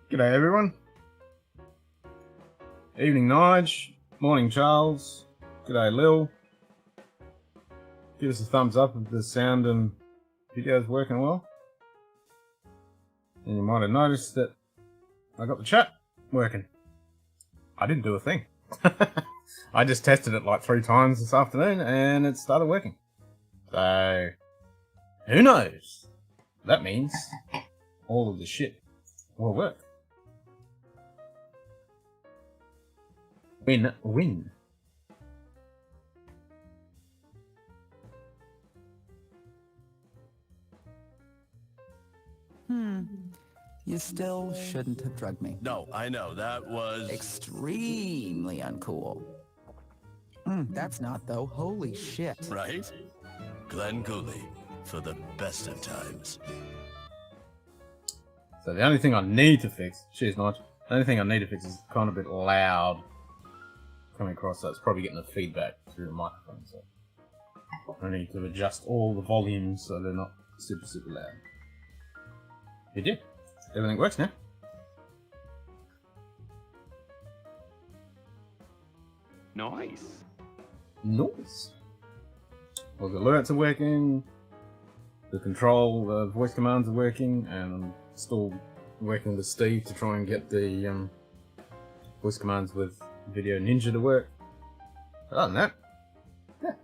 G'day everyone. Evening Nige. Morning Charles. G'day Lil. Give us a thumbs up if the sound and video's working well. And you might have noticed that I got the chat working. I didn't do a thing. I just tested it like 3 times this afternoon and it started working. So, who knows? That means all of the shit will work. Win-win. You still shouldn't have drugged me. No, I know, that was... Extremely uncool. That's not, though. Holy shit. Right? Glenn Cooley, for the best of times. So the only thing I need to fix, cheers Nigel, the only thing I need to fix is kind of a bit loud coming across, so it's probably getting the feedback through the microphone, so I need to adjust all the volumes so they're not super loud. You did. Everything works now. Nice. Nice. Well, the alerts are working, the control, the voice commands are working, and I'm still working with Steve to try and get the voice commands with Video Ninja to work. But other than that, yeah,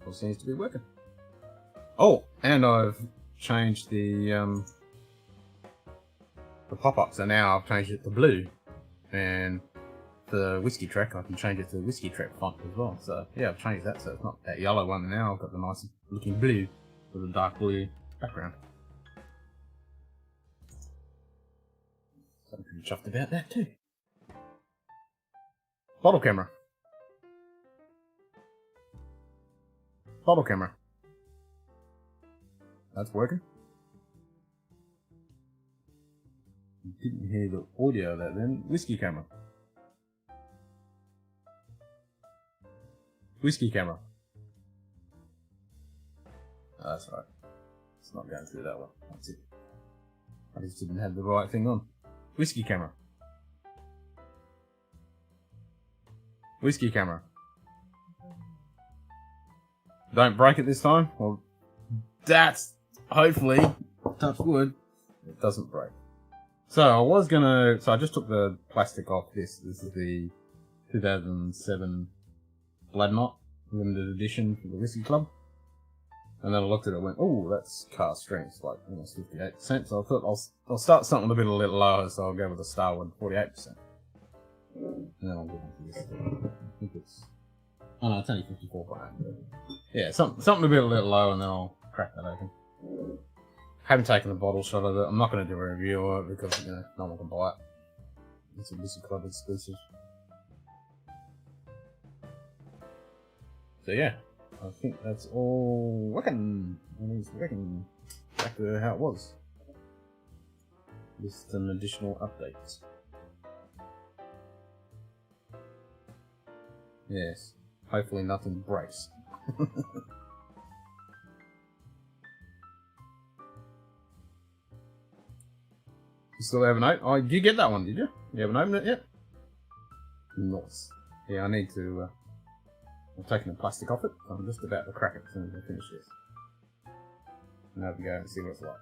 all seems to be working. Oh, and I've changed the pop-up, so now I've changed it to blue, and the whiskey track I can change it to the whiskey track font as well. So yeah, I've changed that so it's not that yellow one now. I've got the nice looking blue with a dark blue background. So I'm pretty chuffed about that too. Bottle camera. Bottle camera. That's working. Didn't hear the audio of that then. Whiskey camera. Whiskey camera. Oh, that's right. It's not going through that one. That's it. I just didn't have the right thing on. Whiskey camera. Whiskey camera. Don't break it this time. Well, that's hopefully, touch wood, it doesn't break. So I was gonna, so I just took the plastic off this. This is the 2007 Blood Knot limited edition for the Whiskey Club. And then I looked at it and went, oh, that's cast strength, like almost 58%. So I thought I'll start something a little lower, so I'll go with the Starwood 48%. And then I'll get into this. I think it's, oh no, it's only 54.8. Yeah, something a little low, and then I'll crack that open. Haven't taken a bottle shot of it. I'm not going to do a review of it because, you know, no one can buy it. It's a Whiskey Club exclusive. So yeah, I think that's all working. It's working back to how it was. Just an additional update. Yes, hopefully nothing breaks. You still haven't opened? Oh, did you get that one, did you? You haven't opened it yet? Nice. Yeah, I need to, I'm taking the plastic off it. I'm just about to crack it as soon as I finish this. And have a go and see what it's like.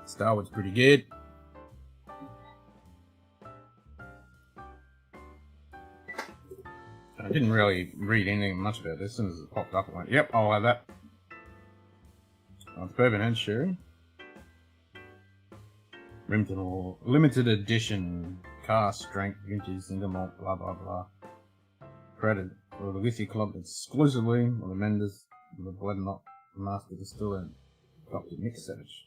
Starwood's pretty good. I didn't really read anything much about this. As soon as it popped up, I went, yep, I'll have that. It's bourbon and sherry. Limited edition, cast strength, vintage, single malt, blah blah blah. Credit for the Whiskey Club exclusively with the members of the Blood Knot Master Distiller, Dr. Nick Savage.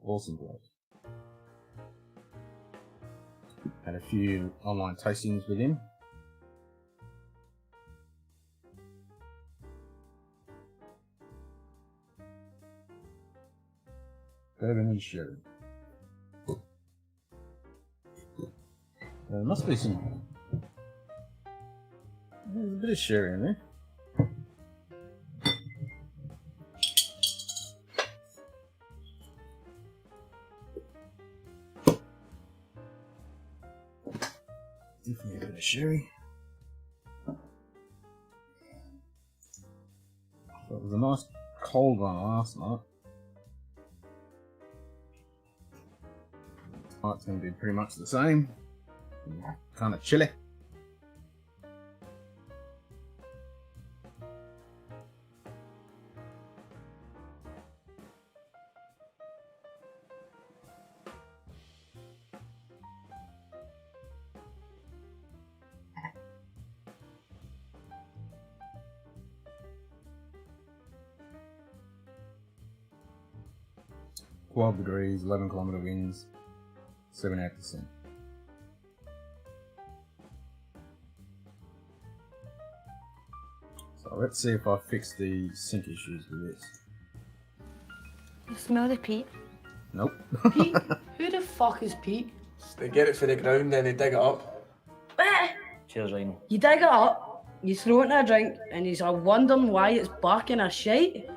Awesome bloke. Had a few online tastings with him. and sherry. There must be some. There's a bit of sherry in there. Definitely a bit of sherry. So it was a nice cold one last night. Tonight's going to be pretty much the same. Kind of chilly. $12 degrees, 11-kilometer winds, 78%. So let's see if I fix the sink issues with this. You smell the peat? Nope. Pete? Who the fuck is Pete? They get it for the ground, then they dig it up. Cheers, Ryan. You dig it up, you throw it in a drink, and you're wondering why it's back in a shite?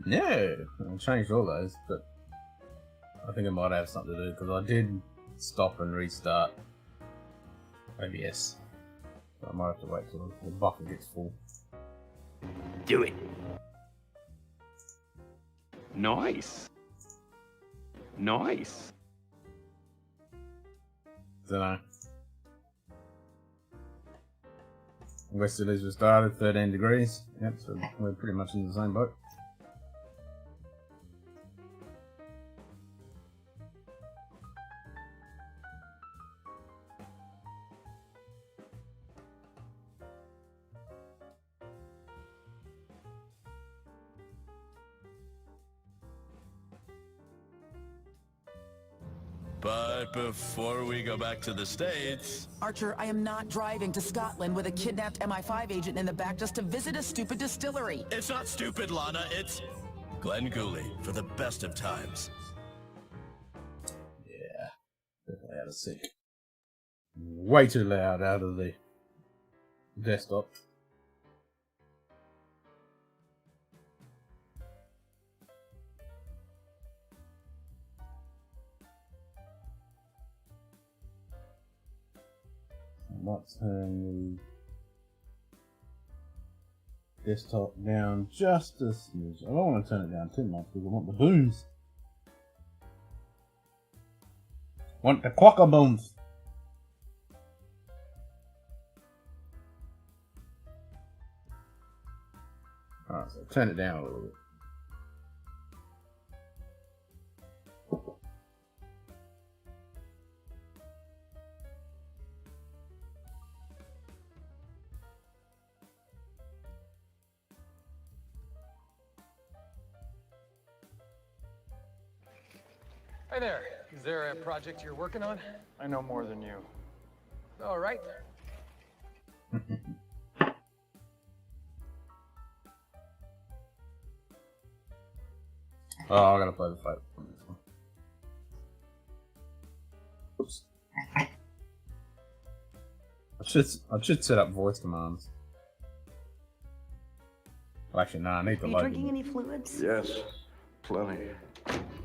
Yeah, I changed all those, but I think it might have something to do because I did stop and restart OBS. So I might have to wait till the bucket gets full. Do it. Nice. Nice. Dunno. West Elizabeth started 13 degrees. Yep, so we're pretty much in the same boat. But before we go back to the States... Archer, I am not driving to Scotland with a kidnapped MI5 agent in the back just to visit a stupid distillery. It's not stupid, Lana, it's... Glenn Cooley, for the best of times. Yeah, definitely out of sync. Way too loud out of the desktop. I might turn the desktop down just a smidge. I don't want to turn it down too much because I want the booms. Want the quacker booms. Alright, so turn it down a little bit. Hi there. Is there a project you're working on? I know more than you. All right. Oh, I gotta play the fight on this one. Oops. I should set up voice commands. Well, actually, no, I need to Are you load drinking them. any fluids? Yes, plenty.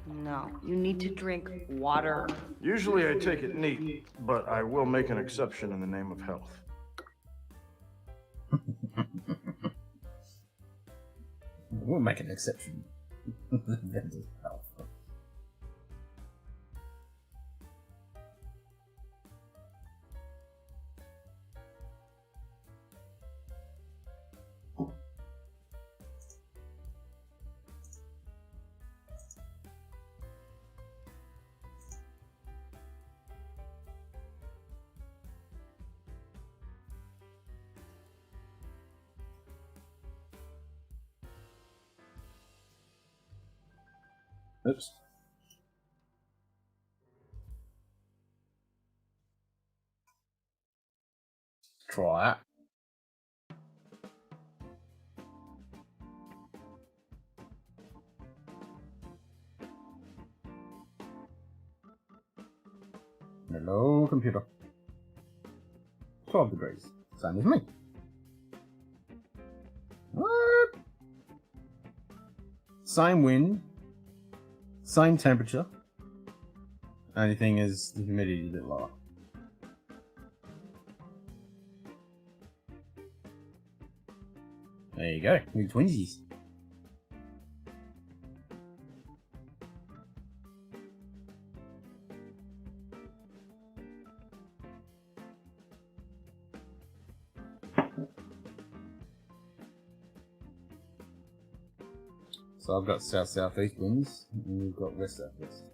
No, you need to drink water. Usually I take it neat, but I will make an exception in the name of health. We'll make an exception. Mental health. Oops. Try that. Hello, computer. 12 degrees. Same as me. What? Same wind. Same temperature. Only thing is the humidity is a bit lower. There you go. We're twinsies. So I've got south-southeast winds, and we've got west-southwest.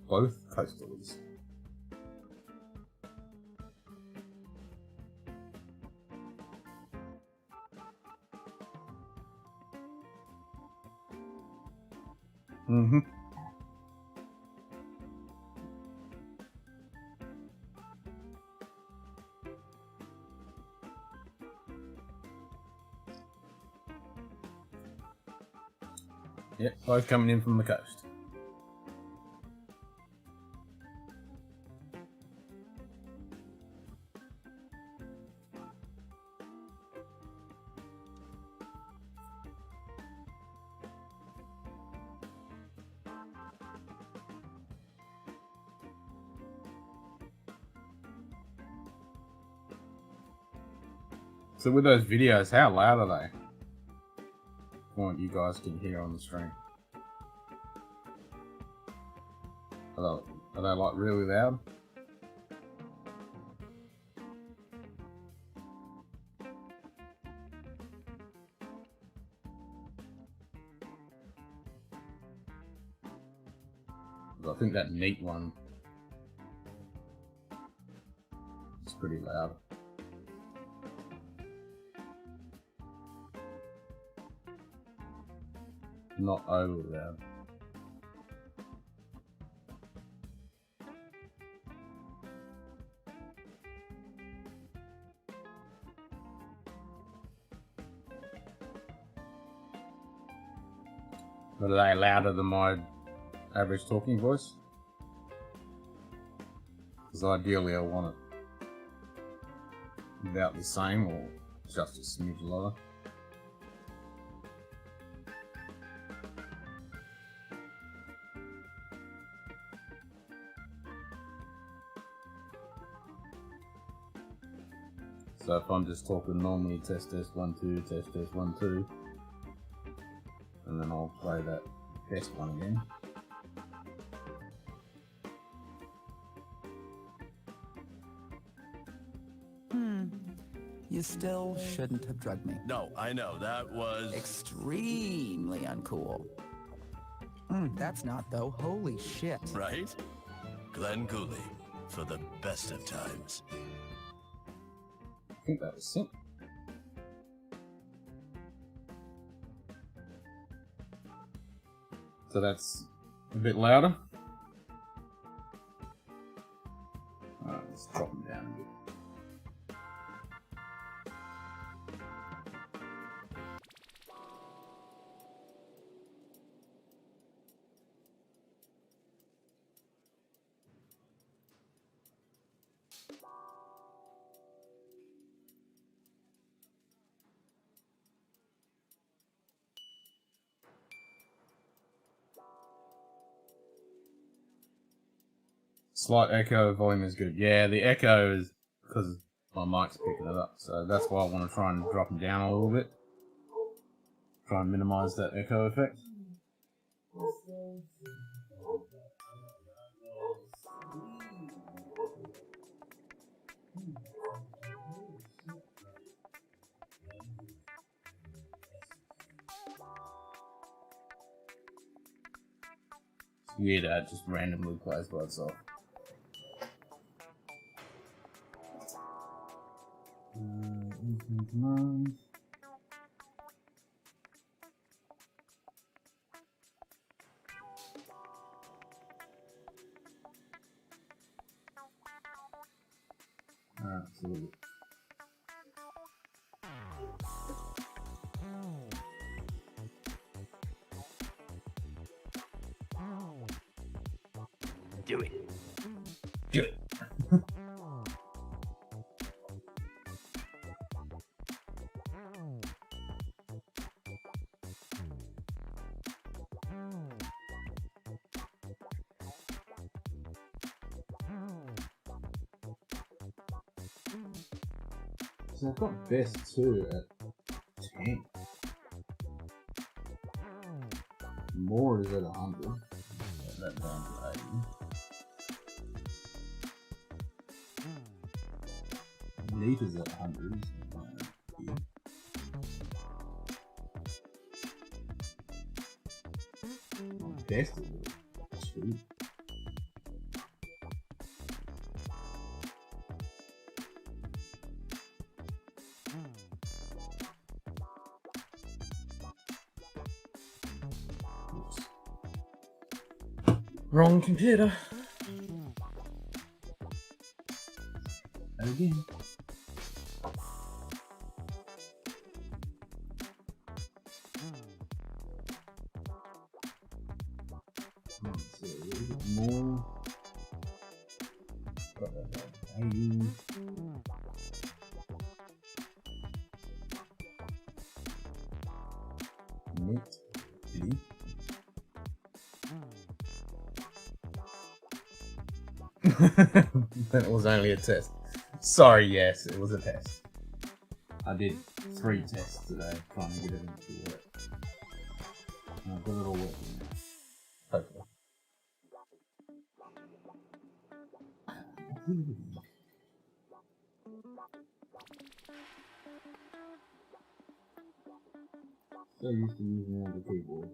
Both coastals. Mm-hmm. Yep, both coming in from the coast. So with those videos, how loud are they? What you guys can hear on the stream. Are they like really loud? I think that neat one is pretty loud. Not overly loud. But are they louder than my average talking voice? Because ideally I want it about the same or just a smidge lower. So if I'm just talking normally, test test 1 2, test test 1 2, and then I'll play that best one again. You still shouldn't have drugged me. No, I know, that was... Extremely uncool. That's not though. Holy shit. Right? Glenn Cooley, for the best of times. I think that was sync. So that's a bit louder. Alright, let's drop them down a bit. Slight echo, volume is good. Yeah, the echo is because my mic's picking it up, so that's why I want to try and drop them down a little bit. Try and minimize that echo effect. It's weird that it just randomly plays by itself. Command. Absolutely. Do it. Do it. So I've got best 2 at 10. More is at 100. That down to 80. Neat is at 100. Best is at 2. Wrong computer. And again. Let's see, a little bit more. Got that value. Net. That was only a test. Sorry, yes, it was a test. I did 3 tests today, trying to get it into work. And I've got it all working now. Hopefully. So used to using the keyboard.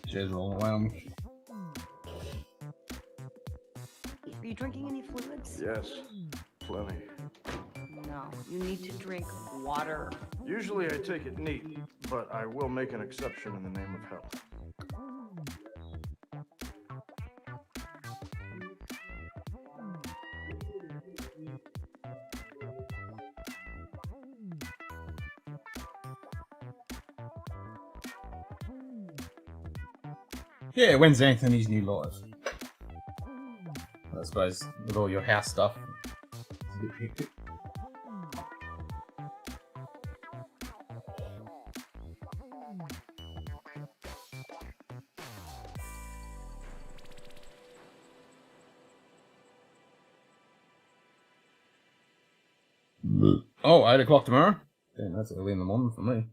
Cheers, rolling around. Are you drinking any fluids? Yes, plenty. No, you need to drink water. Usually I take it neat, but I will make an exception in the name of health. Yeah, when's Anthony's new live? I suppose with all your house stuff, it's a bit hectic. Oh, 8 o'clock tomorrow? Damn, that's early in the morning for me.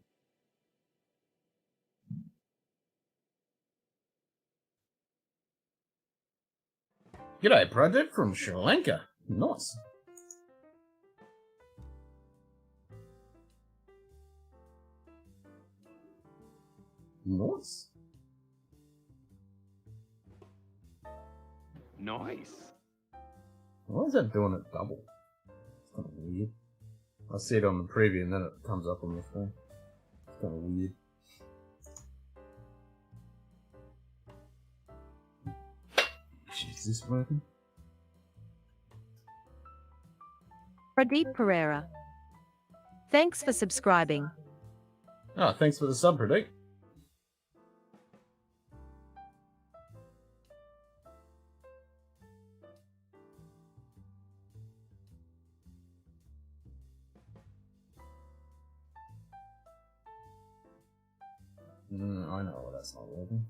G'day, Project from Sri Lanka. Nice. Nice. Nice. Why is that doing it double? It's kind of weird. I see it on the preview and then it comes up on the screen. It's kind of weird. Is this working? Pradeep Pereira. Thanks for subscribing. Oh, thanks for the sub, Pradeep. I know why that's not working.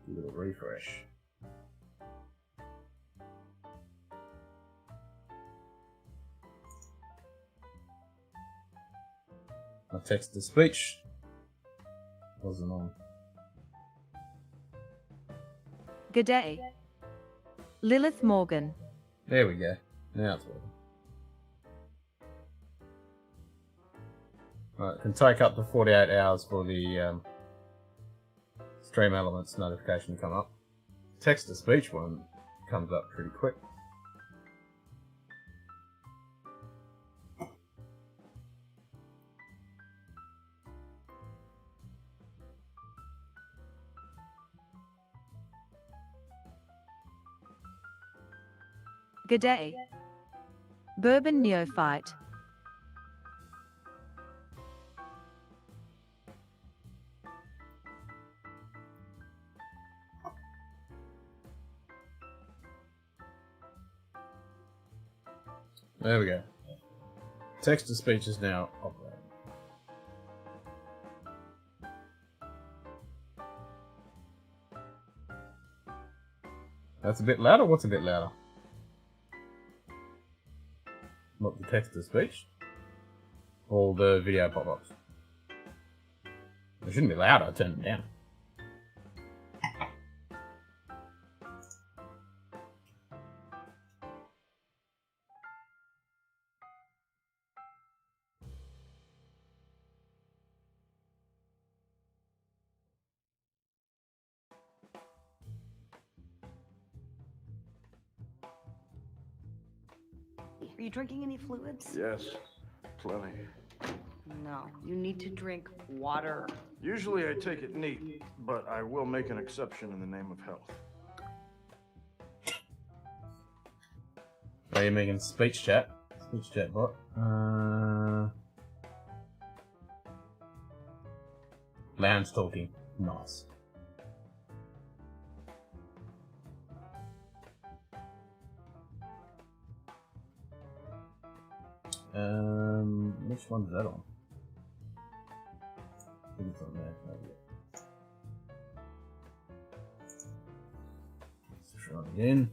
Do a little refresh. My text to speech wasn't on. Good day. Lilith Morgan. There we go. Now it's working. Right, it can take up to 48 hours for the stream elements notification to come up. Text to speech one comes up pretty quick. G'day. Bourbon Neophyte. There we go. Text to speech is now operating. That's a bit louder? What's a bit louder? Not the text to speech? Or the video pop-ups? It shouldn't be louder, turn it down. Are you drinking any fluids? Yes, plenty. No, you need to drink water. Usually I take it neat, but I will make an exception in the name of health. Are you making speech chat? Speech chat bot. Lounge talking. Nice. Which one's that on? I think it's on there. Let's try it again.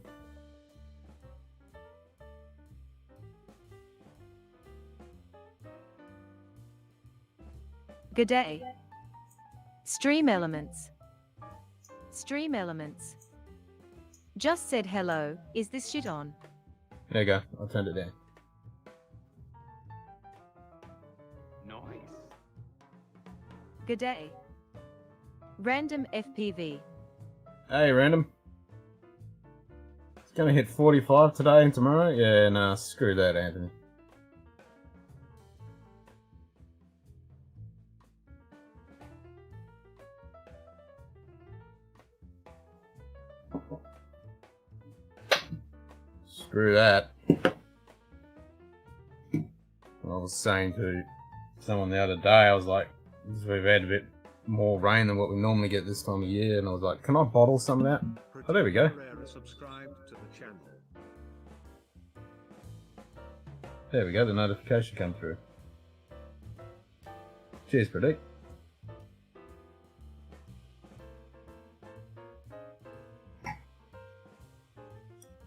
G'day. Stream elements. Stream elements. Just said hello. Is this shit on? There you go. I turned it down. G'day. Random FPV. Hey, random. It's gonna hit 45 today and tomorrow? Yeah, nah, screw that, Anthony. Screw that. I was saying to someone the other day, I was like, we've had a bit more rain than what we normally get this time of year, and I was like, can I bottle some of that? Oh, there we go. There we go, the notification come through. Cheers, Pradeep.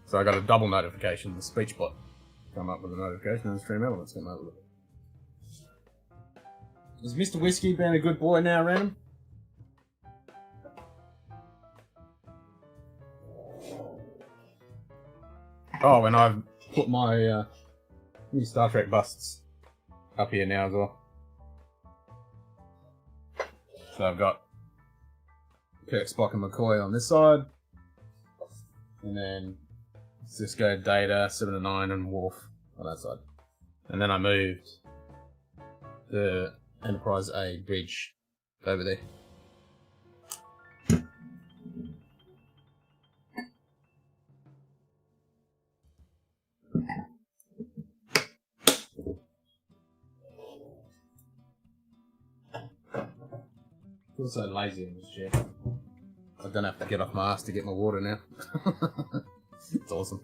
So I got a double notification, the speech bot come up with a notification, and the stream elements come up with it. Is Mr. Whiskey being a good boy now, Random? Oh, and I've put my new Star Trek busts up here now as well. So I've got Kirk, Spock and McCoy on this side. And then Cisco, Data, 7 and 9 and Worf on that side. And then I moved the Enterprise A bridge over there. I feel so lazy in this chair. I don't have to get off my ass to get my water now. It's awesome.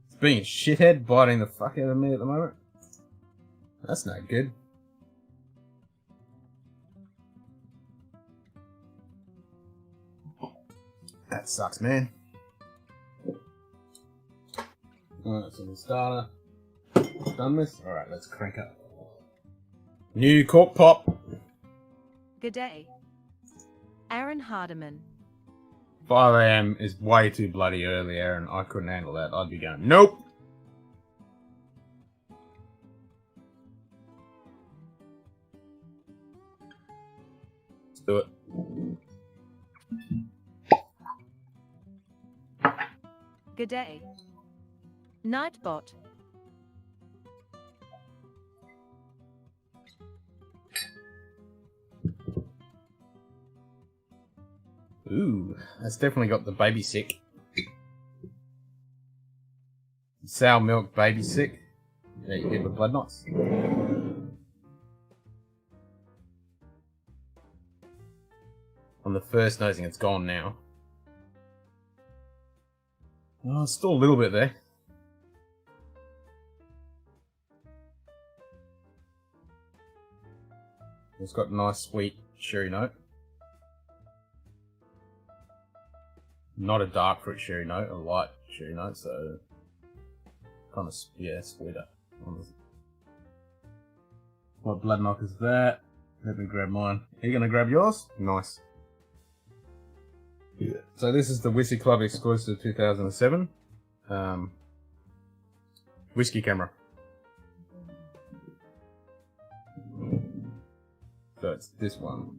It's being a shithead biting the fuck out of me at the moment. That's no good. That sucks, man. Alright, so the starter. Done this? Alright, let's crank up. New cork pop. G'day. Aaron Hardiman. 5 AM is way too bloody early, Aaron. I couldn't handle that. I'd be going, nope. Let's do it. Good day. Nightbot. Ooh, that's definitely got the baby sick. Sour milk baby sick. Yeah, you get the blood knots. On the first nosing, it's gone now. Oh, it's still a little bit there. It's got a nice sweet sherry note. Not a dark fruit sherry note, a light sherry note, so kind of, yeah, sweeter. What blood knock is that? Let me grab mine. Are you going to grab yours? Nice. Yeah. So this is the Whiskey Club exclusive 2007 whiskey camera. So it's this one.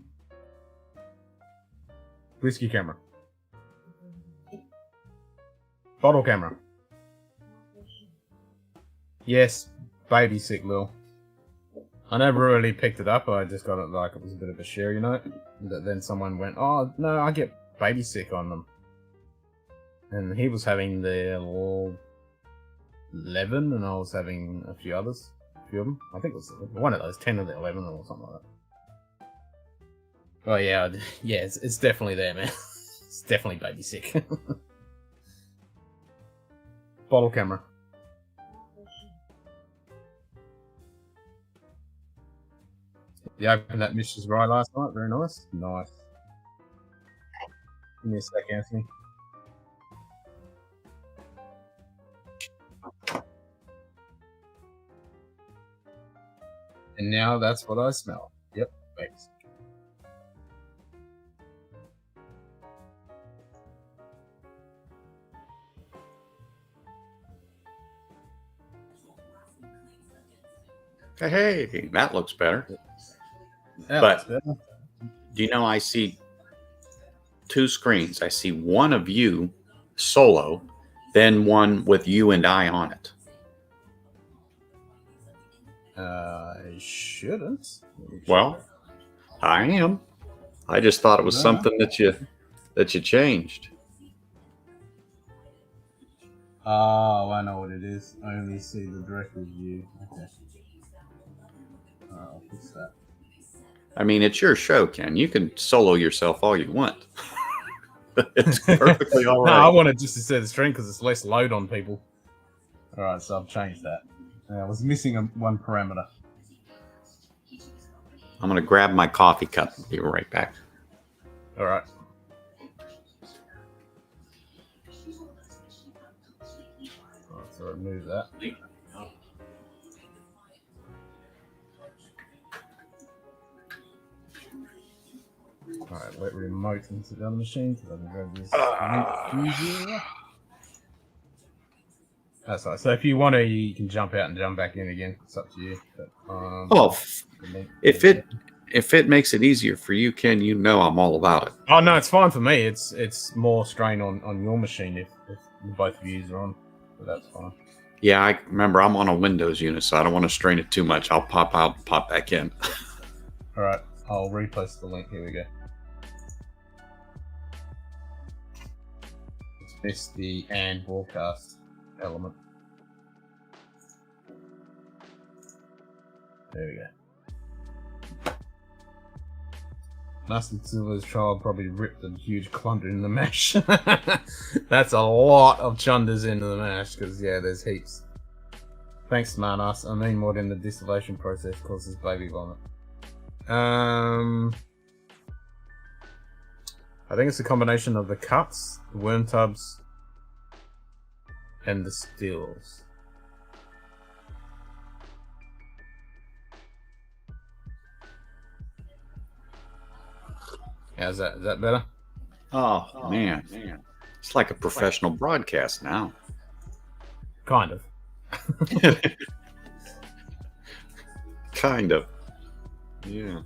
Whiskey camera. Bottle camera. Yes, baby sick, Lil. I never really picked it up. I just got it like it was a bit of a sherry note. But then someone went, "Oh no, I get baby sick on them." And he was having the 11, and I was having a few others. A few of them. I think it was one of those 10 of the 11 or something like that. Oh yeah, yeah, it's definitely there, man. It's definitely baby sick. Bottle camera. You opened that Mrs. Rye last night. Very nice. Nice. Give me a sec, Anthony. And now that's what I smell. Yep. Thanks. Hey, that looks better. That But looks better. do you know I see two screens? I see one of you solo, then one with you and I on it. I shouldn't. Well, I am. I just thought it was No. something that you changed. Oh, I know what it is. I only see the direct view. Okay. I'll fix that. I mean, it's your show, Ken. You can solo yourself all you want. It's perfectly all No, right. I wanted just to set the stream because it's less load on people. Alright, so I've changed that. I was missing one parameter. I'm going to grab my coffee cup and be right back. Alright. So remove that. Alright, let remote into the other machine so I can grab this. That's right. So if you want to, you can jump out and jump back in again. It's up to you. But, Oh, if it makes it easier for you, Ken, you know I'm all about it. Oh no, it's fine for me. It's more strain on your machine if both of you are on. But that's fine. Yeah, I remember I'm on a Windows unit, so I don't want to strain it too much. I'll pop out and pop back in. Alright, I'll repost the link. Here we go. Let's miss the and broadcast element. There we go. Mustard Silver's child probably ripped a huge clunder in the mash. That's a lot of chunders into the mash, because yeah, there's heaps. Thanks, smartass. I mean, more than the distillation process causes baby vomit. I think it's a combination of the cuts, the worm tubs, and the stills. How's that? Is that better? Oh, man. It's like a professional broadcast now. Kind of. Kind of. Yeah.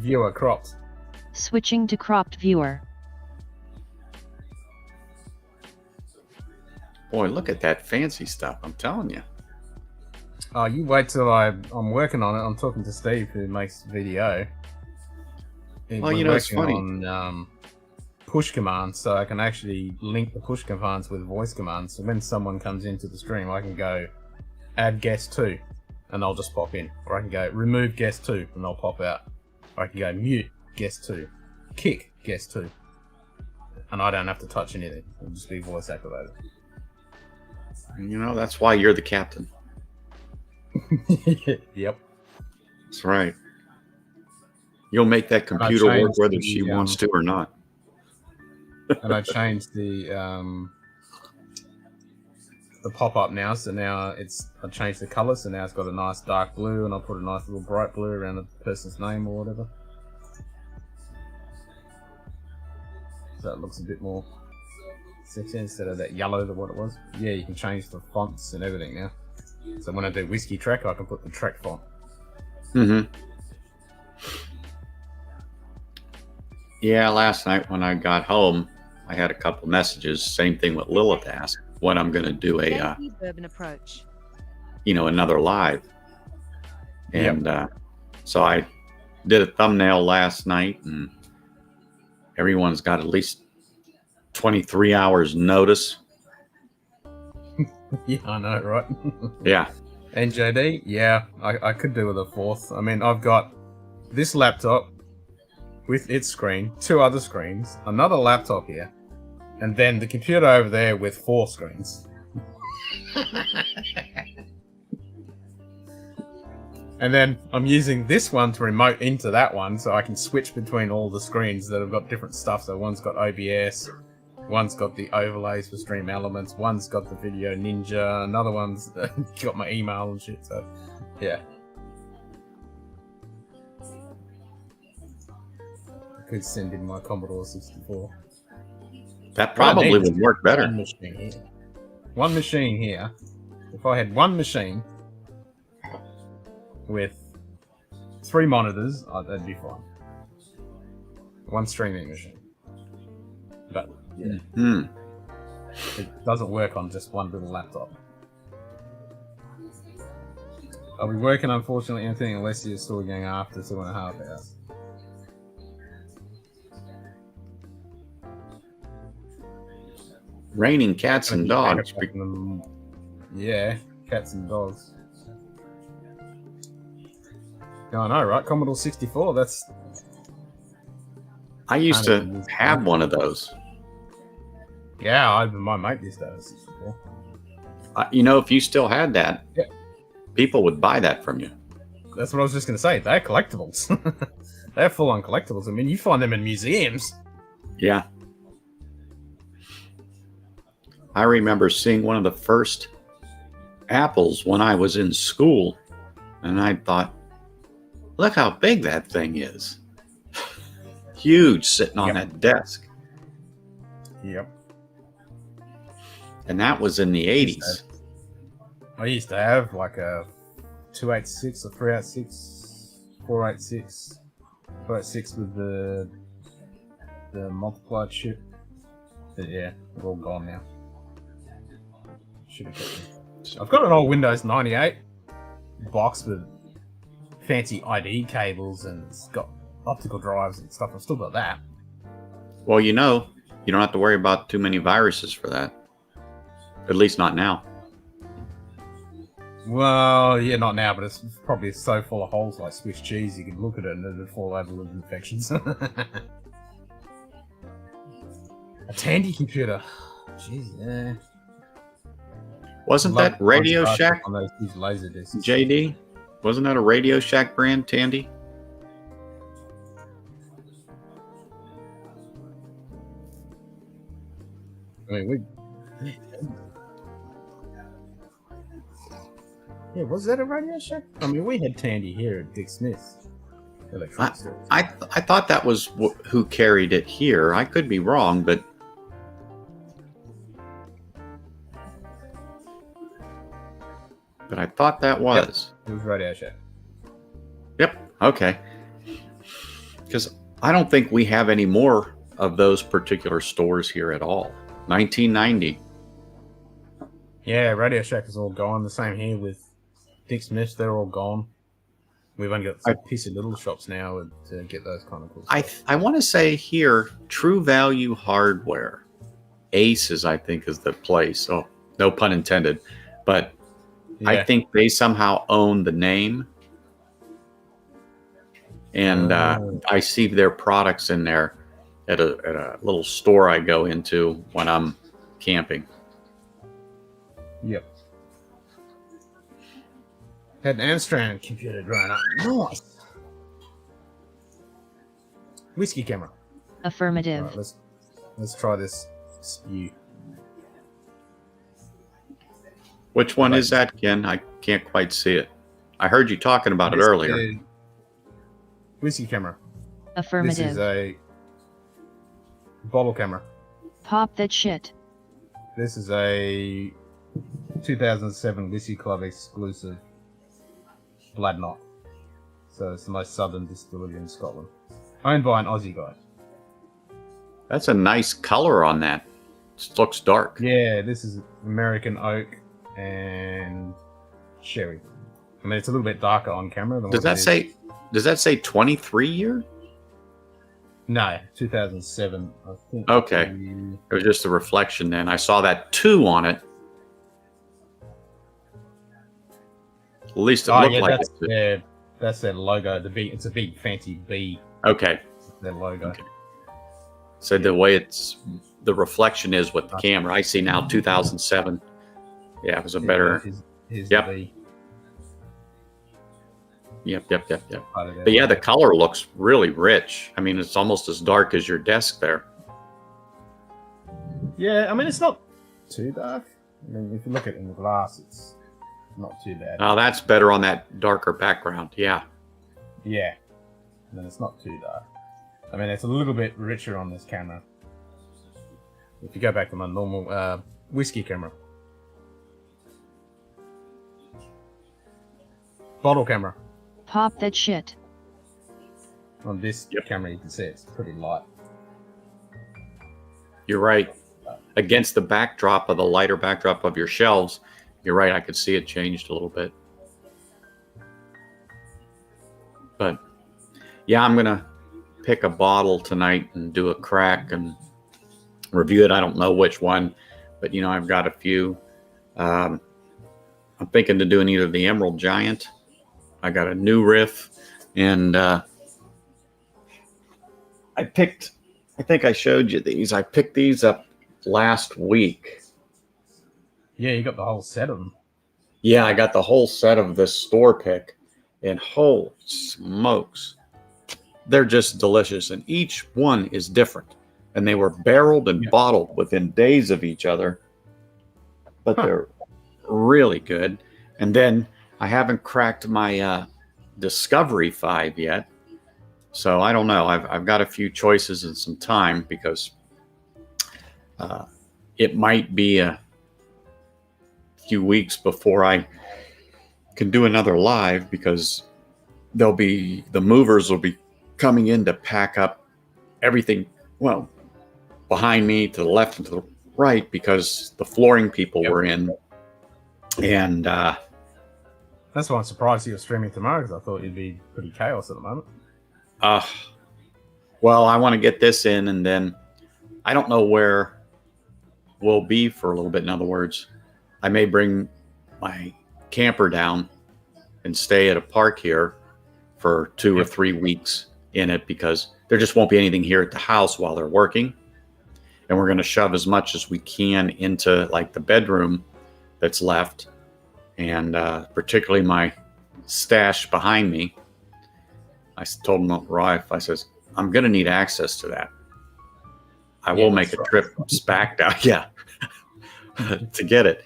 Viewer cropped. Switching to cropped viewer. Boy, look at that fancy stuff. I'm telling you. Oh, you wait till I'm working on it. I'm talking to Steve, who makes video. Well, you know, it's funny. On push commands, so I can actually link the push commands with voice commands. So when someone comes into the stream, I can go add guest 2, and they'll just pop in. Or I can go remove guest 2, and they'll pop out. Or I can go mute guest 2, kick guest 2, and I don't have to touch anything. It'll just be voice activated. You know, that's why you're the captain. Yep. That's right. You'll make that computer work whether she wants to or not. And I changed the pop-up now, so now I changed the color, so now it's got a nice dark blue, and I'll put a nice little bright blue around the person's name or whatever. So it looks a bit more sexy instead of that yellow that what it was. Yeah, you can change the fonts and everything now. So when I do whiskey track, I can put the track font. Mm-hmm. Yeah, last night when I got home, I had a couple messages. Same thing with Lilith asked when I'm going to do a, urban approach. you know, another live. And so I did a thumbnail last night, and everyone's got at least 23 hours notice. Yeah, I know, right? Yeah. NJD, yeah, I could do with a fourth. I mean, I've got this laptop with its screen, 2 other screens, another laptop here, and then the computer over there with 4 screens. And then I'm using this one to remote into that one, so I can switch between all the screens that have got different stuff. So one's got OBS, one's got the overlays for Stream Elements, one's got the Video Ninja, another one's got my email and shit, so yeah. I could send in my Commodore 64. That probably would work better. One machine here. If I had one machine with 3 monitors, that'd be fine. One streaming machine. But yeah. It doesn't work on just one little laptop. I'll be working, unfortunately, anything unless you're still going after 2.5 hours. Raining cats and dogs. Yeah, cats and dogs. I know, right? Commodore 64, that's... I used to have one of those. Yeah, my mate used to have a 64. You know, if you still had that, people would buy that from you. That's what I was just going to say. They're collectibles. They're full-on collectibles. I mean, you find them in museums. Yeah. I remember seeing one of the first Apples when I was in school, and I thought, look how big that thing is. Huge, sitting on that desk. Yep. And that was in the 80s. I used to have like a 286, a 386, 486, 486 with the multiplied chip. But yeah, they're all gone now. Should have kept them. I've got an old Windows 98 box with fancy ID cables, and it's got optical drives and stuff. I've still got that. Well, you know, you don't have to worry about too many viruses for that. At least not now. Well, yeah, not now, but it's probably so full of holes like Swiss cheese, you can look at it and it'll fall over with infections. A Tandy computer. Jeez, yeah. Wasn't that Radio Shack? On those huge laser discs. JD? Wasn't that a Radio Shack brand, Tandy? I mean, yeah, was that a Radio Shack? I mean, we had Tandy here at Dick Smith's. I thought that was who carried it here. I could be wrong, but I thought that was. Yep, it was Radio Shack. Yep. Okay. Because I don't think we have any more of those particular stores here at all. 1990. Yeah, Radio Shack is all gone. The same here with Dick Smith's. They're all gone. We've only got some pissy little shops now to get those kind of cool stuff. I want to say here, True Value Hardware. Aces, I think, is the place. Oh, no pun intended. But Yeah. I think they somehow own the name. And I see their products in there at a little store I go into when I'm camping. Yep. Had an Amstrad computer growing up. Nice. Whiskey camera. Affirmative. All right, let's try this spew. Which one is that, Ken? I can't quite see it. I heard you talking about it earlier. Whiskey camera. Affirmative. This is a bottle camera. Pop that shit. This is a 2007 Whiskey Club exclusive Blood Knot. So it's the most southern distillery in Scotland. Owned by an Aussie guy. That's a nice color on that. It looks dark. Yeah, this is American oak and sherry. I mean, it's a little bit darker on camera than Does that say 23 year? No, 2007. I think. Okay. It was just a reflection then. I saw that 2 on it. At least it looked like it. That's their logo. The B. It's a big fancy B. Okay. Their logo. Okay. So the way the reflection is with the camera, I see now 2007. Yeah, it was a better. Here's yep. the B. Yep. But yeah, the color looks really rich. I mean, it's almost as dark as your desk there. Yeah, I mean, it's not too dark. I mean, if you look at it in the glass, it's not too bad. Oh, that's better on that darker background. Yeah. Yeah. And then it's not too dark. I mean, it's a little bit richer on this camera. If you go back to my normal whiskey camera. Bottle camera. Pop that shit. On this camera, you can see it's pretty light. You're right. Against the backdrop of the lighter backdrop of your shelves, you're right. I could see it changed a little bit. But yeah, I'm going to pick a bottle tonight and do a crack and review it. I don't know which one, but I've got a few. I'm thinking to doing either the Emerald Giant. I got a new riff, and I think I showed you these. I picked these up last week. Yeah, you got the whole set of them. Yeah, I got the whole set of this store pick, and holy smokes, they're just delicious, and each one is different. And they were barreled and bottled within days of each other, but they're really good. And then I haven't cracked my Discovery 5 yet, so I don't know. I've got a few choices and some time because it might be a few weeks before I can do another live because the movers will be coming in to pack up everything. Well, behind me, to the left and to the right, because the flooring people were in. And that's why I'm surprised you were streaming tomorrow, because I thought you'd be pretty chaos at the moment. Well, I want to get this in, and then I don't know where we'll be for a little bit. In other words, I may bring my camper down and stay at a park here for 2 or 3 weeks in it, because there just won't be anything here at the house while they're working. And we're going to shove as much as we can into like the bedroom that's left, and particularly my stash behind me. I told my wife, I says, I'm going to need access to that. I will make a trip back down, to get it.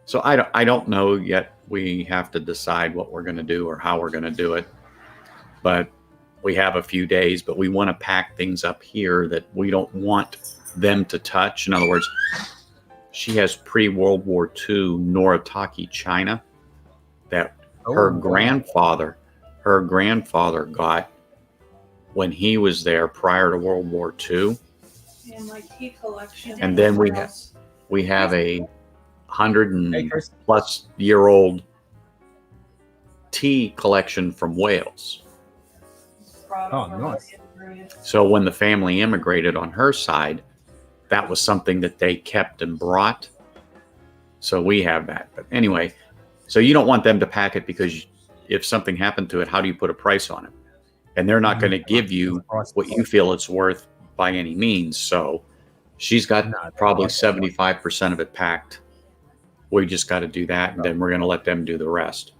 So I don't know yet. We have to decide what we're going to do or how we're going to do it. But we have a few days, but we want to pack things up here that we don't want them to touch. In other words, she has pre-World War II Noritake china that her grandfather got when he was there prior to World War II. And my tea collection. And then we have a 100+ year old tea collection from Wales. Oh, nice. So when the family immigrated on her side, that was something that they kept and brought. So we have that. But anyway, so you don't want them to pack it, because if something happened to it, how do you put a price on it? And they're not going to give you what you feel it's worth by any means. So she's got probably 75% of it packed. We just got to do that, and then we're going to let them do the rest.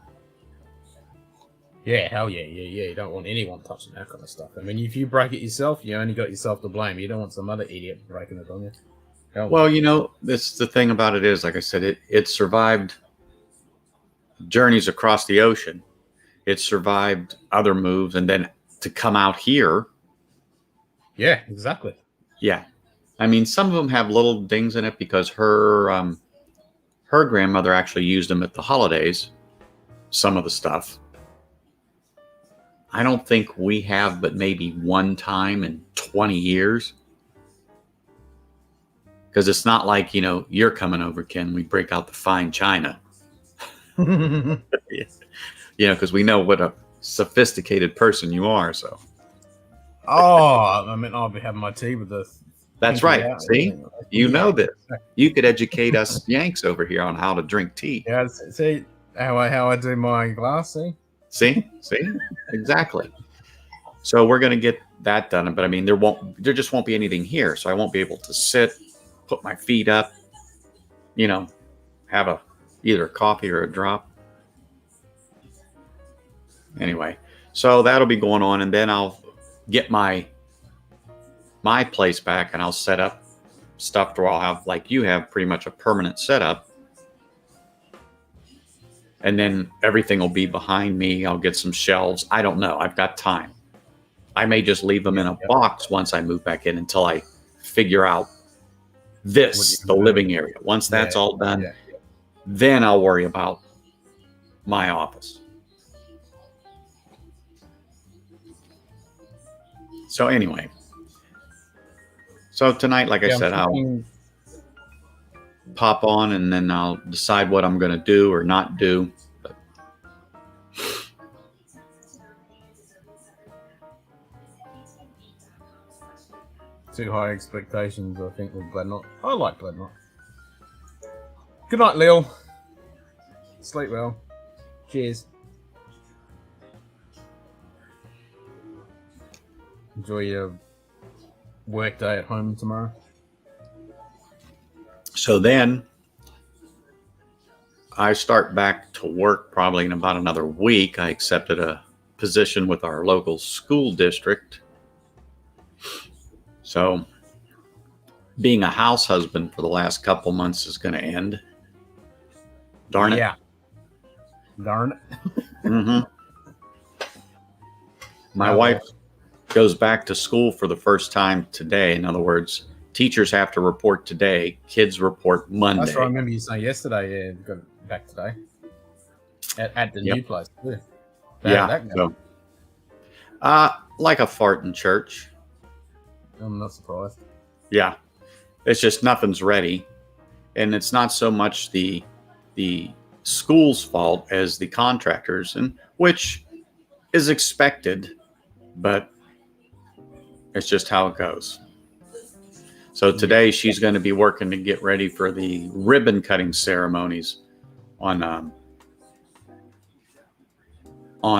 Yeah, hell yeah. You don't want anyone touching that kind of stuff. I mean, if you break it yourself, you only got yourself to blame. You don't want some other idiot breaking it on you. Well, you know, this the thing about it is, like I said, it survived journeys across the ocean. It survived other moves, and then to come out here. Yeah, exactly. Yeah. I mean, some of them have little dings in it because her grandmother actually used them at the holidays, some of the stuff. I don't think we have, but maybe one time in 20 years. Because it's not like, you know, you're coming over, Ken, we break out the fine china. You know, because we know what a sophisticated person you are, so. Oh, I mean, I'll be having my tea with this. That's right. See, you know this. You could educate us Yanks over here on how to drink tea. Yeah, see how I do my glass, See, exactly. So we're going to get that done, but I mean, there just won't be anything here, so I won't be able to sit, put my feet up, you know, have either a coffee or a drop. Anyway, so that'll be going on, and then I'll get my place back, and I'll set up stuff where I'll have, like you have, pretty much a permanent setup. And then everything will be behind me. I'll get some shelves. I don't know. I've got time. I may just leave them in a box once I move back in until I figure out the living area. Once that's all done, then I'll worry about my office. So anyway, so tonight, like I said, I'll pop on, and then I'll decide what I'm going to do or not do. But too high expectations, I think, with Glenlock. I like Glenlock. Good night, Lil. Sleep well. Cheers. Enjoy your work day at home tomorrow. So then I start back to work probably in about another week. I accepted a position with our local school district. So being a house husband for the last couple months is going to end. Darn it. Yeah. Darn it. Mm-hmm. My wife goes back to school for the first time today. In other words, teachers have to report today. Kids report Monday. That's what I remember you saying yesterday. Yeah, got back today at the new place. Yeah. So, like a fart in church. I'm not surprised. Yeah, it's just nothing's ready, and it's not so much the school's fault as the contractors, and which is expected, but it's just how it goes. So today she's going to be working to get ready for the ribbon cutting ceremonies on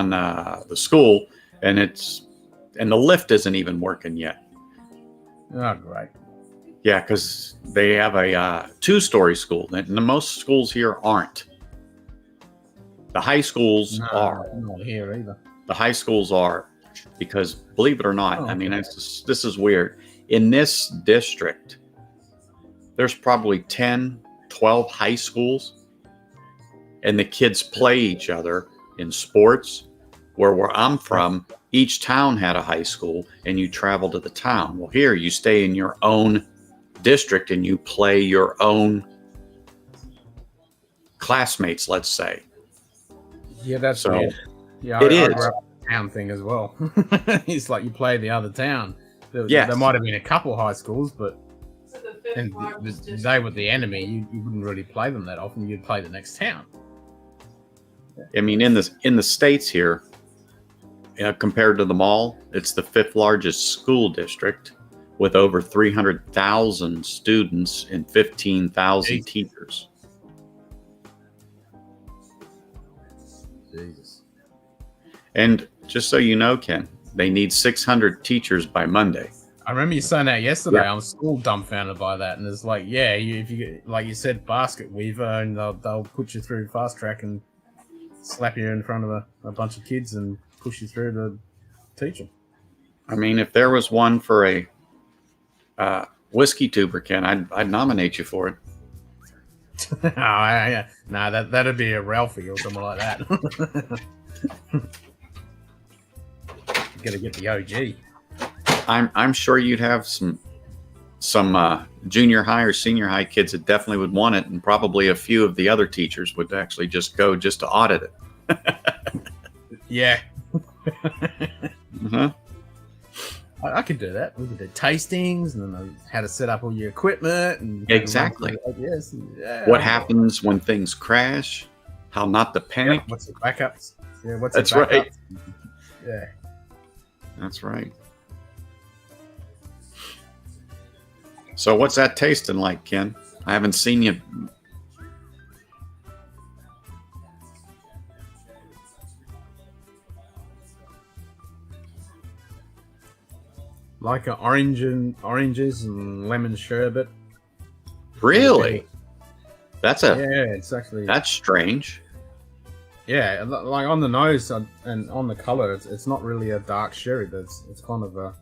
the school, and the lift isn't even working yet. Oh, great. Yeah, because they have a 2-story school, and most schools here aren't. The high schools are. Not here either. The high schools are, because believe it or not, I mean, this is weird. In this district, there's probably 10, 12 high schools, and the kids play each other in sports. Where I'm from, each town had a high school, and you travel to the town. Well, here you stay in your own district, and you play your own classmates, let's say. Yeah, that's so weird. Yeah, it I is. grew up town thing as well. It's like you play the other town. Yes. There might have been a couple high schools, but and they were the enemy. You wouldn't really play them that often. You'd play the next town. I mean, in the States here, compared to the mall, it's the 5th largest school district with over 300,000 students and 15,000 teachers. Jesus. And just so you know, Ken, they need 600 teachers by Monday. I remember you saying that yesterday. Yeah. I'm still dumbfounded by that. And it's like, yeah, if you get, like you said, basket weaver, and they'll put you through fast track and slap you in front of a bunch of kids and push you through to teach them. I mean, if there was one for a whiskey tuber, Ken, I'd nominate you for it. Yeah. Nah, that'd be a Ralphie or something like that. You gotta get the OG. I'm sure you'd have some junior high or senior high kids that definitely would want it, and probably a few of the other teachers would actually just go just to audit it. Yeah. Uh-huh. I could do that. We could do tastings, and then how to set up all your equipment. And Exactly. Yes. Yeah. What happens when things crash? How not to panic? What's the backups? Yeah. What's That's the backups? right. Yeah. That's right. So what's that tasting like, Ken? I haven't seen you. Like oranges and lemon sherbet. Really? That's it's actually strange. Yeah, like on the nose and on the color, it's not really a dark sherry. It's kind of a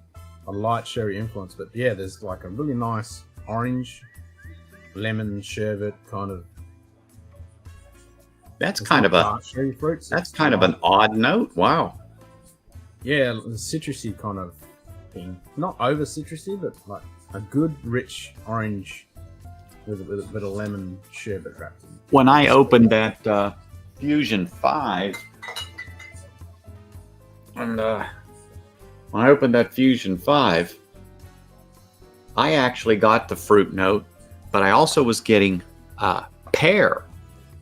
light sherry influence. But yeah, there's like a really nice orange, lemon sherbet kind of. That's kind of dark sherry fruits. That's kind of an odd note. Wow. Yeah, citrusy kind of thing. Not over citrusy, but like a good rich orange with a bit of lemon sherbet wrapped in. When I opened that Fusion 5, and when I opened that Fusion 5, I actually got the fruit note, but I also was getting pear,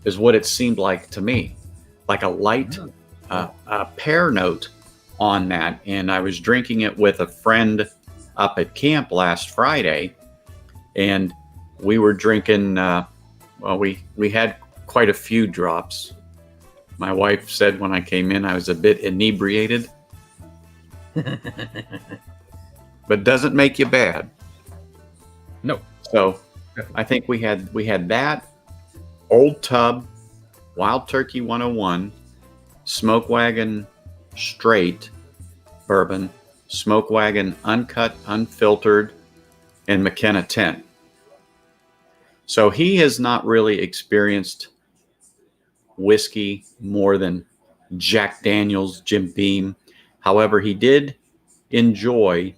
is what it seemed like to me, like a light pear note on that. And I was drinking it with a friend up at camp last Friday, and we were drinking. We had quite a few drops. My wife said when I came in I was a bit inebriated, but doesn't make you bad. No. So I think we had that Old Tub, Wild Turkey 101, Smoke Wagon Straight Bourbon, Smoke Wagon Uncut, Unfiltered, and McKenna 10. So he has not really experienced whiskey more than Jack Daniels, Jim Beam. However, he did enjoy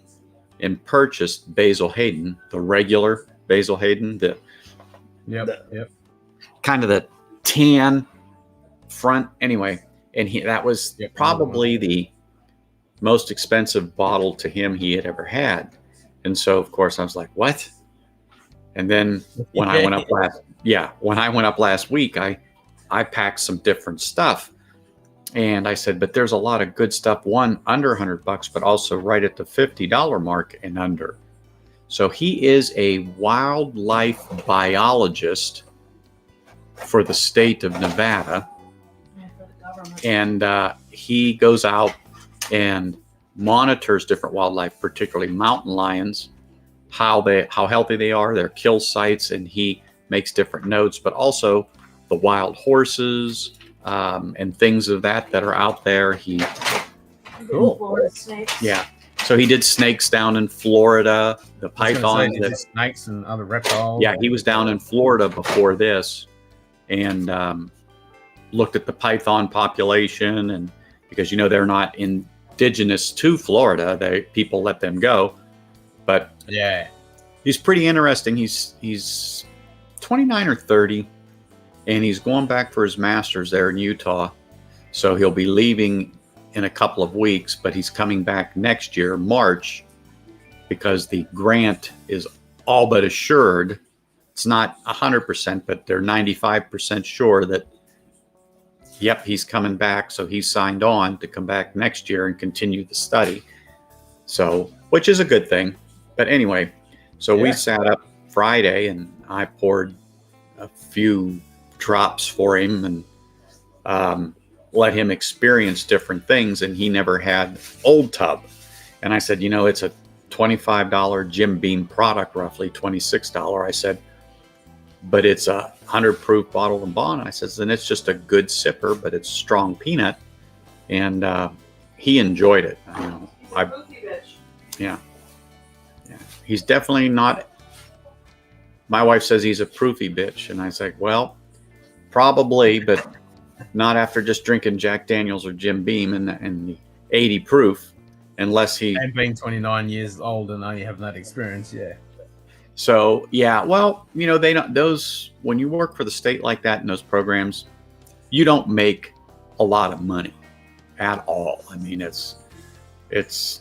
and purchased Basil Hayden, the regular Basil Hayden, the kind of the tan front. Anyway, and that was probably the most expensive bottle to him he had ever had. And so, of course, I was like, what? And then when I went up last week, I packed some different stuff. And I said, but there's a lot of good stuff, one under $100, but also right at the $50 mark and under. So he is a wildlife biologist for the state of Nevada. And he goes out and monitors different wildlife, particularly mountain lions, how healthy they are, their kill sites, and he makes different notes, but also the wild horses and things of that are out there. Cool. Yeah. So he did snakes down in Florida, the pythons. Snakes and other reptiles. Yeah, he was down in Florida before this and looked at the python population, and because they're not indigenous to Florida, people let them go. But yeah, he's pretty interesting. He's 29 or 30, and he's going back for his master's there in Utah. So he'll be leaving in a couple of weeks, but he's coming back next year, March, because the grant is all but assured. It's not 100%, but they're 95% sure that, yep, he's coming back. So he's signed on to come back next year and continue the study. So, which is a good thing. But anyway, so we sat up Friday and I poured a few drops for him and let him experience different things. And he never had Old Tub. And I said, you know, it's a $25 Jim Beam product, roughly $26. I said, but it's a 100 proof bottled and bond. I says, and it's just a good sipper, but it's strong peanut. And he enjoyed it. Yeah. He's definitely not. My wife says he's a proofy bitch. And I say, well, probably, but not after just drinking Jack Daniels or Jim Beam and the 80 proof, unless he. And being 29 years old and only having that experience, yeah. So, yeah, well, you know, they don't, those, when you work for the state like that in those programs, you don't make a lot of money at all. I mean, it's pitiful.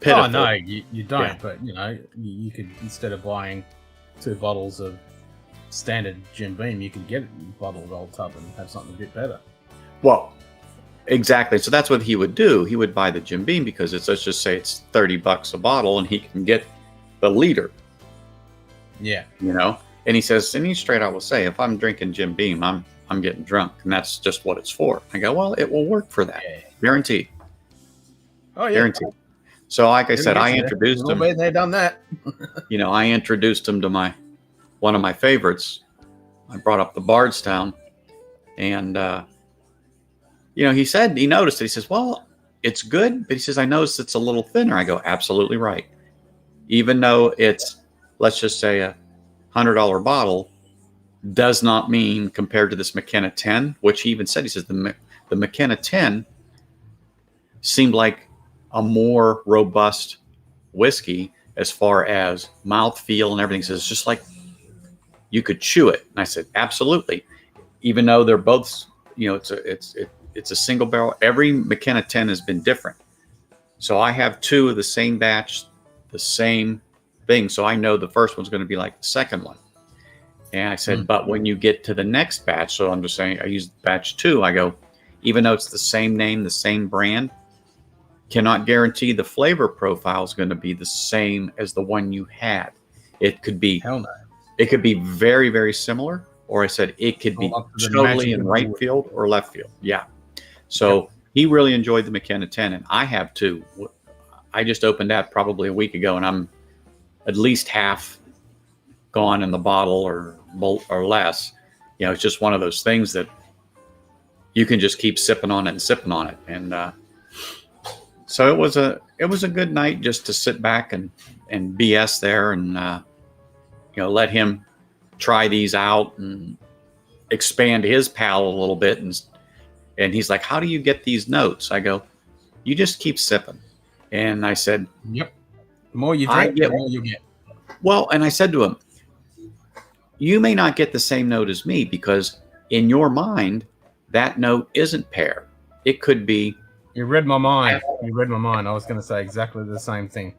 Oh, no, you don't, but, you know, you could, instead of buying 2 bottles of standard Jim Beam, you could get a bottle of Old Tub and have something a bit better. Well, exactly. So that's what he would do. He would buy the Jim Beam because it's, let's just say it's $30 a bottle and he can get the liter. Yeah. You know, and he says, and he straight out will say, if I'm drinking Jim Beam, I'm getting drunk, and that's just what it's for. I go, well, it will work for that. Yeah. Guaranteed. Oh, yeah. Guaranteed. So like I said, I introduced him. They done that. You know, I introduced him to one of my favorites. I brought up the Bardstown, and you know, he noticed it. He says, well, it's good, but he says, I noticed it's a little thinner. I go, absolutely right. Even though it's, let's just say, a $100 bottle, does not mean compared to this McKenna 10, which he even said, he says the McKenna 10 seemed like a more robust whiskey as far as mouthfeel and everything. He says, it's just like you could chew it. And I said, absolutely. Even though they're both, you know, it's a single barrel. Every McKenna 10 has been different. So I have 2 of the same batch, the same thing. So I know the first one's going to be like the second one. And I said, but when you get to the next batch, so I'm just saying, I use batch 2. I go, even though it's the same name, the same brand, cannot guarantee the flavor profile is going to be the same as the one you had. It could be, it could be very, very similar. Or I said, it could be totally in right field or left field. Yeah. So he really enjoyed the McKenna 10, and I have too. I just opened that probably a week ago, and I'm at least half gone in the bottle or less. You know, it's just one of those things that you can just keep sipping on it and sipping on it. And so it was a good night just to sit back and BS there and you know, let him try these out and expand his palate a little bit. And he's like, how do you get these notes? I go, you just keep sipping. And I said, yep. The more you drink, the more you get. Well, and I said to him, you may not get the same note as me because in your mind, that note isn't pear. It could be. You read my mind. You read my mind. I was going to say exactly the same thing.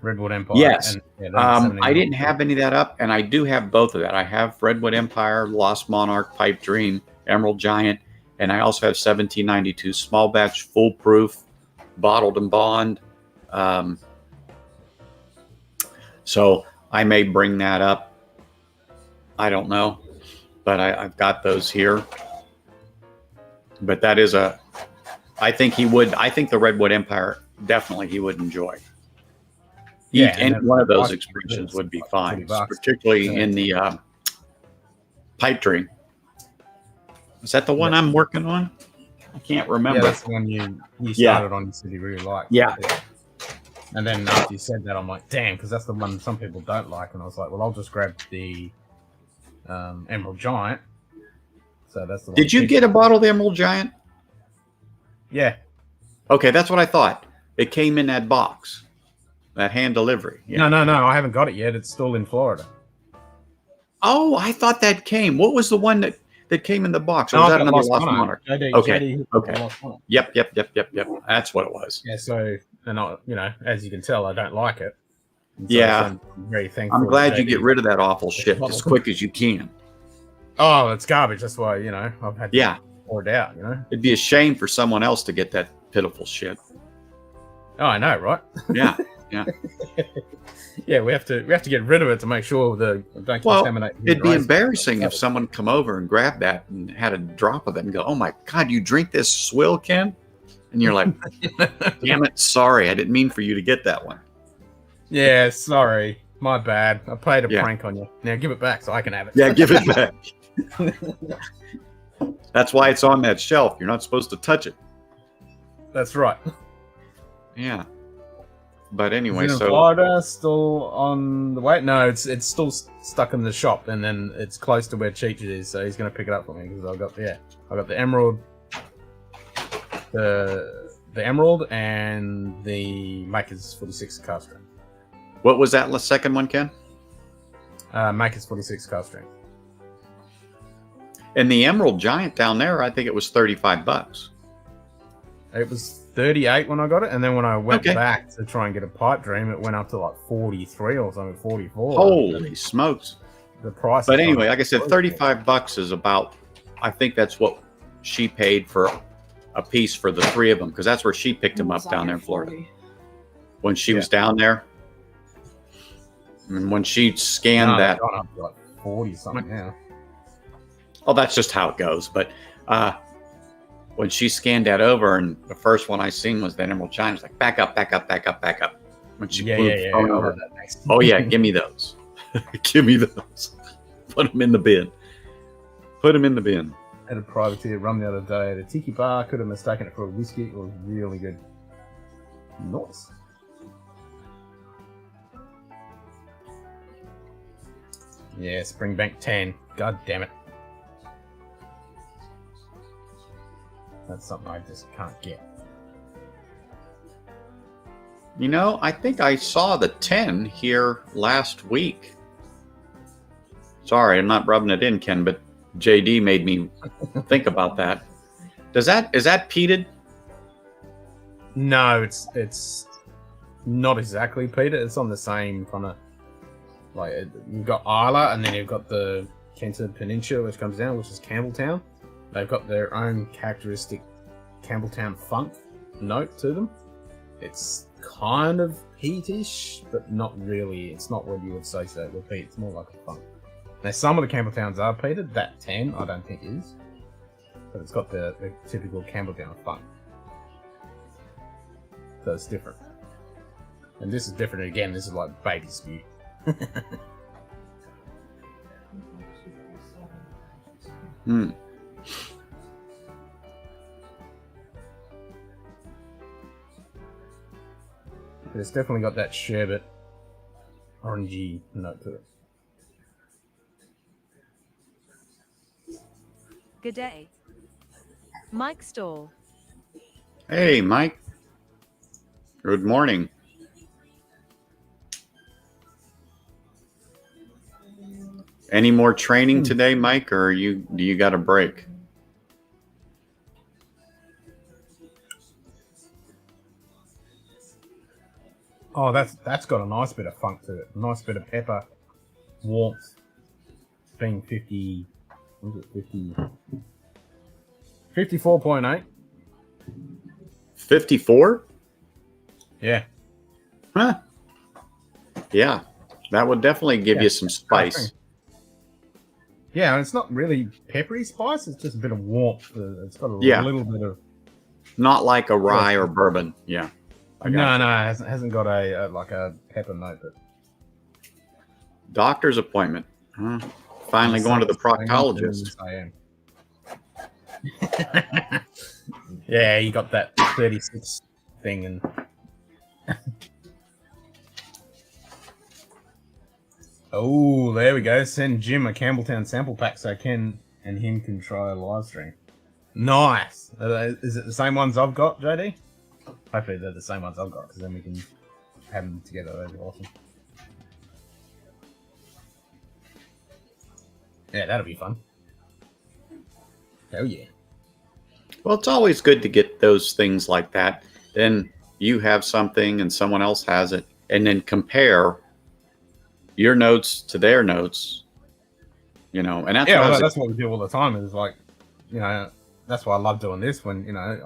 Redwood Empire. Yes. And, I didn't have any of that up, and I do have both of that. I have Redwood Empire, Lost Monarch, Pipe Dream, Emerald Giant, and I also have 1792 small batch, foolproof, bottled and bond. So I may bring that up. I don't know, but I've got those here. But that is I think he would. I think the Redwood Empire definitely he would enjoy. Yeah, any one of those expressions would be fine, particularly in the Pipe Dream. Is that the one I'm working on? I can't remember. Yeah, that's the one you started on. You said you really liked. Yeah. And then after you said that, I'm like, damn, because that's the one some people don't like. And I was like, well, I'll just grab the Emerald Giant. So that's the one. Did you get a bottle of the Emerald Giant? Yeah. Okay, that's what I thought. It came in that box, that hand delivery. Yeah. No. I haven't got it yet. It's still in Florida. Oh, I thought that came. What was the one that came in the box? Or No, was I've that got another Lost Lost Monarch. Monarch? JD, Okay. JD Okay. Lost Monarch. Yep. That's what it was. Yeah, so, and I, you know, as you can tell, I don't like it. And so Yeah. I'm very thankful. I'm glad that you JD get rid of that awful shit as quick as you can. Oh, it's garbage. That's why, you know, I've had to Yeah. pour it out, you know? It'd be a shame for someone else to get that pitiful shit. Oh, I know, right? Yeah. Yeah. Yeah, we have to get rid of it to make sure the don't Well, contaminate. it'd be rice. embarrassing if someone come over and grabbed that and had a drop of it and go, "Oh my God, you drink this swill, Ken?" And you're like, "Damn it, sorry, I didn't mean for you to get that one." Yeah, sorry, my bad. I played a Yeah. prank on you. Now give it back so I can have it. Yeah, give it back. That's why it's on that shelf. You're not supposed to touch it. That's right. Yeah. But anyway, Is it in so Florida still on the way? No, it's still stuck in the shop, and then it's close to where Cheech is, so he's going to pick it up for me because I got the emerald, the emerald, and the Maker's 46 cast string. what was that second one, Ken? Maker's 46 cast string. And the Emerald Giant down there, I think it was $35. It was 38 when I got it, and then when I went Okay. back to try and get a pipe dream, it went up to like 43 or something, 44. Holy smokes. The price. But is anyway, on- like I said, $35 is about, I think that's what she paid for a piece for the three of them, because that's where she picked them up down there in Florida. When she was down there. And when she scanned No, they've that. gone up to like 40 something now. Oh, that's just how it goes. But when she scanned that over, and the first one I seen was that Emerald Giant, I was like, back up. When she Yeah, moved yeah, the yeah. phone I'll over. have that next. Oh yeah, give me those. Give me those. Put them in the bin. Put them in the bin. Had a privateer rum the other day at a tiki bar. Could have mistaken it for a whiskey. It was really good. Nice. Yeah, Springbank 10. God damn it. That's something I just can't get. You know, I think I saw the 10 here last week. Sorry, I'm not rubbing it in, Ken, but JD made me think about that. Is that peated? No, it's not exactly Peter. It's on the same kind of like you've got Isla, and then you've got the Kenta Peninsula, which comes down, which is Campbelltown. They've got their own characteristic Campbelltown funk note to them. It's kind of peatish, but not really. It's not what you would associate with peat. It's more like a funk. Now, some of the Campbelltowns are peated. That 10, I don't think is. But it's got the typical Campbelltown funk. So it's different. And this is different again. This is like baby spew. Hmm. But it's definitely got that sherbet, orangey note to it. Good day. Mike Store. Hey, Mike. Good morning. Any more training today, Mike, or do you got a break? Oh, that's got a nice bit of funk to it. A nice bit of pepper, warmth. Being 50, what is it, 54.8. 54? Yeah. Huh. Yeah. That would definitely give you some spice. Yeah, and it's not really peppery spice. It's just a bit of warmth. It's got a little bit of. Not like a rye or bourbon. Yeah. No, it hasn't got a like a pepper note. But doctor's appointment. Huh? Finally going to the proctologist. I am. Yeah, you got that 36 thing and. Oh, there we go. Send Jim a Campbelltown sample pack so Ken and him can try a live stream. Nice. Is it the same ones I've got, JD? Hopefully they're the same ones I've got, because then we can have them together. That'd be awesome. Yeah, that'll be fun. Hell yeah. Well, it's always good to get those things like that. Then you have something and someone else has it, and then compare your notes to their notes. You know, and that's what we do all the time. Is like, you know, that's why I love doing this. When you know, I'm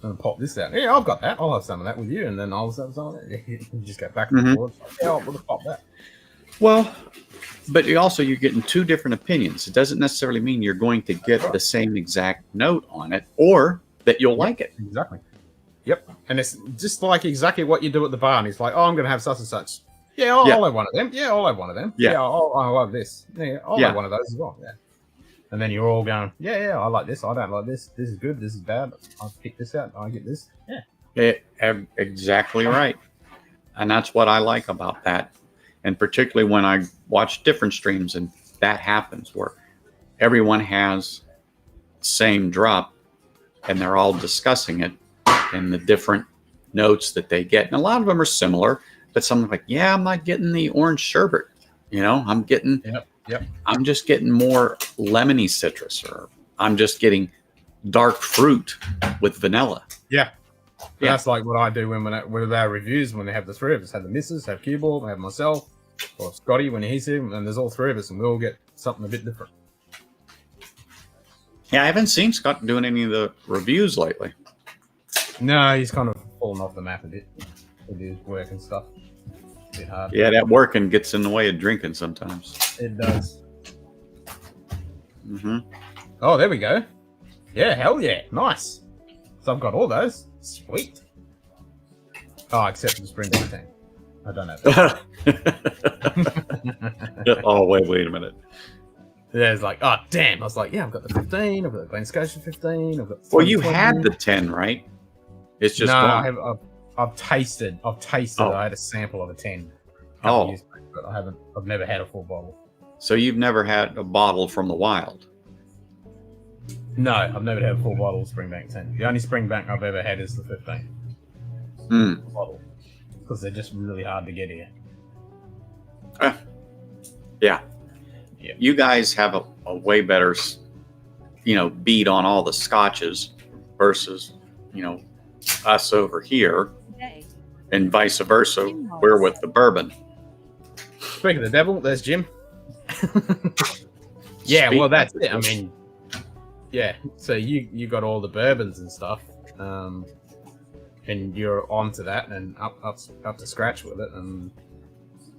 gonna pop this out. Yeah, I've got that. I'll have some of that with you, and then I'll have some of that. You just go back and forth. Yeah, I'll pop that. Well, but you're getting two different opinions. It doesn't necessarily mean you're going to get the same exact note on it, or that you'll like it. Exactly. Yep. And it's just like exactly what you do at the bar. And it's like, oh, I'm going to have such and such. Yeah, I'll have one of them. Yeah, I'll have one of them. Yeah, I'll have this. Yeah, I'll have one of those as well. Yeah. And then you're all going, yeah, I like this. I don't like this. This is good. This is bad. I'll pick this out. I get this. Yeah. Exactly right. And that's what I like about that. And particularly when I watch different streams and that happens where everyone has the same drop and they're all discussing it and the different notes that they get. And a lot of them are similar, but some are like, yeah, I'm not getting the orange sherbet. You know, I'm getting, I'm just getting more lemony citrus, or I'm just getting dark fruit with vanilla. Yeah. That's like what I do with our reviews, when they have the three of us, have the missus, have Cuball, have myself, or Scotty when he's here, and there's all three of us, and we all get something a bit different. Yeah, I haven't seen Scott doing any of the reviews lately. No, he's kind of fallen off the map a bit with his work and stuff. A bit hard. Yeah, that working gets in the way of drinking sometimes. It does. Mm-hmm. Oh, there we go. Yeah, hell yeah. Nice. So I've got all those. Sweet. Oh, except for the spring tank. I don't have that. Oh, wait a minute. Yeah, it's like, oh, damn. I was like, yeah, I've got the 15. I've got the Glen Scotia 15. I've got the well, you had the 10, right? It's just no, I've tasted. I had a sample of a 10. Years back, but I've never had a full bottle. So you've never had a bottle from the wild? No, I've never had a full bottle of Springbank 10. The only Springbank I've ever had is the 15 bottle, because they're just really hard to get here. Yeah. You guys have a way better, beat on all the scotches versus, us over here, and vice versa. We're with the bourbon. Speaking of the devil, there's Jim. Yeah, well, that's it. I mean, yeah. So you got all the bourbons and stuff, and you're onto that and up to scratch with it, and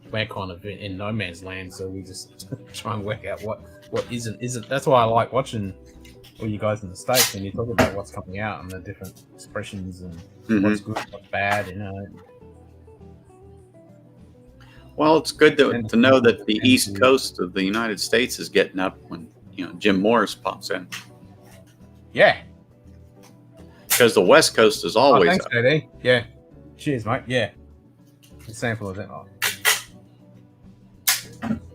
we're kind of in no man's land. So we just try and work out what isn't. That's why I like watching all you guys in the States when you talk about what's coming out and the different expressions and what's good, what's bad, Well, it's good to know that the East Coast of the United States is getting up when Jim Morris pops in. Yeah, because the West Coast is always thanks, up. JD. Yeah, cheers, mate. Yeah, a sample of that.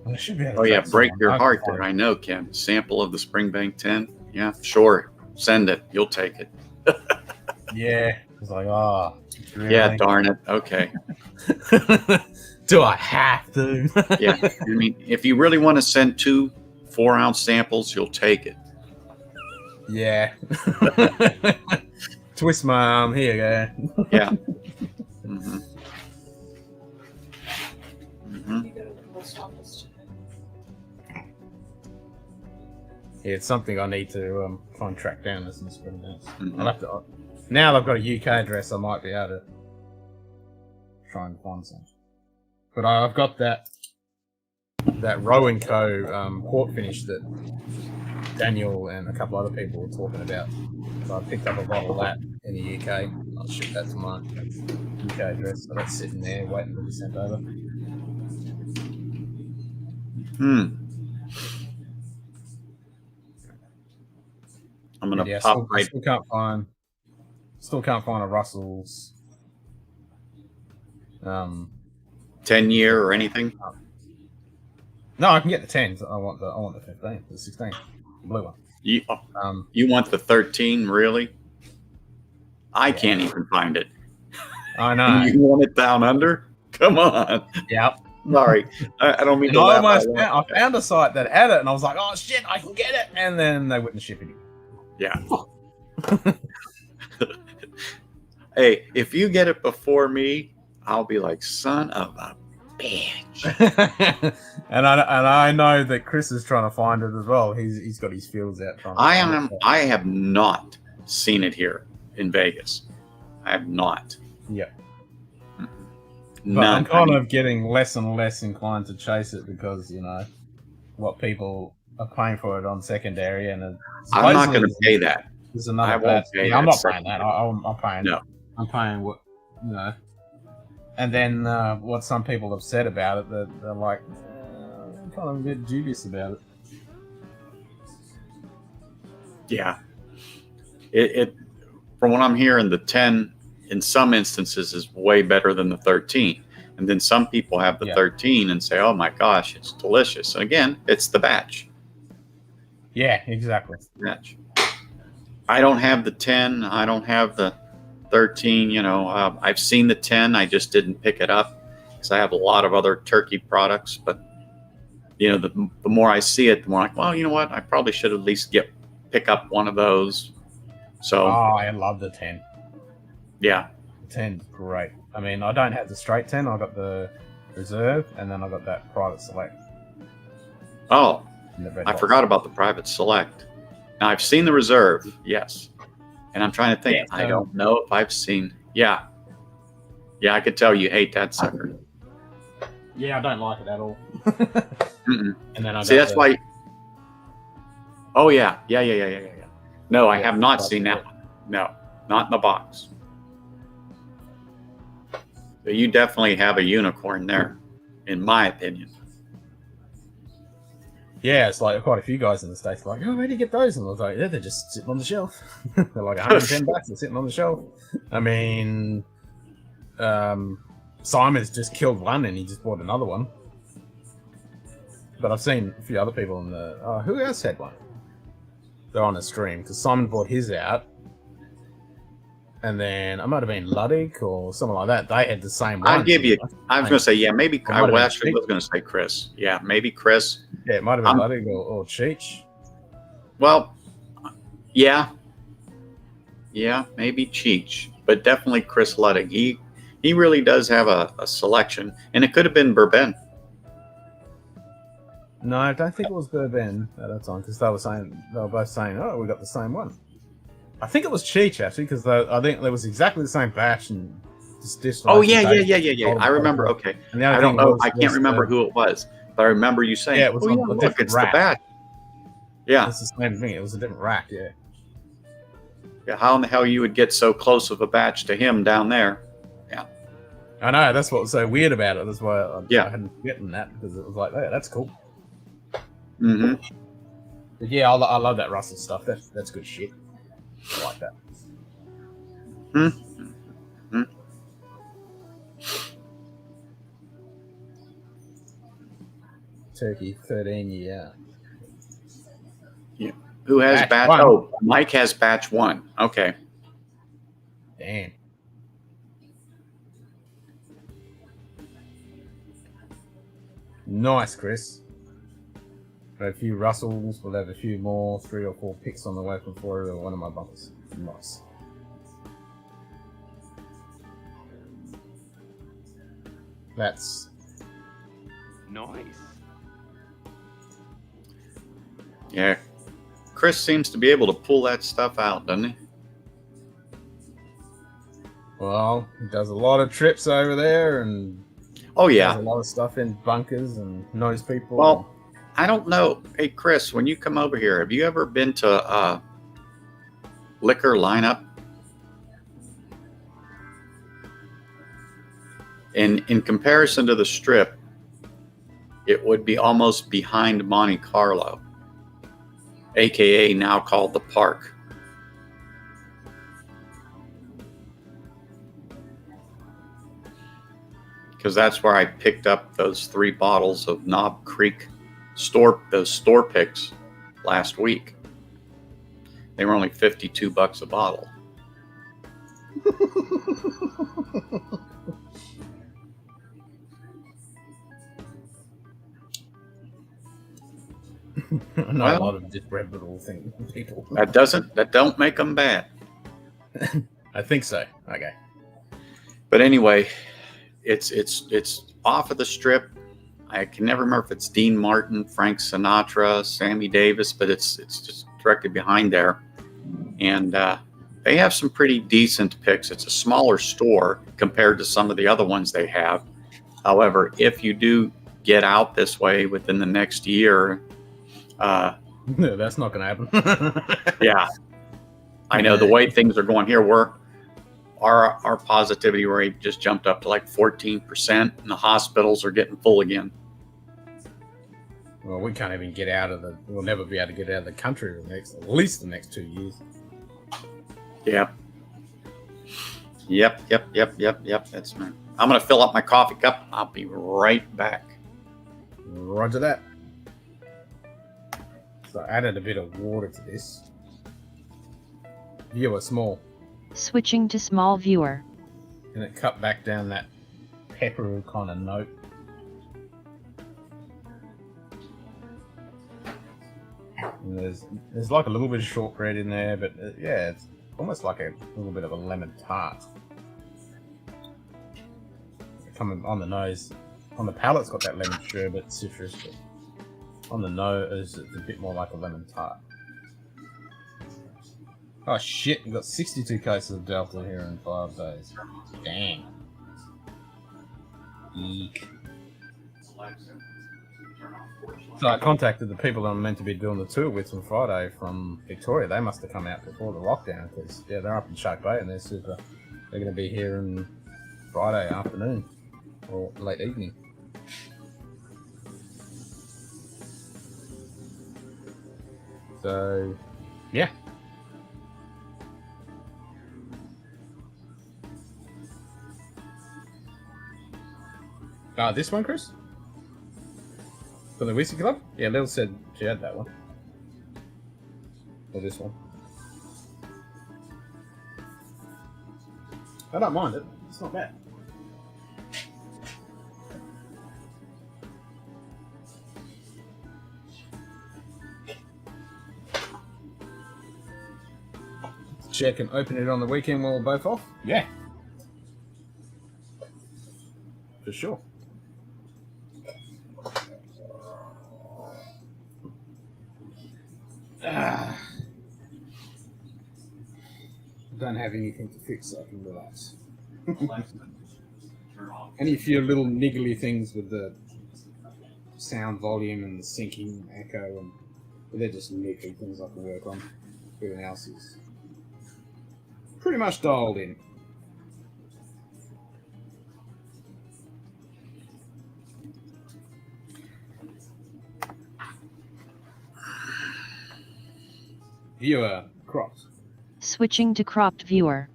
I should be able to break your heart there. I know, Ken. Sample of the Springbank 10. Yeah, sure. Send it. You'll take it. Yeah, it's like, really? Yeah, darn it. Okay. Do I have to? Yeah, I mean, if you really want to send 2 4-ounce samples, you'll take it. Yeah. Twist my arm. Here you go. Yeah. Mm-hmm. Mm-hmm. Yeah, it's something I need to try and track down as this spring notes. I'll have to. Now I've got a UK address, I might be able to try and find some. But I've got that Row & Co. Port finish that Daniel and a couple other people were talking about. So I picked up a bottle of that in the UK. I'll ship that to my UK address. So that's sitting there waiting to be sent over. I'm gonna pop right. Still can't find a Russell's 10-year or anything. No, I can get the 10s. I want the 15, the 16, the blue one. You want the 13, really? I can't even find it. I know. You want it down under? Come on. Yep. Sorry, I don't mean to. I found a site that had it, and I was like, "Oh shit, I can get it!" And then they wouldn't ship it. Yeah. Hey, if you get it before me, I'll be like, son of a bitch. and I know that Chris is trying to find it as well. He's got his feels out trying to find it. I have not seen it here in Vegas. I have not. Yeah. None. But I'm kind of getting less and less inclined to chase it because, you know, what people are paying for it on secondary, and I'm not going to pay that. There's another I won't pay that. I'm not paying that. I'm paying. No. I'm paying what, you know. And then what some people have said about it, they're like, I'm kind of a bit dubious about it. Yeah. It from what I'm hearing, the 10 in some instances is way better than the 13. And then some people have the 13 and say, oh my gosh, it's delicious. And again, it's the batch. Yeah, exactly. Batch. I don't have the 10. I don't have the 13. You know, I've seen the 10. I just didn't pick it up because I have a lot of other turkey products. But, you know, the more I see it, the more like, well, you know what? I probably should at least pick up one of those. So, I love the 10. Yeah. The 10's great. I mean, I don't have the straight 10. I got the reserve, and then I got that private select. Oh, I forgot about the private select. Now, I've seen the reserve, yes. And I'm trying to think. I don't know if I've seen. Yeah. Yeah, I could tell you hate that sucker. Yeah, I don't like it at all. Mm-mm. And then I see, that's why. Oh, yeah. Yeah. No, I have not seen that one. No, not in the box. So you definitely have a unicorn there, in my opinion. Yeah, it's like quite a few guys in the States are like, oh, where do you get those? And I was like, yeah, they're just sitting on the shelf. They're like $110, they're sitting on the shelf. I mean, Simon's just killed one and he just bought another one. But I've seen a few other people in the... who else had one? They're on a stream, because Simon bought his out. And then I might have been Ludwig or something like that. They had the same one. I'll give you... I was going to say, yeah, maybe... I actually was going to say Chris. Yeah, maybe Chris. Yeah, it might have been Ludwig or Cheech. Well, yeah. Yeah, maybe Cheech. But definitely Chris Ludwig. He really does have a selection. And it could have been Bourbon. No, I don't think it was Bourbon at that time, because they were both saying, oh, we got the same one. I think it was Cheech, actually, because I think there was exactly the same batch and just oh, yeah. I remember. Okay. I don't know. I can't remember who it was, but I remember you saying, it was look, it's the batch. Yeah. It's the same thing. It was a different rack, yeah. Yeah, how in the hell you would get so close of a batch to him down there? Yeah. I know. That's what was so weird about it. That's why I hadn't forgotten that, because it was like, oh, that's cool. Mm-hmm. But yeah, I love that Russell stuff. That's good shit. I like that. Mm-hmm. Turkey 13, yeah. Who has batch? Oh, Mike has batch 1. Okay. Damn. Nice, Chris. Got a few Russells. We'll have a few more, 3 or 4 picks on the way from Florida or one of my bunkers. Nice. That's nice. Yeah. Chris seems to be able to pull that stuff out, doesn't he? Well, he does a lot of trips over there and oh yeah, does a lot of stuff in bunkers and knows people. Well, I don't know. Hey Chris, when you come over here, have you ever been to liquor lineup? In comparison to the Strip, it would be almost behind Monte Carlo, aka now called the Park. Because that's where I picked up those 3 bottles of Knob Creek those store picks last week. They were only $52 a bottle. I know a Well- lot of disreputable people. That don't make them bad. I think so. Okay. But anyway, it's off of the strip. I can never remember if it's Dean Martin, Frank Sinatra, Sammy Davis, but it's just directly behind there. And they have some pretty decent picks. It's a smaller store compared to some of the other ones they have. However, if you do get out this way within the next year, No, that's not going to happen. yeah, I know the way things are going here, our positivity rate just jumped up to like 14%, and the hospitals are getting full again. Well, we can't even get out of we'll never be able to get out of the country at least the next 2 years. Yep. That's me. I'm going to fill up my coffee cup. I'll be right back. Roger that. So I added a bit of water to this. Viewer small. Switching to small viewer. And it cut back down that pepper kind of note. And there's like a little bit of shortbread in there, but yeah, it's almost like a little bit of a lemon tart. Coming on the nose. On the palate, it's got that lemon sherbet citrus, but on the nose, it's a bit more like a lemon tart. Oh shit, we've got 62 cases of Delta here in 5 days. Dang. Eek. So I contacted the people that I'm meant to be doing the tour with on Friday from Victoria. They must have come out before the lockdown, because yeah, they're up in Shark Bay and they're going to be here on Friday afternoon or late evening. So, yeah. This one, Chris? For the Whiskey Club? Yeah, Lil said she had that one. Or this one. I don't mind it. It's not bad. Check and open it on the weekend while we're both off? Yeah. For sure. Don't have anything to fix, so I can relax. Any few little niggly things with the sound volume and the syncing echo, and they're just niggly things I can work on. Everything else is pretty much dialed in. Viewer cropped. Switching to cropped viewer.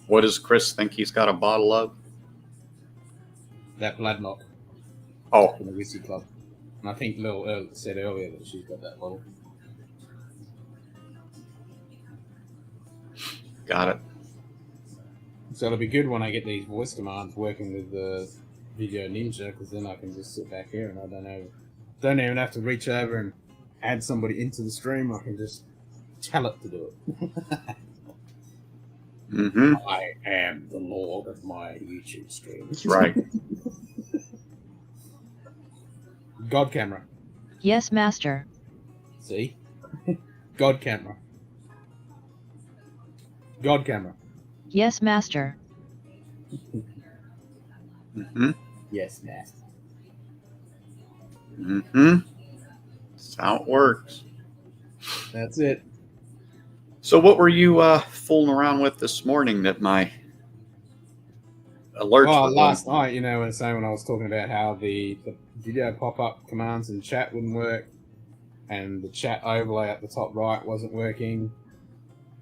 What does Chris think he's got a bottle of? That Bloodlock. Oh. From the Whiskey Club. And I think Lil said earlier that she's got that bottle. Got it. So it'll be good when I get these voice commands working with the Video Ninja, because then I can just sit back here and I don't even have to reach over and add somebody into the stream. I can just tell it to do it. Mm-hmm. I am the lord of my YouTube stream. Right. God camera. Yes, master. See? God camera. God camera. Yes, master. Mm-hmm. Yes, master. Mm-hmm. That's how it works. That's it. So what were you fooling around with this morning that my alerts Oh, were last going? night, when I was talking about how the video pop-up commands in chat wouldn't work, and the chat overlay at the top right wasn't working,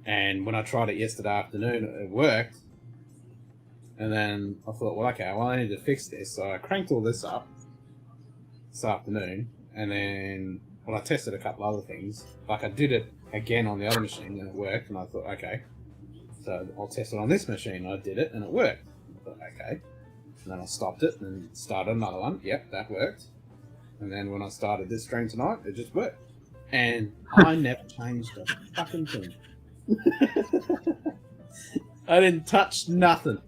and when I tried it yesterday afternoon, it worked, and then I thought, well, okay, I need to fix this, so I cranked all this up this afternoon, and then I tested a couple other things, like I did it again on the other machine, and it worked, and I thought, okay, So I'll test it on this machine. I did it and it worked. I thought, okay. And then I stopped it and started another one. Yep, that worked. And then when I started this stream tonight, it just worked. And I never changed a fucking thing. I didn't touch nothing.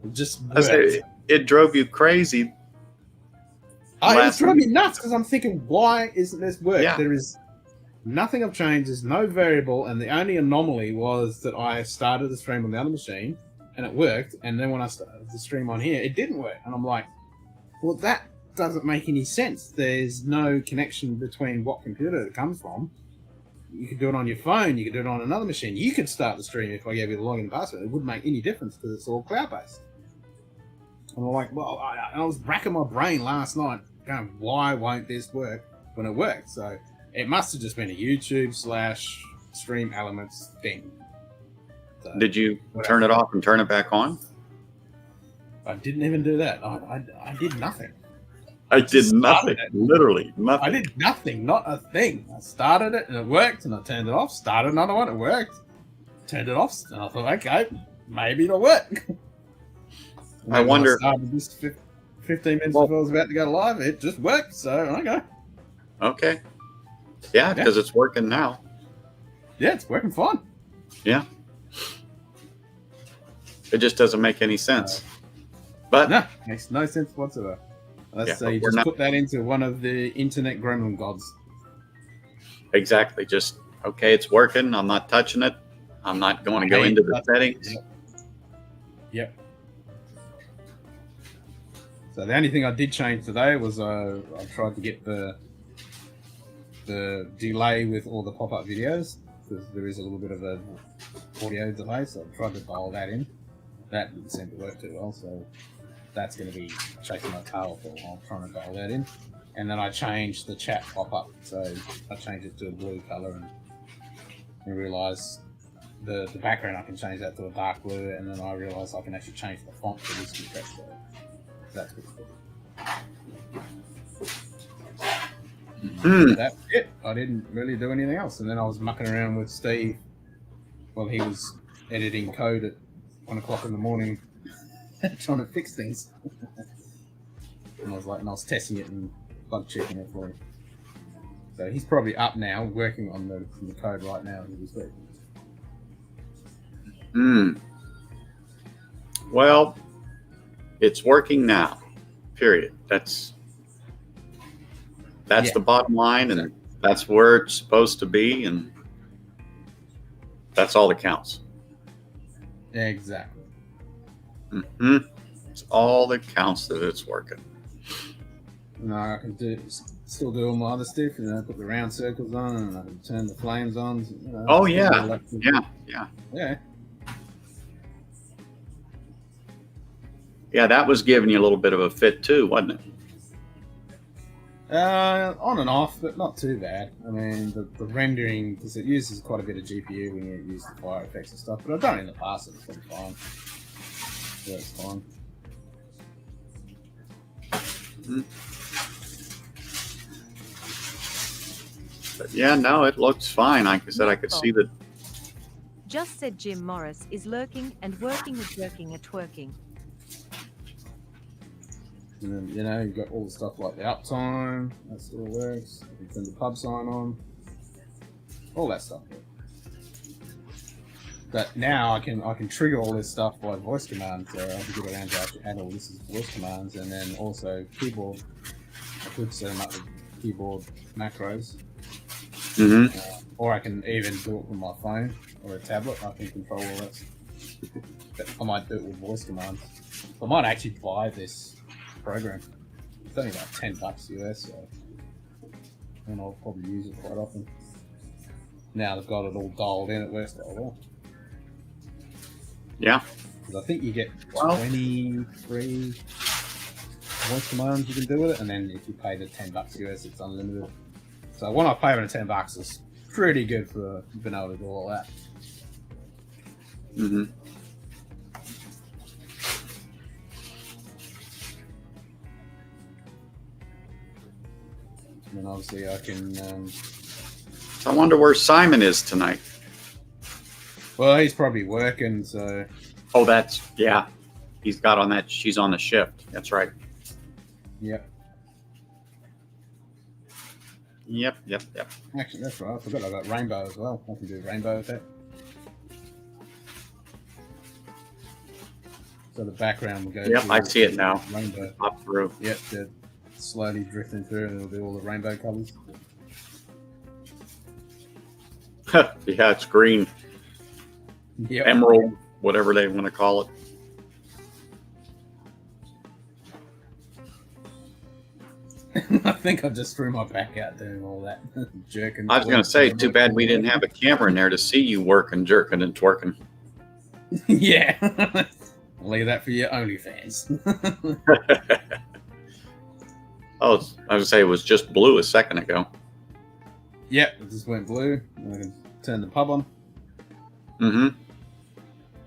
It just worked. It drove you crazy. It drove me nuts because I'm thinking, why isn't this work? Yeah. There is nothing I've changed. There's no variable, and the only anomaly was that I started the stream on the other machine, and it worked. And then when I started the stream on here, it didn't work. And I'm like, well, that doesn't make any sense. There's no connection between what computer it comes from. You could do it on your phone. You could do it on another machine. You could start the stream if I gave you the login and password. It wouldn't make any difference because it's all cloud-based. And I'm like, well, I was racking my brain last night going, why won't this work when it worked? So it must have just been a YouTube/Stream Elements thing. So, did you turn it off and turn it back on? I didn't even do that. I did nothing. I did nothing. Literally nothing. I did nothing, not a thing. I started it and it worked, and I turned it off. Started another one, it worked. Turned it off, and I thought, okay, maybe it'll work. I wonder. I started this 15 minutes before I was about to go live. It just worked, so okay. Okay. Yeah, because it's working now. Yeah, it's working fine. Yeah. It just doesn't make any sense. But no, makes no sense whatsoever. Let's say you just put that into one of the internet gremlin gods. Exactly. Just, okay, it's working. I'm not touching it. I'm not going to go into the settings. Yep. So the only thing I did change today was I tried to get the delay with all the pop-up videos, because there is a little bit of a audio delay, so I tried to dial that in. That didn't seem to work too well, so that's going to be chasing my tail for a while, trying to dial that in. And then I changed the chat pop-up, so I changed it to a blue colour, and realised the background I can change that to a dark blue, and then I realised I can actually change the font to whisky text. So that's pretty cool. That's it. I didn't really do anything else, and then I was mucking around with Steve while he was editing code at 1 o'clock in the morning, trying to fix things. And I was testing it and bug checking it for him. So he's probably up now, working on the code right now. Well, it's working now. Period. That's the bottom line, and that's where it's supposed to be, and that's all that counts. Exactly. It's all that counts that it's working. No, I can still do all my other stuff, put the round circles on, and I can turn the flames on. Oh yeah. Yeah, that was giving you a little bit of a fit too, wasn't it? On and off, but not too bad. I mean, the rendering, because it uses quite a bit of GPU when you use the fire effects and stuff, but I've done it in the past, and it's been fine. Yeah, it's fine. But yeah, no, it looks fine. Like I said, I could see that. Just said Jim Morris is lurking and working and jerking and twerking. And then, you've got all the stuff like the uptime, that still works. You can turn the pub sign on. All that stuff. But now I can trigger all this stuff by voice commands, so I can get around to actually add all this as voice commands, and then also keyboard. I could set them up with keyboard macros. Or I can even do it with my phone or a tablet. I can control all that. But I might do it with voice commands. I might actually buy this program. It's only like $10 US, so, and I'll probably use it quite often. Now they've got it all dialed in, it works quite well. Yeah. Because I think you get 23 voice commands you can do with it, and then if you pay the $10 US, it's unlimited. So when I pay on $10, it's pretty good for being able to do all that. And then obviously I can... So I wonder where Simon is tonight. Well, he's probably working, so. Oh, yeah. He's got on that. She's on the shift. That's right. Yep. Yep. Actually, that's right. I forgot I got rainbow as well. I can do rainbow effect. So the background will go. Yep, I see it now. Rainbow. Pop through. Yep, they're slowly drifting through, and it'll do all the rainbow colors. Yeah, it's green. Yep. Emerald, whatever they want to call it. I think I just threw my back out doing all that jerking. I was going to say, too bad we didn't have a camera in there to see you working, jerking, and twerking. Yeah. I'll leave that for your OnlyFans. Oh, I was going to say it was just blue a second ago. Yep, it just went blue. I can turn the pub on. Mm-hmm.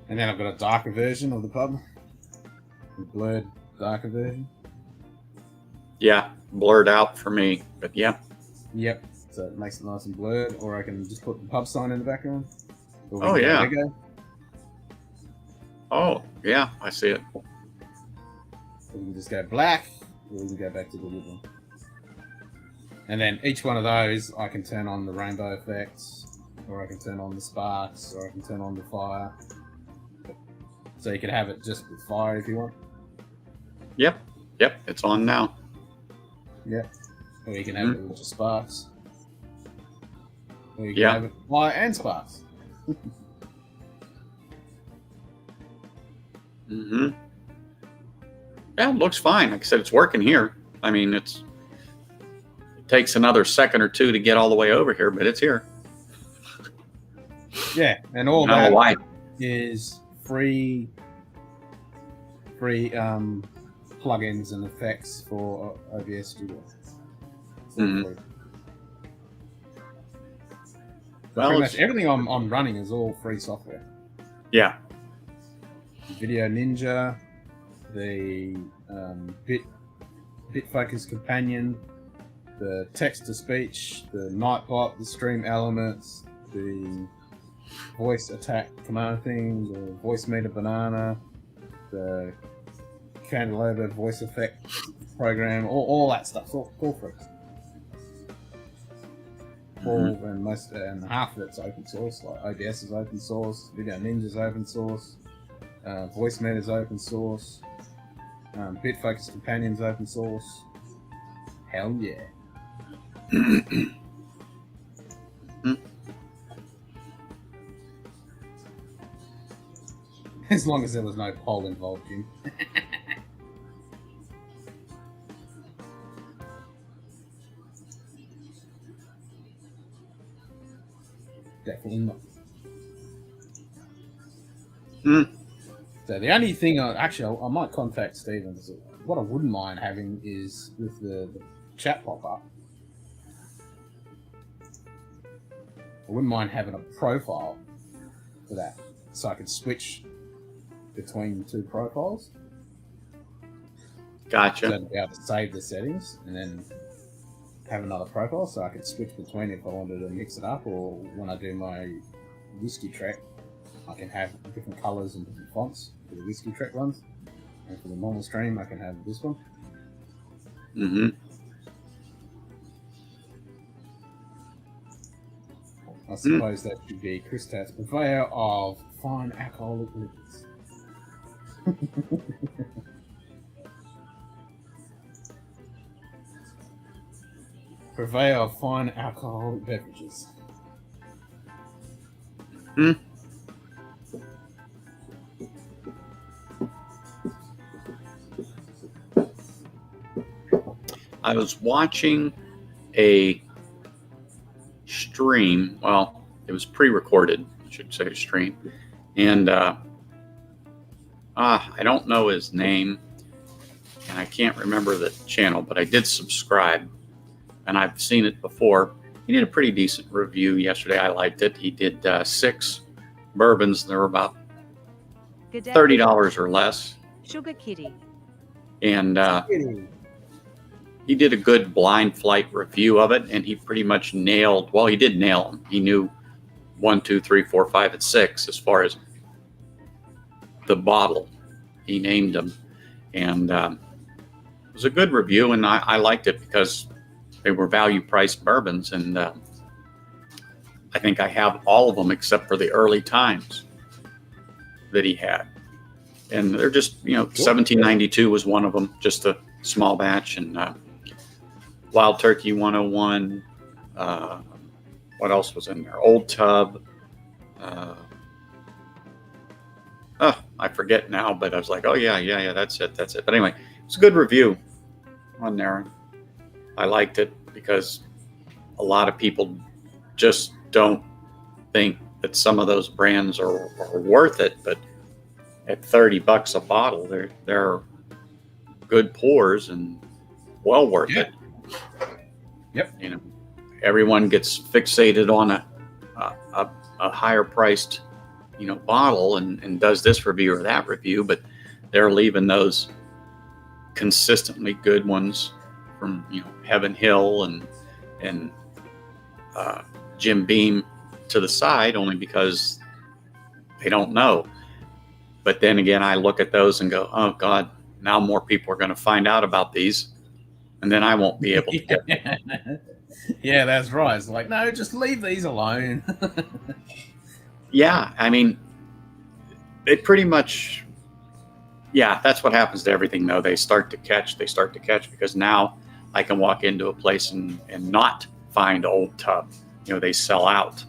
And then I've got a darker version of the pub. A blurred, darker version. Yeah, blurred out for me, but yeah. Yep, so it makes it nice and blurred. Or I can just put the pub sign in the background. Oh, yeah. Oh, yeah, I see it. So we can just go black, or we can go back to the wood one. And then each one of those, I can turn on the rainbow effects, or I can turn on the sparks, or I can turn on the fire. So you can have it just with fire if you want. Yep, it's on now. Yep. Or you can have it with just sparks. Or you can have it with fire and sparks. Mm-hmm. Yeah, it looks fine. Like I said, it's working here. I mean, it takes another second or two to get all the way over here, but it's here. Yeah, and all that is free plugins and effects for OBS Studio. Mm-hmm. Well, pretty much everything I'm running is all free software. Yeah. Video Ninja, the BitFocus Companion, the text-to-speech, the Nightbot, the Stream Elements, the voice attack command thing, the voice meter banana, the Candelabra voice effect program, all that stuff, all free. And half of it's open source. Like OBS is open source, Video Ninja is open source, voice meter is open source, BitFocus Companion's open source. Hell yeah. As long as there was no poll involved, Jim. Definitely not. So the only thing I might contact Steven. What I wouldn't mind having is with the chat pop-up. I wouldn't mind having a profile for that, so I could switch between two profiles. Gotcha. So I'd be able to save the settings and then have another profile, so I could switch between if I wanted to mix it up, or when I do my whiskey track, I can have different colors and different fonts for the whiskey track ones, and for the normal stream, I can have this one. Mm-hmm. I suppose that should be Chris Tat's purveyor of fine alcoholic liquors. Purveyor of fine alcoholic beverages. I was watching a stream. Well, it was pre-recorded, I should say, stream. And I don't know his name, and I can't remember the channel, but I did subscribe, and I've seen it before. He did a pretty decent review yesterday. I liked it. He did 6 bourbons. They were about $30 or less. Sugar Kitty. And he did a good blind flight review of it, and he pretty much nailed, well, he did nail them. He knew 1, 2, 3, 4, 5, and 6 as far as the bottle. He named them, and it was a good review, and I liked it because they were value-priced bourbons, and I think I have all of them except for the early times that he had. And they're just, 1792 was one of them, just a small batch, and Wild Turkey 101. What else was in there? Old Tub. I forget now, but I was like, oh, yeah, that's it. But anyway, it's a good review on there. I liked it because a lot of people just don't think that some of those brands are worth it, but at $30 a bottle, they're good pours and well worth it. Yep. Everyone gets fixated on a higher priced, bottle and does this review or that review, but they're leaving those consistently good ones from, Heaven Hill and Jim Beam to the side only because they don't know. But then again, I look at those and go, oh God, now more people are going to find out about these, and then I won't be able to get them. Yeah, that's right. It's like, no, just leave these alone. Yeah, I mean, it pretty much, that's what happens to everything, though. They start to catch because now I can walk into a place and not find Old Tub. They sell out.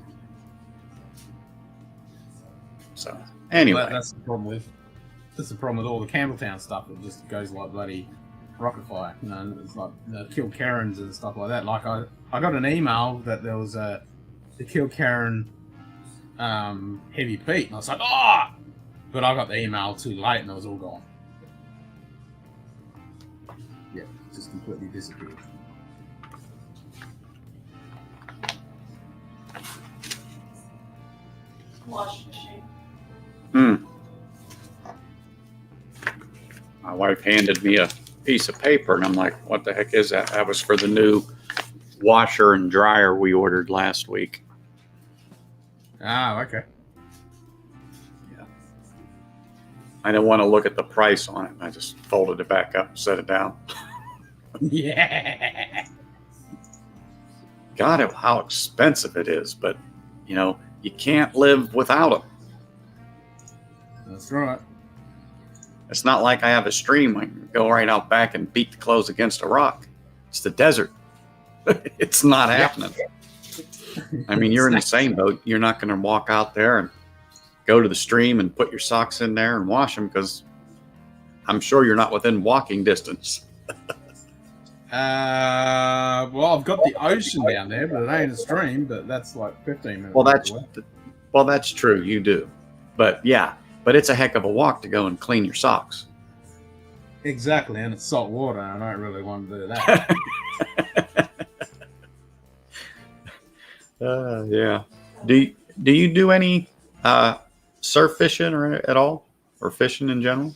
So, anyway. That's the problem with all the Campbelltown stuff. It just goes like bloody rocket fire. It's like the Kilkerrans and stuff like that. Like I got an email that there was the Kilkerran heavy peat, and I was like, oh! But I got the email too late, and it was all gone. Yeah, it just completely disappeared. Wash machine. My wife handed me a piece of paper, and I'm like, what the heck is that? That was for the new washer and dryer we ordered last week. Ah, okay. Yeah. I didn't want to look at the price on it. I just folded it back up and set it down. Yeah. God, how expensive it is, but, you can't live without them. That's right. It's not like I have a stream. I can go right out back and beat the clothes against a rock. It's the desert. It's not happening. I mean, you're in the same boat. You're not going to walk out there and go to the stream and put your socks in there and wash them because I'm sure you're not within walking distance. Well, I've got the ocean down there, but it ain't a stream. But that's like 15 minutes. Well, that's true. You do, but it's a heck of a walk to go and clean your socks. Exactly, and it's salt water, and I don't really want to do that. Yeah. Do you do any surf fishing or at all, or fishing in general?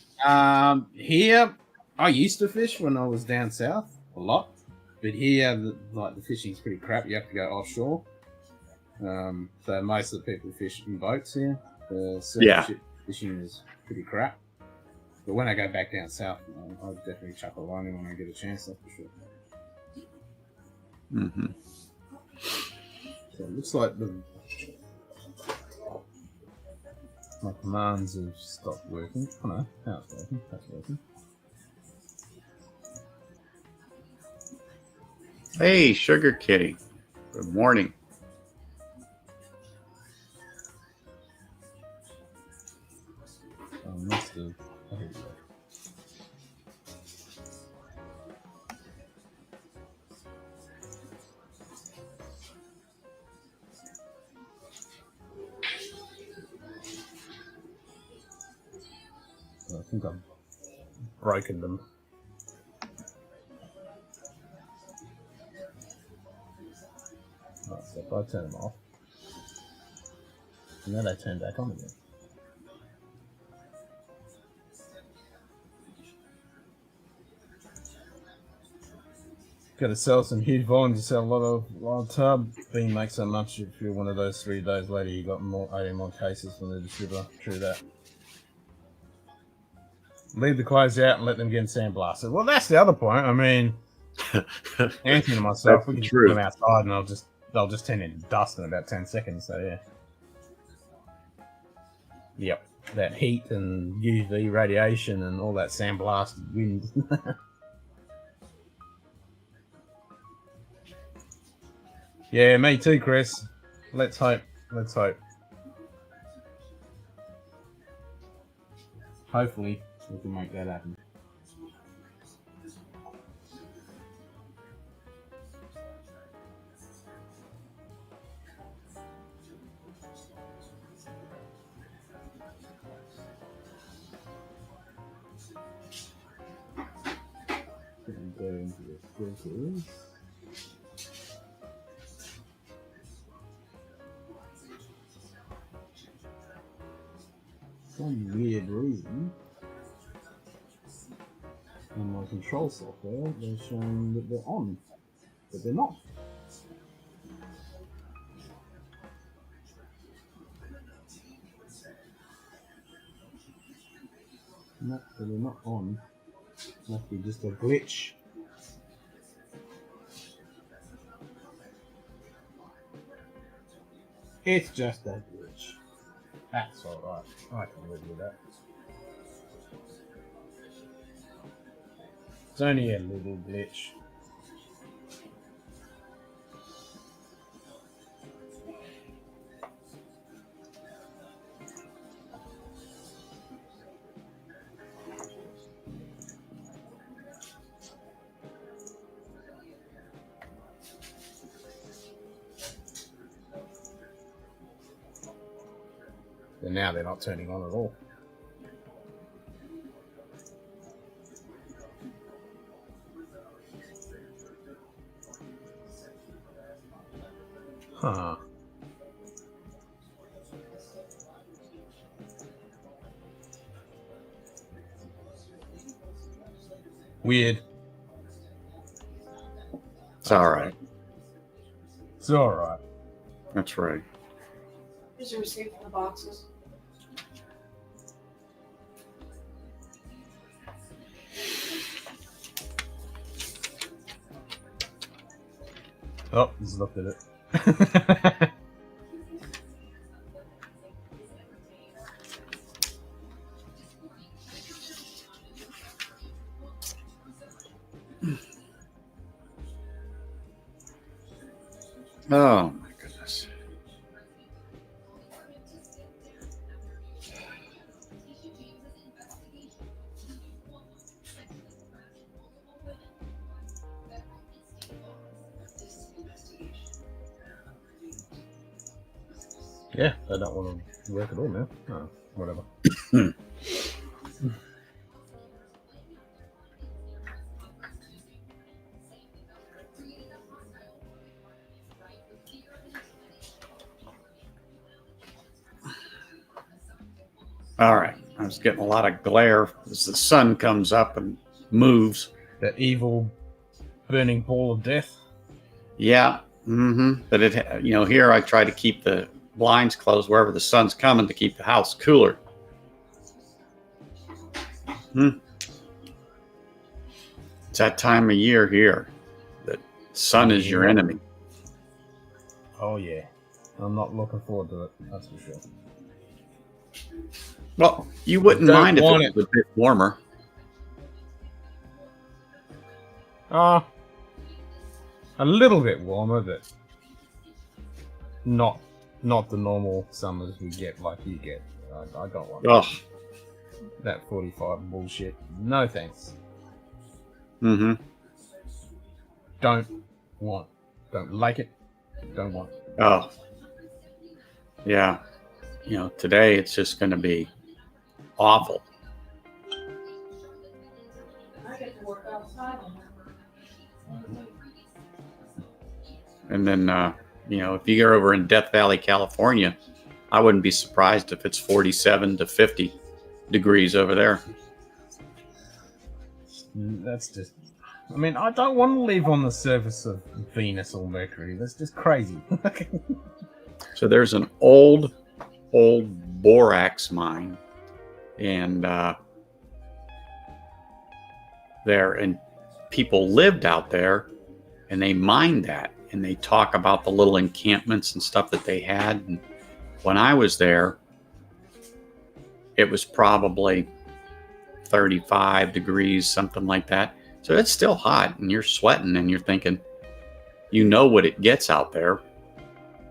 Here, I used to fish when I was down south a lot, but here, the fishing's pretty crap. You have to go offshore. So most of the people fish in boats here. Surf fishing is pretty crap. But when I go back down south, I'll definitely chuck a line in when I get a chance, that's for sure. Mm-hmm. So it looks like my commands have stopped working. Oh no, now it's working. That's working. Hey, Sugar Kitty. Good morning. Must have. Oh, here we go. I think I've broken them. Right, so if I turn them off, and then they turn back on again. got to sell some huge volumes to sell a lot of tub. Bean makes so much. If you're one of those 3 days later, you got 80 more cases from the distributor. True that. Leave the clothes out and let them get sandblasted. Well, that's the other point. I mean, Anthony and myself, we can just put them outside and they'll just turn into dust in about 10 seconds. So yeah. Yep, that heat and UV radiation and all that sandblasted wind. Yeah, me too, Chris. Let's hope. Let's hope. Hopefully, we can make that happen. Go into the filters. Some weird reason in my control software they're showing that they're on, but they're not. No, so they're not on. Must be just a glitch. It's just a glitch. That's alright. I can live with that. It's only a little glitch. And now they're not turning on at all. Huh. Weird. It's alright. It's alright. That's right. Is there a receipt for the boxes? Oh, just looked at it. Oh my goodness. Yeah, they don't want to work at all now. Oh, whatever. All right. I was getting a lot of glare as the sun comes up and moves. That evil burning ball of death. Yeah. Mm-hmm. But it, here I try to keep the blinds closed wherever the sun's coming to keep the house cooler. It's that time of year here that sun is your enemy. Oh yeah. I'm not looking forward to it, that's for sure. Well, you wouldn't mind if it was a bit warmer. A little bit warmer, but not the normal summers we get like you get. I don't want that 45 bullshit. No thanks. Mm-hmm. Don't like it. Don't want it. Oh. Yeah. Today it's just going to be awful. I get to work outside. And then, if you go over in Death Valley, California, I wouldn't be surprised if it's 47 to 50 degrees over there. That's just, I mean, I don't want to live on the surface of Venus or Mercury. That's just crazy. So there's an old borax mine, and people lived out there, and they mined that, and they talk about the little encampments and stuff that they had. And when I was there, it was probably 35 degrees, something like that. So it's still hot, and you're sweating, and you're thinking, you know what it gets out there.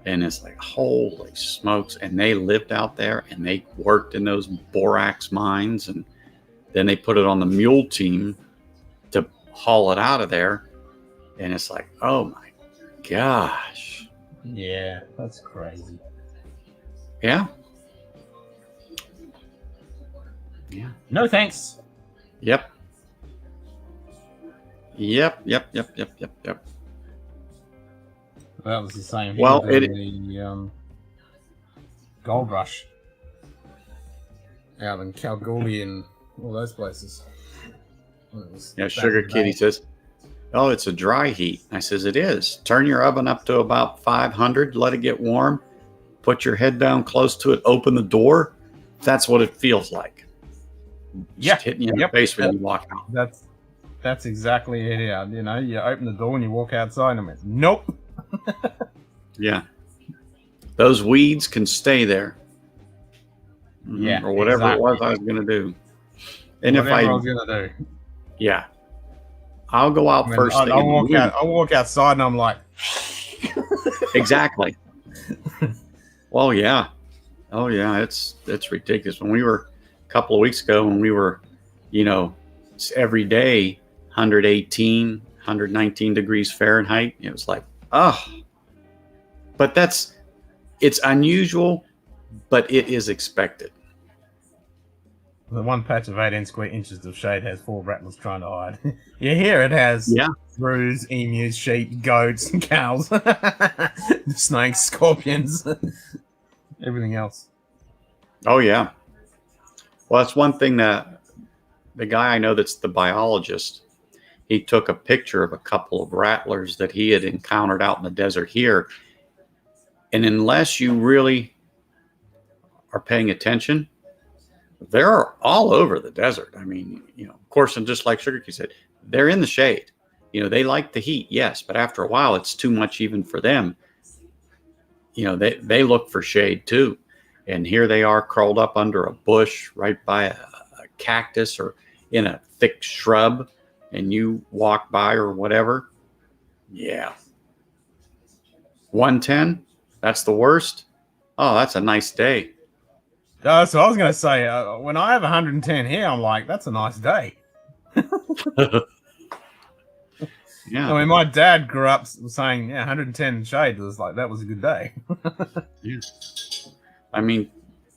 And it's like, holy smokes. And they lived out there, and they worked in those borax mines, and then they put it on the mule team to haul it out of there. And it's like, oh my gosh. Yeah, that's crazy. Yeah. Yeah. No thanks. Yep. That was the same. Well, the gold rush out in Kalgoorlie and all those places. Yeah, Sugar Kitty says, oh, it's a dry heat. I says, it is. Turn your oven up to about 500, let it get warm, put your head down close to it, open the door. That's what it feels like. Just hitting you in the face when you walk out. That's exactly it. Yeah, you know, you open the door and you walk outside, and I'm like, nope. Yeah, those weeds can stay there. Yeah, or whatever exactly. it was I was going to do. And whatever if I was going to do, yeah, I'll go out first. I'll walk outside, and I'm like, exactly. Well, yeah. Oh, yeah. It's ridiculous. When we were a couple of weeks ago, when we were, you know, every day 118, 119 degrees Fahrenheit, it was like, oh. But it's unusual, but it is expected. The one patch of 18 square inches of shade has 4 rattlers trying to hide. Yeah, here it has shrews, emus, sheep, goats, cows, snakes, scorpions, everything else. Oh, yeah. Well, that's one thing that the guy I know that's the biologist, he took a picture of a couple of rattlers that he had encountered out in the desert here. And unless you really are paying attention, they're all over the desert. I mean, you know, of course, and just like Sugar Key said, they're in the shade. You know, they like the heat, yes, but after a while, it's too much even for them. You know, they look for shade too. And here they are curled up under a bush right by a cactus or in a thick shrub, and you walk by or whatever. Yeah. 110, that's the worst. Oh, that's a nice day. So I was going to say, when I have 110 here, I'm like, that's a nice day. Yeah. I mean, my dad grew up saying, 110 shade was like, that was a good day. Yeah. I mean,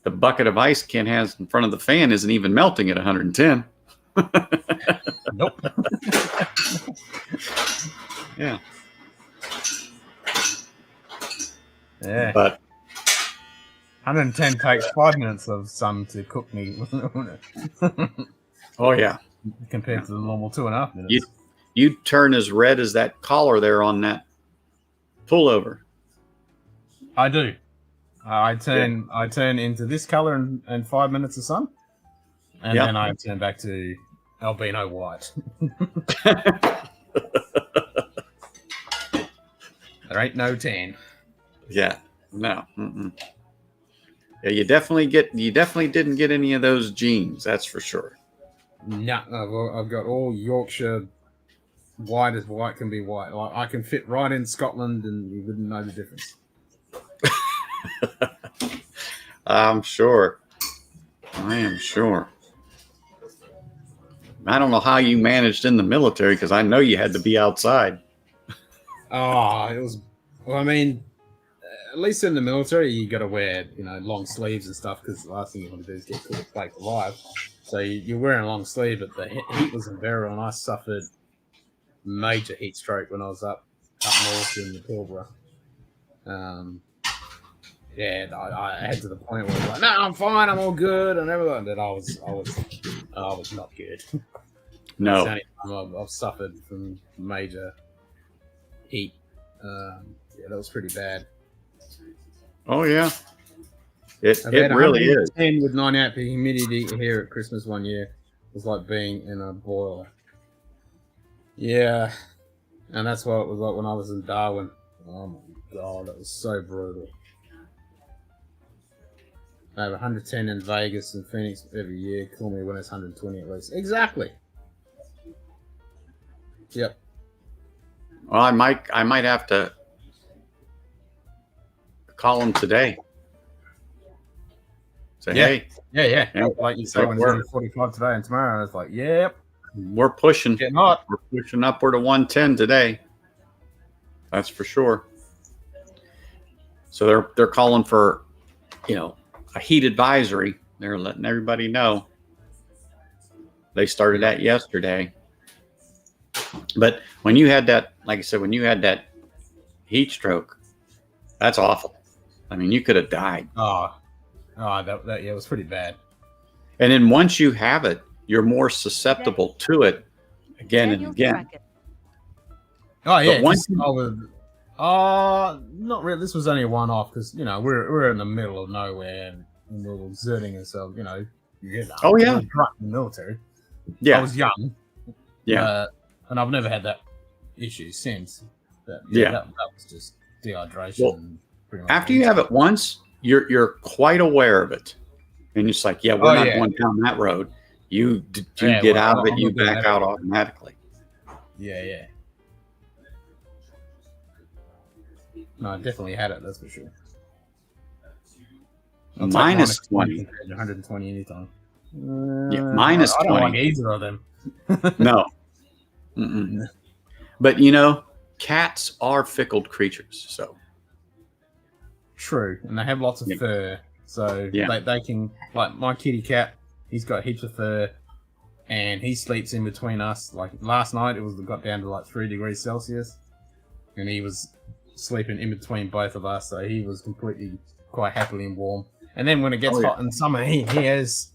the bucket of ice Ken has in front of the fan isn't even melting at 110. Nope. Yeah. Yeah. But 110 takes 5 minutes of sun to cook me. Oh, yeah. Compared to the normal 2.5 minutes. You turn as red as that collar there on that pullover. I do. I turn into this color in 5 minutes of sun, and then I turn back to albino white. There ain't no tan. Yeah, no. Yeah, you definitely didn't get any of those genes. That's for sure. No, I've got all Yorkshire white as white can be white. Like, I can fit right in Scotland, and you wouldn't know the difference. I'm sure. I am sure. I don't know how you managed in the military, because I know you had to be outside. Oh, it was. Well, I mean, at least in the military, you got to wear, long sleeves and stuff, because the last thing you want to do is get caught baked alive. So you're wearing a long sleeve, but the heat was unbearable, and I suffered major heat stroke when I was up north in the Pilbara. I had to the point where I was like, "No, I'm fine, I'm all good," and everything. That I was not good. No. It's I've suffered from major heat. Yeah, that was pretty bad. Oh yeah, it I've had really is. 110 with 98% humidity here at Christmas one year. It was like being in a boiler. Yeah, and that's what it was like when I was in Darwin. Oh my god, that was so brutal. I have 110 in Vegas and Phoenix every year. Call me when it's 120 at least. Exactly. Yep. Well, I might have to call him today. Say, Yeah. hey. Yeah. Yeah. Like you said, when it's only 45 today and tomorrow, it's like, yep. We're pushing. Getting hot. We're pushing upward of 110 today. That's for sure. So they're calling for, a heat advisory. They're letting everybody know. They started that yesterday. But when you had that, like I said, when you had that heat stroke, that's awful. I mean, you could have died. That it was pretty bad. And then once you have it, you're more susceptible to it again and again. Oh yeah. Once not really. This was only a one-off because we're in the middle of nowhere and we're exerting ourselves. Oh yeah. In the military. Yeah. I was young. Yeah. And I've never had that issue since. But, that was just dehydration. Well, pretty much after you have it once, you're quite aware of it, and it's like, we're not going down that road. You get out of it, you back out automatically. Yeah. No, I definitely had it. That's for sure. Minus 20. 120 anytime. Minus 20. I don't like either of them. No. Mm-mm. But cats are fickle creatures, so. True, and they have lots of fur, so they can, like my kitty cat, he's got heaps of fur, and he sleeps in between us. Like last night, got down to like 3 degrees Celsius, and he was sleeping in between both of us, so he was completely quite happily and warm. And then when it gets hot in summer, he has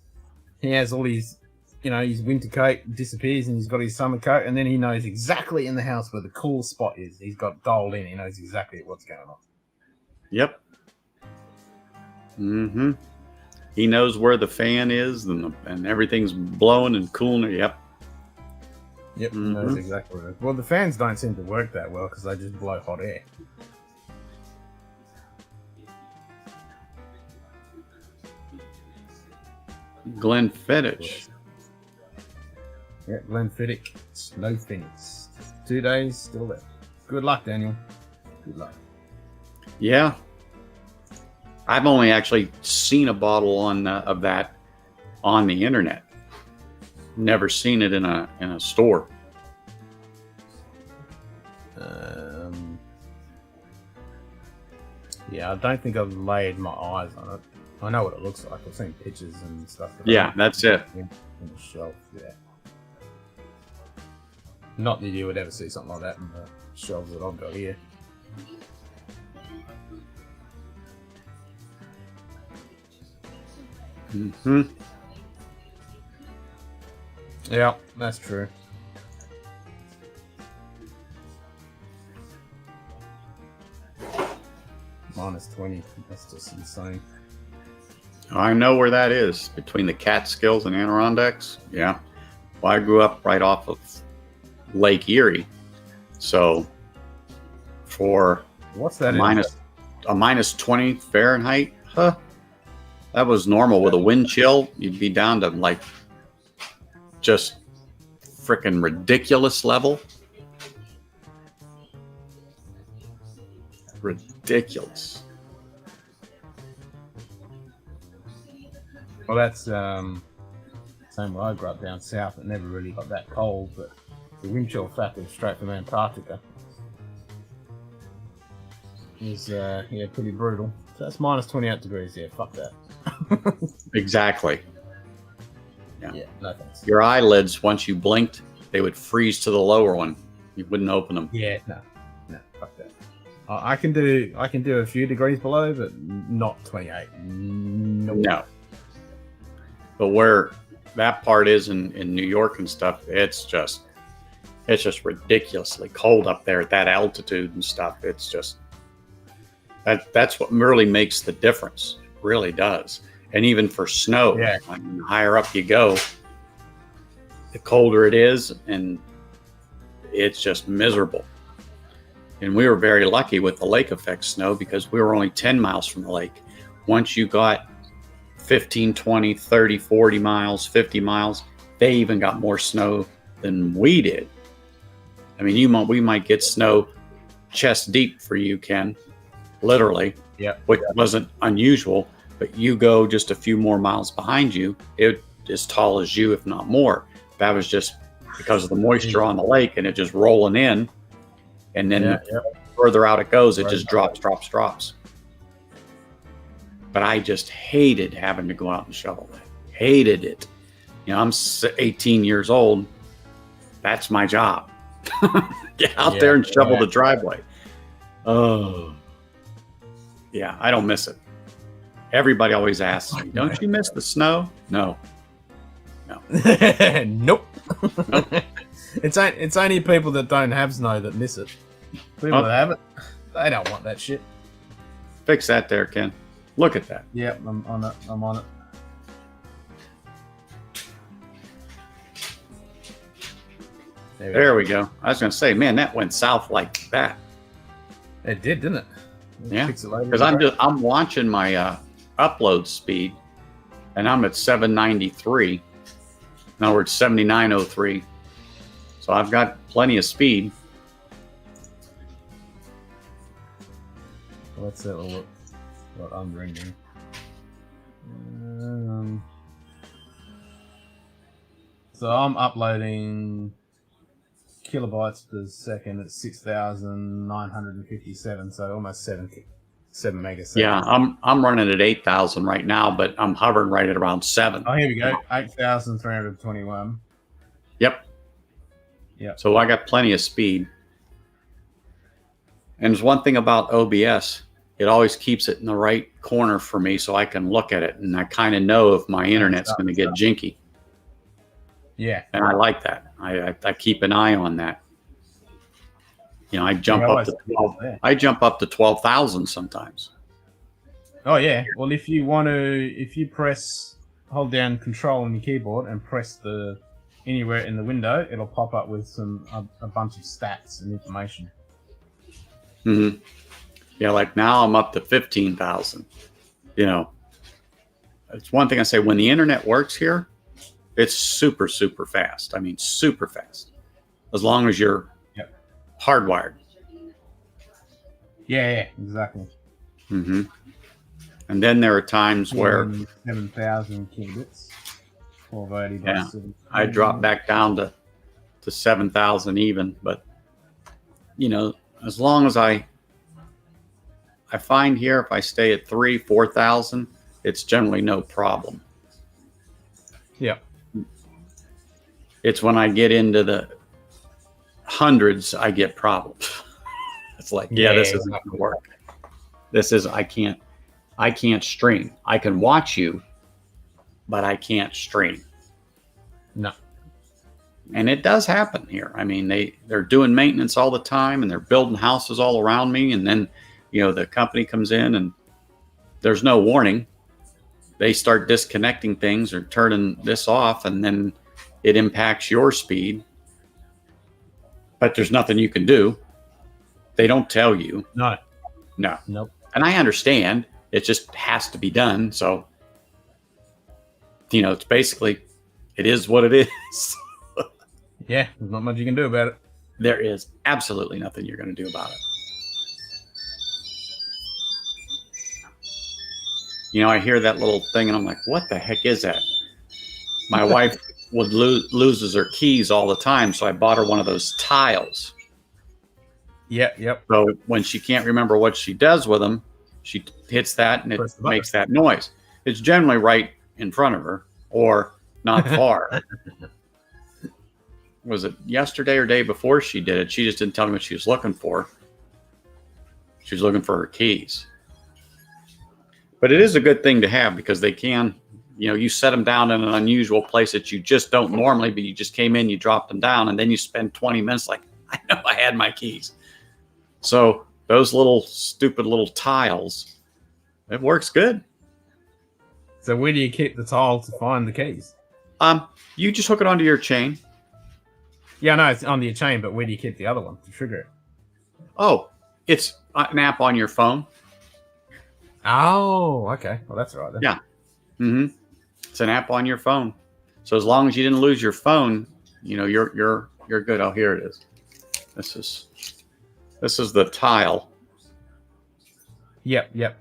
all his, his winter coat disappears, and he's got his summer coat, and then he knows exactly in the house where the cool spot is. He's got dialed in. He knows exactly what's going on. Yep. Mm-hmm. He knows where the fan is and everything's blowing and cooling. Yep. Yep. He knows exactly where it is. Well, the fans don't seem to work that well because they just blow hot air. Glenfiddich. Yeah, Glenfiddich. Snow Phoenix. 2 days, still there. Good luck, Daniel. Good luck. Yeah. I've only actually seen a bottle of that on the internet. Never seen it in a store. Yeah, I don't think I've laid my eyes on it. I know what it looks like. I've seen pictures and stuff. Yeah, that's it. In the shelf, yeah. Not that you would ever see something like that in the shelves that I've got here. Mm-hmm. Yeah, that's true. Minus 20. That's just insane. I know where that is, between the Catskills and Adirondacks. Yeah. Well, I grew up right off of Lake Erie. So for what's that? A minus 20 Fahrenheit, that was normal. With a wind chill, you'd be down to like just freaking ridiculous level. Ridiculous. Well, that's same where I grew up down south. It never really got that cold, but the wind chill factor straight from Antarctica is pretty brutal. So that's minus 28 degrees. Yeah, fuck that. Exactly. Yeah, no thanks. Your eyelids, once you blinked, they would freeze to the lower one. You wouldn't open them. Yeah, no, fuck that. I can do a few degrees below, but not 28. No. But where that part is in New York and stuff, it's just It's just ridiculously cold up there at that altitude and stuff. It's just that's what really makes the difference. It really does. And even for snow, I mean, the higher up you go, the colder it is, and it's just miserable. And we were very lucky with the lake effect snow because we were only 10 miles from the lake. Once you got 15, 20, 30, 40 miles, 50 miles, they even got more snow than we did. I mean, we might get snow chest deep for you, Ken, literally, which wasn't unusual, but you go just a few more miles behind you, it as tall as you, if not more. That was just because of the moisture on the lake and it just rolling in. And then the further out it goes, it just drops. But I just hated having to go out and shovel that. Hated it. You know, I'm 18 years old. That's my job. Get out there and shovel the driveway. Oh, yeah, I don't miss it. Everybody always asks me, don't you miss the snow? No. Nope. It's only people that don't have snow that miss it. People that have it, they don't want that shit. Fix that there, Ken. Look at that. Yep, I'm on it. There we go. I was going to say, man, that went south like that. It did, didn't it? Yeah, because I'm watching my upload speed, and I'm at 793. In other words, 7903. So I've got plenty of speed. Let's have a look what I'm drinking. So I'm uploading kilobytes per second at 6,957, so almost 7 megaseconds. Yeah, I'm running at 8,000 right now, but I'm hovering right at around 7. Oh, here we go, 8,321. Yep. So I got plenty of speed. And there's one thing about OBS, it always keeps it in the right corner for me so I can look at it, and I kind of know if my internet's going to get jinky. Yeah. And I like that. I keep an eye on that. You know, I jump up to 12,000 sometimes. Oh yeah. Well, if you hold down Control on your keyboard and press anywhere in the window, it'll pop up with a bunch of stats and information. Mm-hmm. Yeah, like now I'm up to 15,000. You know, it's one thing I say, when the internet works here, it's super, super fast. I mean, super fast. As long as you're hardwired. Yeah, exactly. Mm-hmm. And then there are times where 7,000 kilobits. 1280 by 7. I drop back down to 7,000 even. But, you know, as long as I find here, if I stay at 4,000, it's generally no problem. Yeah. It's when I get into the hundreds, I get problems. It's like, this isn't going to work. I can't stream. I can watch you, but I can't stream. No. And it does happen here. I mean, they're doing maintenance all the time, and they're building houses all around me. And then, you know, the company comes in and there's no warning. They start disconnecting things or turning this off, and then it impacts your speed. But there's nothing you can do. They don't tell you. No. Nope. And I understand. It just has to be done. So, you know, it's basically, it is what it is. Yeah, there's not much you can do about it. There is absolutely nothing you're going to do about it. You know, I hear that little thing and I'm like, what the heck is that? My wife loses her keys all the time, so I bought her one of those tiles. Yep. So when she can't remember what she does with them, she hits that and it makes that noise. It's generally right in front of her or not far. Was it yesterday or day before she did it? She just didn't tell me what she was looking for. She was looking for her keys. But it is a good thing to have because they can you set them down in an unusual place that you just don't normally, but you just came in, you dropped them down, and then you spend 20 minutes like, I know I had my keys. So those little stupid little tiles, it works good. So where do you keep the tile to find the keys? You just hook it onto your chain. Yeah, no, it's on your chain, but where do you keep the other one to trigger it? Oh, it's an app on your phone. Oh, okay. Well, that's all right then. Yeah. Mm-hmm. It's an app on your phone. So as long as you didn't lose your phone, you're good. Oh, here it is. This is the tile. Yep. Yep.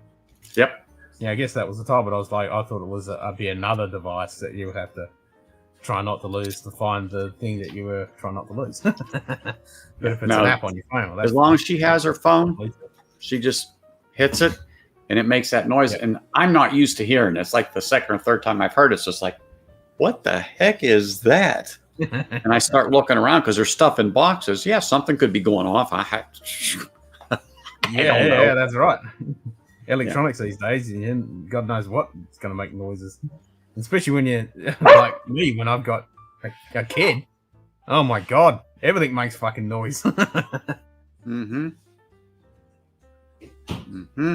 Yeah, I guess that was the tile, but I thought it was be another device that you would have to try not to lose to find the thing that you were trying not to lose. But if it's an app on your phone, well, as long as she has her phone, she just hits it and it makes that noise. Yep. And I'm not used to hearing it. It's like the second or third time I've heard it. It's just like, what the heck is that? And I start looking around because there's stuff in boxes. Yeah, something could be going off. Yeah, that's right. Electronics these days, and God knows what it's going to make noises. Especially when you're like me, when I've got a kid. Oh my God, everything makes fucking noise. Mm-hmm. Mm-hmm.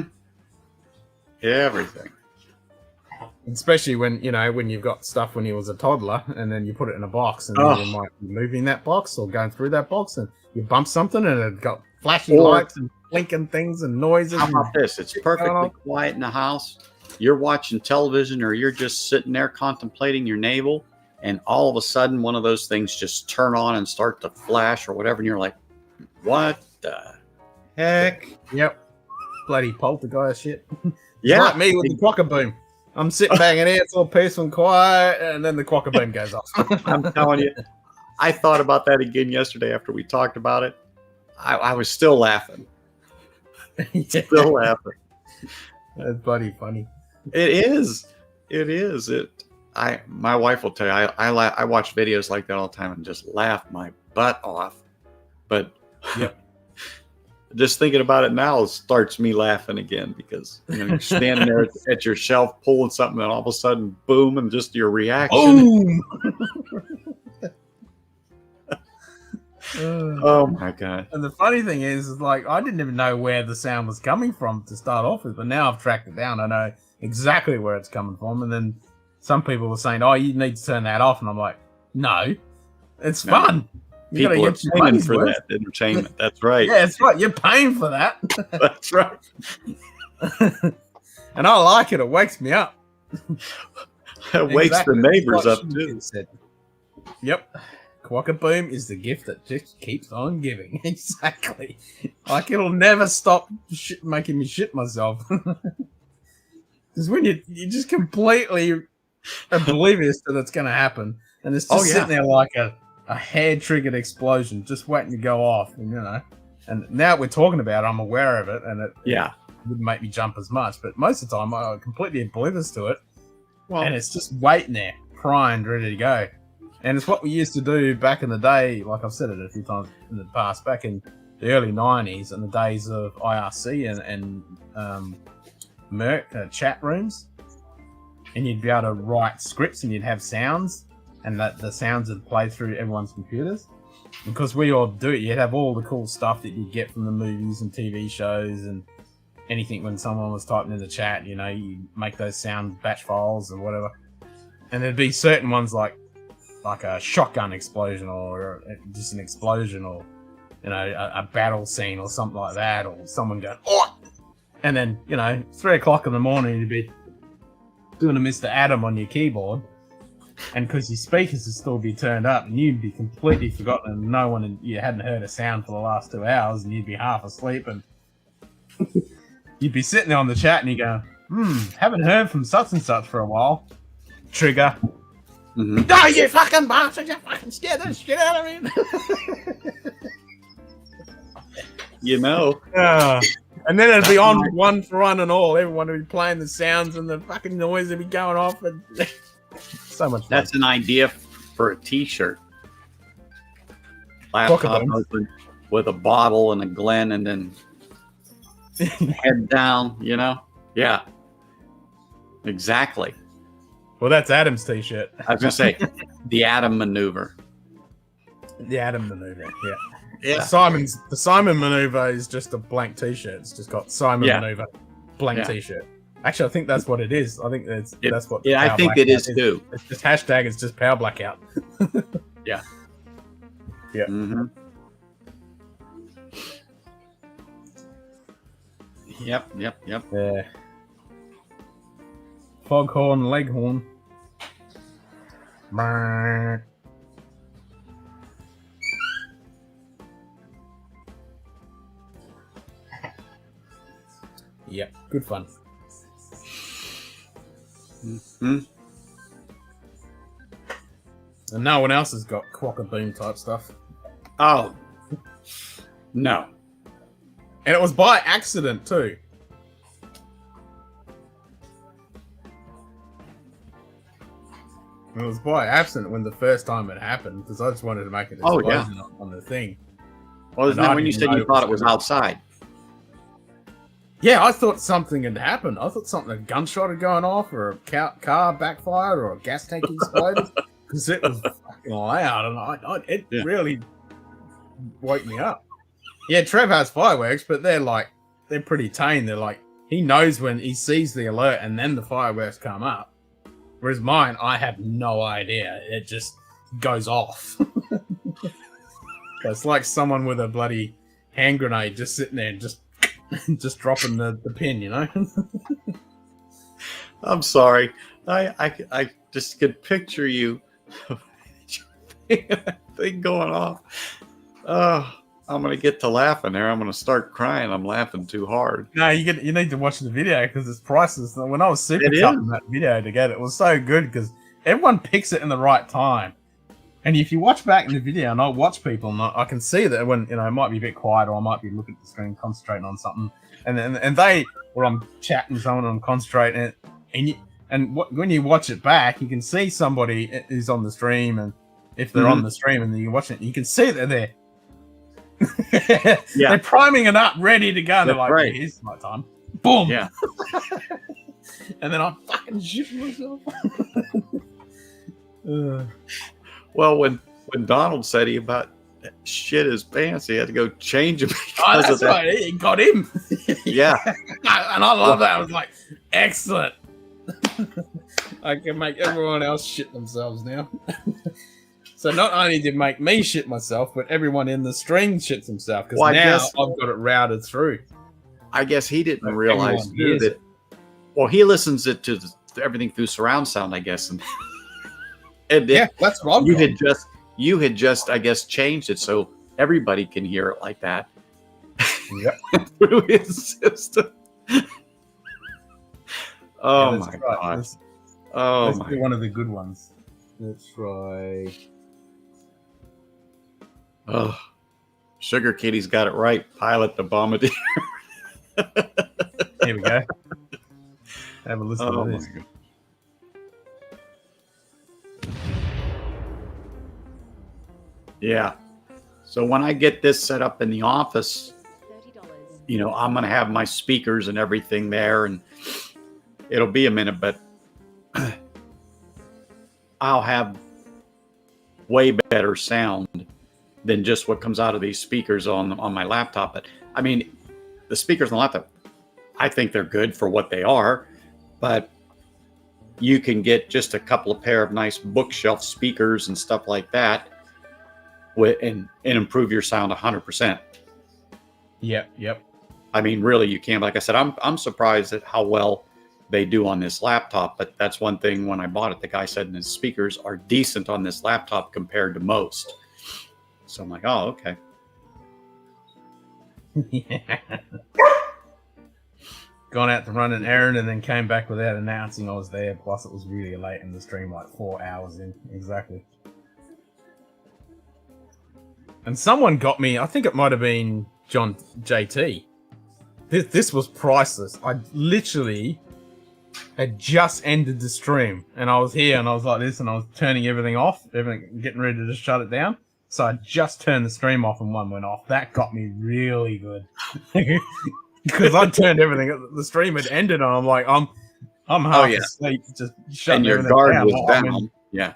Everything. Especially when you've got stuff when he was a toddler, and then you put it in a box, and then you might be moving that box or going through that box, and you bump something, and it got flashing lights and blinking things and noises. How about this? It's perfectly quiet in the house. You're watching television, or you're just sitting there contemplating your navel, and all of a sudden, one of those things just turn on and start to flash or whatever, and you're like, "What the heck?" Yep. Bloody poltergeist shit. Yeah, like me with the quokka boom. I'm sitting back in here, it's all peaceful and quiet, and then the quokka boom goes off. I'm telling you, I thought about that again yesterday after we talked about it. I was still laughing. Still laughing. That's bloody funny. It is. It is. My wife will tell you, I watch videos like that all the time and just laugh my butt off. But yep. Just thinking about it now starts me laughing again, because you're standing there at your shelf pulling something, and all of a sudden, boom, and just your reaction. Boom! Oh my God. And the funny thing is like, I didn't even know where the sound was coming from to start off with, but now I've tracked it down. I know exactly where it's coming from. And then some people were saying, "Oh, you need to turn that off," and I'm like, "No, it's fun." People are paying for that entertainment. That's right. Yeah, that's right. You're paying for that. That's right. And I like it. It wakes me up. It wakes the neighbors up too. Yep. Quokka boom is the gift that just keeps on giving. Exactly. Like, it'll never stop making me shit myself. Because when you're just completely oblivious that it's going to happen, and it's just sitting there like a hair-triggered explosion, just waiting to go off, and and now we're talking about it, I'm aware of it, and it wouldn't make me jump as much, but most of the time I'm completely oblivious to it, and it's just waiting there, primed, ready to go. And it's what we used to do back in the day, like I've said it a few times in the past, back in the early 90s, and the days of IRC and Merc chat rooms, and you'd be able to write scripts, and you'd have sounds, and that the sounds would play through everyone's computers. Because we all do it, you'd have all the cool stuff that you get from the movies and TV shows and anything. When someone was typing in the chat, you make those sound batch files or whatever. And there'd be certain ones like a shotgun explosion, or just an explosion, or a battle scene or something like that, or someone going, "Oh!" And then 3 o'clock in the morning you'd be doing a Mr. Adam on your keyboard, and because your speakers would still be turned up, and you'd be completely forgotten, and you hadn't heard a sound for the last 2 hours, and you'd be half asleep, and you'd be sitting there on the chat, and you go, haven't heard from such and such for a while. Trigger. Mm-hmm. Oh, you fucking bastard! You fucking scared the shit out of me. And then it'd be on one for one and all. Everyone would be playing the sounds, and the fucking noise would be going off, and so much fun. That's an idea for a t-shirt. Laptop open with a bottle and a Glen, and then head down, Yeah. Exactly. Well, that's Adam's t-shirt. I was gonna say the Adam maneuver. The Adam maneuver. Yeah. Yeah. The Simon maneuver is just a blank t-shirt. It's just got Simon maneuver, blank t-shirt. Actually, I think that's what it is. I think that's what. Yeah, I think it is too. It's just hashtag. It's just power blackout. Yeah. Yeah. Mm-hmm. Yep. Yeah. Foghorn Leghorn. Brrr. Yep, good fun. Mm-hmm. And no one else has got crock-a-boom type stuff. Oh. No. And it was by accident, too. It was by accident when the first time it happened, because I just wanted to make an explosion on the thing. Well, isn't that when you said you thought it was outside? Yeah, I thought something had happened. I thought a gunshot had gone off, or a car backfired, or a gas tank exploded, because it was fucking loud, and it really woke me up. Yeah, Trev has fireworks, but they're pretty tame. They're like, he knows when he sees the alert, and then the fireworks come up. Whereas mine, I have no idea. It just goes off. It's like someone with a bloody hand grenade just sitting there and just dropping the pin, you know? I'm sorry. I just could picture you. That thing going off. Oh, I'm going to get to laughing there. I'm going to start crying. I'm laughing too hard. No, you need to watch the video because it's priceless. When I was super cutting that video together, it was so good because everyone picks it in the right time. And if you watch back in the video, and I watch people, and I can see that when it might be a bit quiet, or I might be looking at the screen, concentrating on something, or I'm chatting to someone, and I'm concentrating, when you watch it back, you can see somebody is on the stream, and if they're on the stream, and then you watch it, you can see that they're they're priming it up, ready to go. And they're like, right. Here's my time. Boom. Yeah. And then I fucking shit myself. Well, when Donald said he about shit his pants, he had to go change them. That's right. It got him. Yeah. And I love that. I was like, excellent. I can make everyone else shit themselves now. So not only did it make me shit myself, but everyone in the stream shits himself because now I've got it routed through. I guess he didn't realize too that. Well, he listens to everything through surround sound, I guess, and yeah, that's wrong. You had just, I guess, changed it so everybody can hear it like that. Yep. Through his system. Oh my god! Let's do one of the good ones. Let's try. Oh, Sugar Kitty's got it right. Pilot the Bombardier. Here we go. Have a listen to this. Yeah. So when I get this set up in the office, I'm going to have my speakers and everything there, and it'll be a minute, but I'll have way better sound than just what comes out of these speakers on my laptop. But I mean, the speakers on the laptop, I think they're good for what they are, but you can get just a couple of pair of nice bookshelf speakers and stuff like that and improve your sound 100%. Yep. I mean, really, you can. Like I said, I'm surprised at how well they do on this laptop, but that's one thing when I bought it, the guy said his speakers are decent on this laptop compared to most. So I'm like, oh, okay. Gone out to run an errand and then came back without announcing I was there. Plus, it was really late in the stream, like 4 hours in. Exactly. And someone got me, I think it might have been John JT. This was priceless. I literally had just ended the stream and I was here and I was like this and I was turning everything off, getting ready to just shut it down. So I just turned the stream off and one went off. That got me really good. Because I turned everything, the stream had ended and I'm like, I'm half yeah. asleep, just shutting And your everything guard down. was while I'm down. in- Yeah.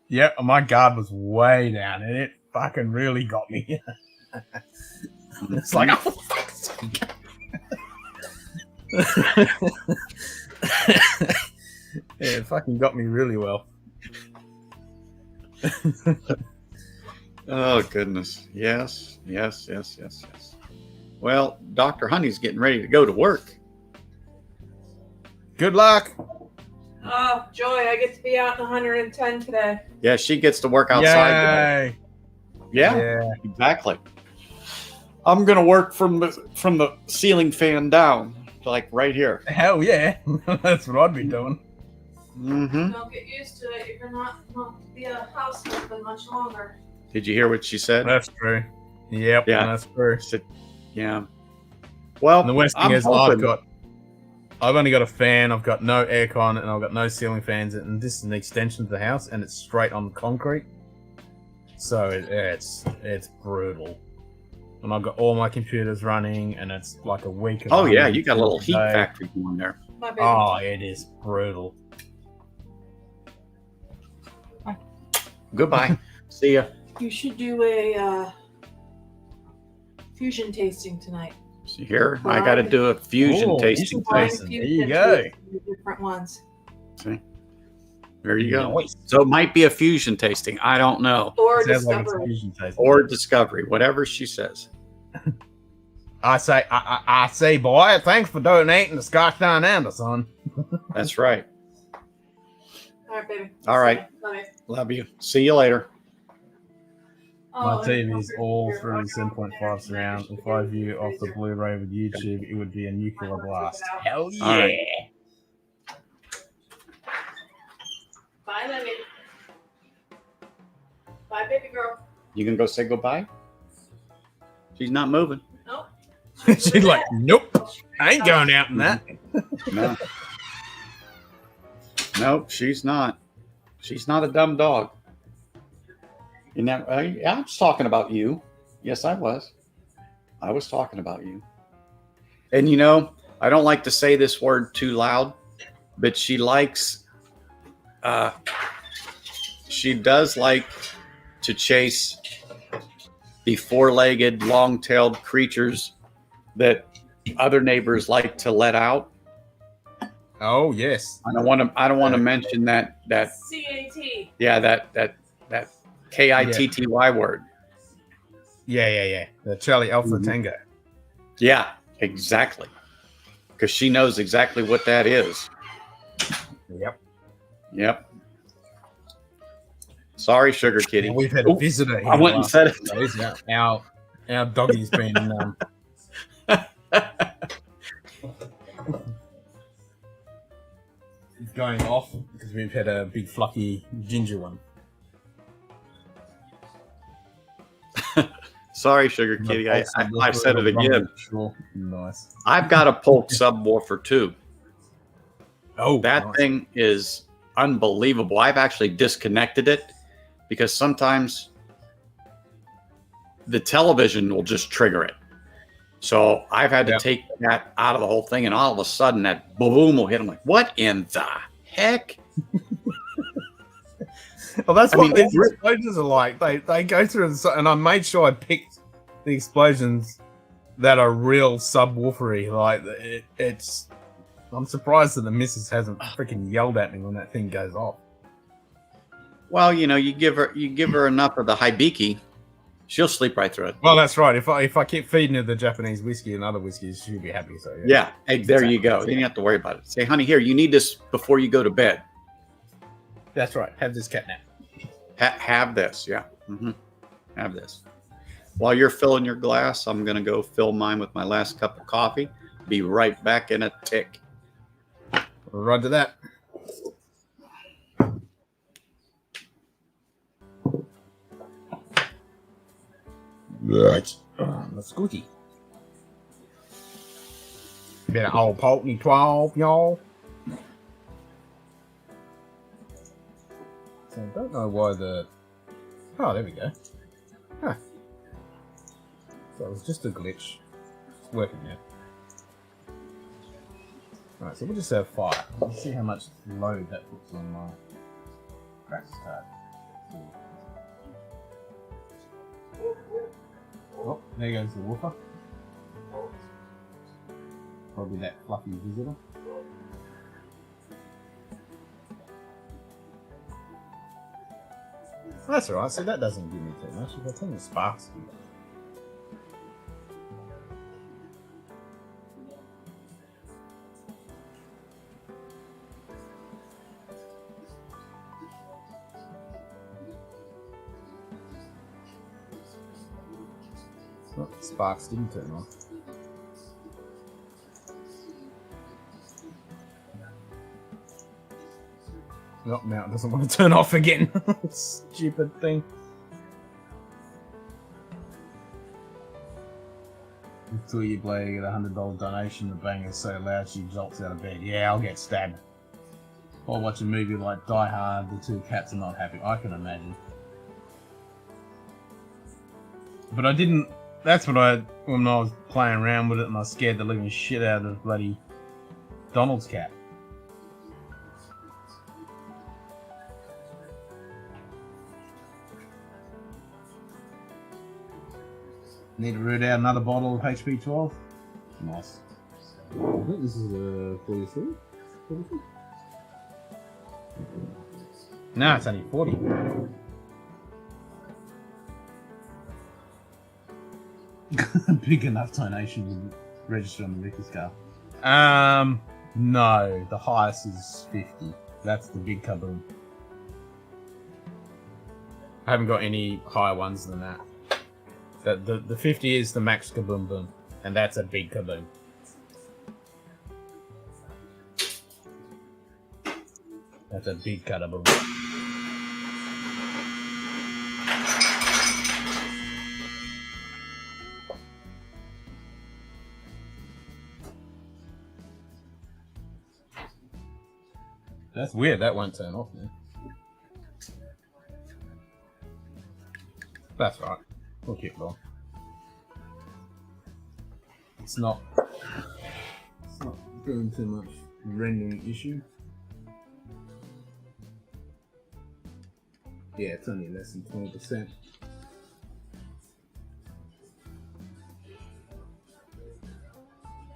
Yep, my guard was way down, and it fucking really got me. It's like, oh, for fuck's sake. Yeah, it fucking got me really well. Oh, goodness. Yes. Well, Dr. Honey's getting ready to go to work. Good luck. Oh, joy, I get to be out in 110 today. Yeah, she gets to work outside today. Yay. Yeah, exactly. I'm gonna work from the ceiling fan down, like right here. Hell yeah. That's what I'd be doing. Mm-hmm. Don't get used to it. You're not be a house husband much longer. Did you hear what she said? That's true. Yep, Yeah. that's true. Yeah. Well, And the worst thing I'm is hoping- I've only got a fan, I've got no aircon, and I've got no ceiling fans, and this is an extension of the house, and it's straight on concrete. So it's brutal. And I've got all my computers running, and it's like a week of Oh yeah, you got a little heat day. factory going there. My baby. Oh, it is brutal. Goodbye. See ya. You should do a fusion tasting tonight. See here, I got to do a fusion Oh, tasting. Find tasting. a few There you go. different ones. See, there you go. Nice. So it might be a fusion tasting. I don't know, Or Sounds like it's discovery. fusion tasting. or discovery, whatever she says. I say, boy, thanks for donating to Scotch Downunder, son. That's right. All right, baby. All right. Love you. Love you. See you later. My Oh, TV's all through the 7.5 surround. If I view off the Blu-ray with YouTube, it would be a nuclear blast. Hell yeah! All right. Bye, Lenny. Bye, baby girl. You can go say goodbye. She's not moving. Nope. She's like, nope, I ain't going out in that. No. Nope, she's not. She's not a dumb dog. You know, I was talking about you. Yes, I was. I was talking about you. And you know, I don't like to say this word too loud, but she likes, she does like to chase the four-legged, long-tailed creatures that other neighbors like to let out. Oh yes. I don't want to mention that CAT. yeah, that KITTY word. Yeah. The Charlie Alpha Tango. Yeah, exactly. Because she knows exactly what that is. Yep. Sorry, Sugar Kitty. We've had a visitor here. I went and said it. Days. Our doggy's been going off because we've had a big fluffy ginger one. Sorry, Sugar Kitty. I said it again. Sure. Nice. I've got a Polk subwoofer too. Oh, that nice. thing is unbelievable. I've actually disconnected it because sometimes the television will just trigger it. So I've had to take that out of the whole thing, and all of a sudden that boom will hit. I'm like, what in the heck? Well, that's what these explosions are like. They go through, and I made sure I picked the explosions that are real subwoofery. Like it's. I'm surprised that the missus hasn't freaking yelled at me when that thing goes off. Well, you know, you give her enough of the hibiki, she'll sleep right through it. Well, that's right. If I keep feeding her the Japanese whiskey and other whiskeys, she'll be happy. So Yeah. Hey, there you go. You don't have to worry about it. Say, honey, here, you need this before you go to bed. That's right. Have this catnap. Have this. Yeah. Have this. While you're filling your glass, I'm going to go fill mine with my last cup of coffee. Be right back in a tick. Right to that. Right. That's squeaky. Bit of old Pulteney 12, y'all. So I don't know why the... Oh, there we go. Huh. So it was just a glitch. It's working now. Alright, so we'll just have 5. Let's see how much load that puts on my practice card. Oh, there goes the woofer. Probably that fluffy visitor. That's alright, so that doesn't give me too much. If I turn the sparks to oh, sparks didn't turn on. Nope, now it doesn't want to turn off again. Stupid thing. Until you blow, you get a $100 donation, the bang is so loud she jolts out of bed. Yeah, I'll get stabbed. Or watch a movie like Die Hard, the two cats are not happy. I can imagine. But I didn't... That's what when I was playing around with it and I scared the living shit out of bloody Donald's cat. Need to root out another bottle of HP 12. Nice. I think this is a 43? 43? No, it's only 40. Big enough donation would register on the liquor scale. No, the highest is 50. That's the big kaboom. I haven't got any higher ones than that. The 50 is the max kaboom boom, and that's a big kaboom. That's a big kaboom. That's weird, that won't turn off now. That's right. We'll keep going. It's not doing too much rendering issue. Yeah, it's only less than 20%.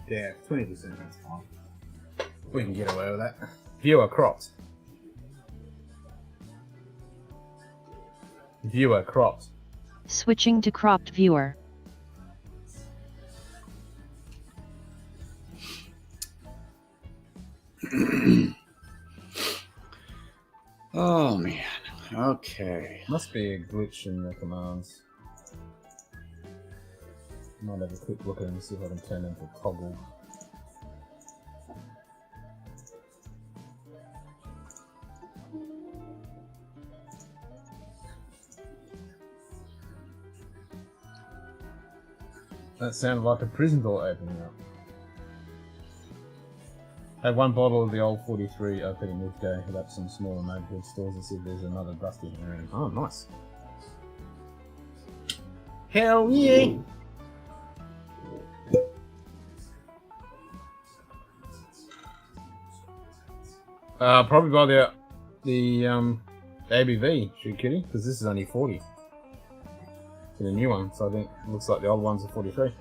Yeah, 20%, that's fine. We can get away with that. Viewer cropped. Viewer cropped. Switching to cropped viewer. Oh man. Okay. Must be a glitch in the commands. Might have a quick look at them and see if I can turn them to toggle. That sounded like a prison door opening up. Had one bottle of the old 43 opening a week ago, hit up some smaller neighborhood stores and see if there's another dusty around. Oh, nice. Hell yeah! Probably by the ABV, shoot kitty, because this is only 40. For the new one, so I think it looks like the old ones are 43.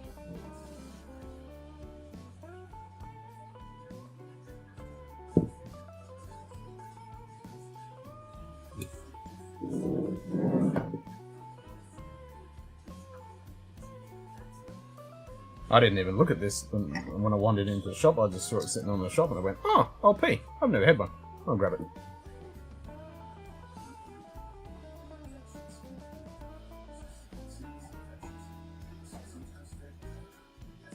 I didn't even look at this when I wandered into the shop. I just saw it sitting on the shop and I went, oh, I'll pee. I've never had one. I'll grab it.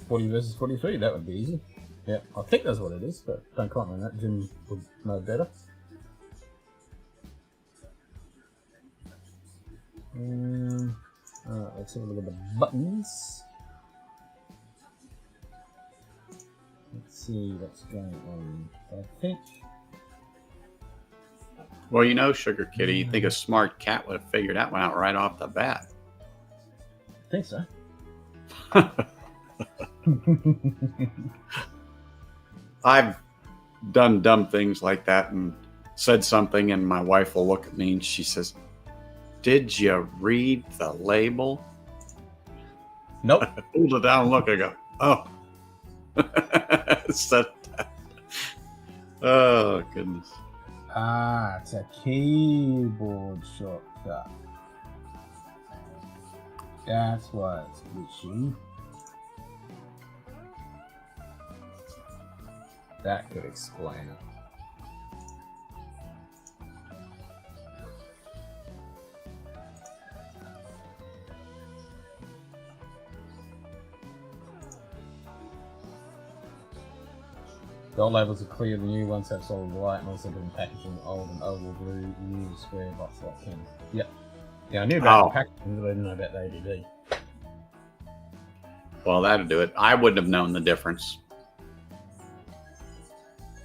$40 versus 43, that would be easy. Yeah, I think that's what it is, but don't quite know that. Jim would know better. Alright, let's have a look at the buttons. Let's see what's going on. I think. Well, you know, Sugar Kitty, you'd think a smart cat would have figured that one out right off the bat. I think so. I've done dumb things like that and said something, and my wife will look at me and she says, "Did you read the label?" Nope. I pulled it down and look, I go, "Oh." Said that. Oh, goodness. Ah, it's a keyboard shortcut. That's why it's glitchy. That could explain it. The old labels are clear, the new ones have solid white and also been packaged in old and oval blue, new square box like tin. Yep. Yeah, I knew about the packaging, but I didn't know about the ADD. Well, that'd do it. I wouldn't have known the difference.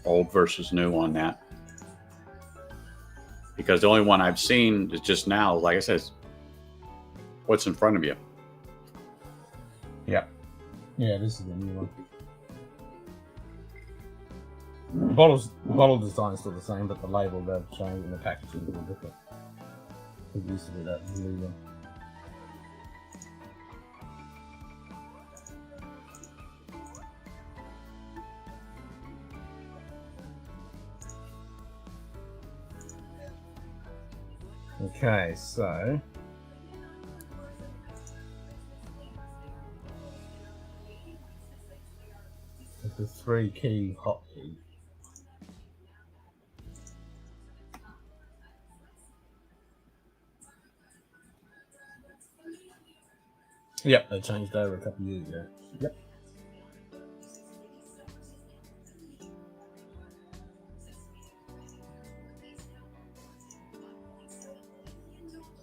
Old versus new on that. Because the only one I've seen is just now, like I said, what's in front of you. Yep. Yeah, this is the new one. The bottle design is still the same, but the label they've changed and the packaging is a little different. It used to be that blue one. Okay, so the 3-key hotkey. Yep, they changed over a couple of years ago. Yep.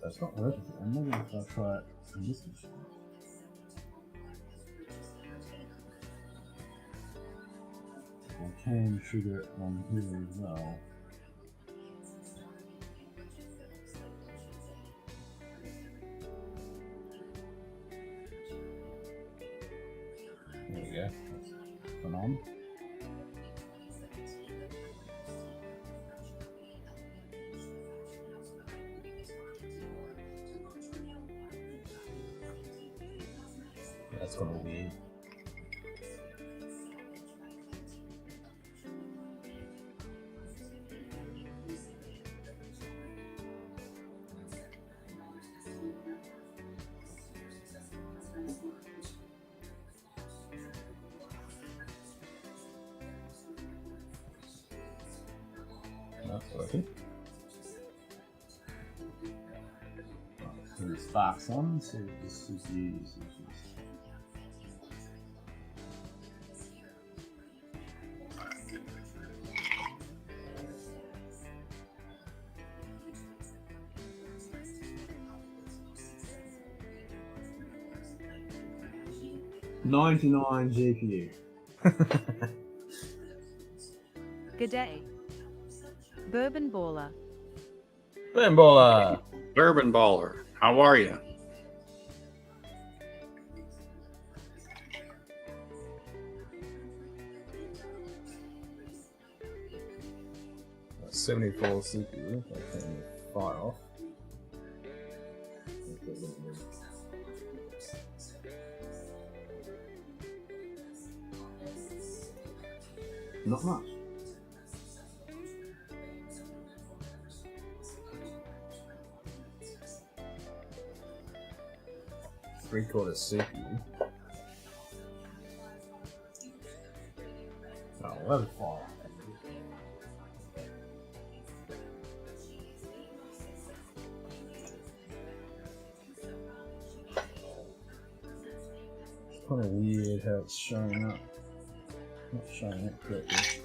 So it's not working. I'm maybe if I try it on this machine. I can trigger it on here as well. There we go. That's put on. That's gonna be weird. That's working. So the spark's on, so this is used. $99 GPU. Good day. Bourbon Baller. Bourbon Baller. Bourbon Baller. How are you? That's 74 CPU. I can fire off. Not much. Three-quarter CPU. Oh, well, that's far. It's kind of weird how it's showing up. Not showing up correctly.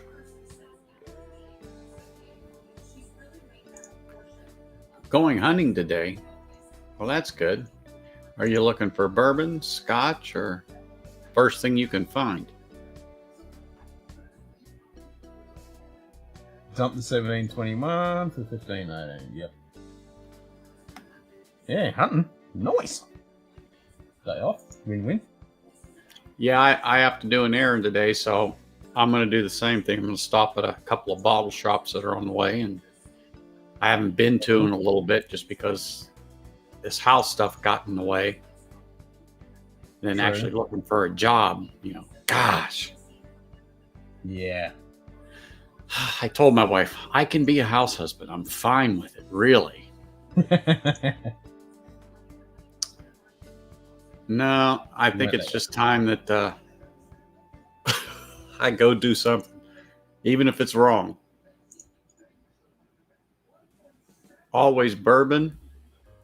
Going hunting today. Well, that's good. Are you looking for bourbon, scotch, or first thing you can find? Dump the 1721 for 1518. Yep. Yeah, hunting. Nice. Day off. Win-win. Yeah, I have to do an errand today, so I'm going to do the same thing. I'm going to stop at a couple of bottle shops that are on the way, and I haven't been to in a little bit just because this house stuff got in the way. And then actually looking for a job, gosh. Yeah. I told my wife, I can be a house husband. I'm fine with it, really. No, I think it's just time that I go do something, even if it's wrong. Always bourbon,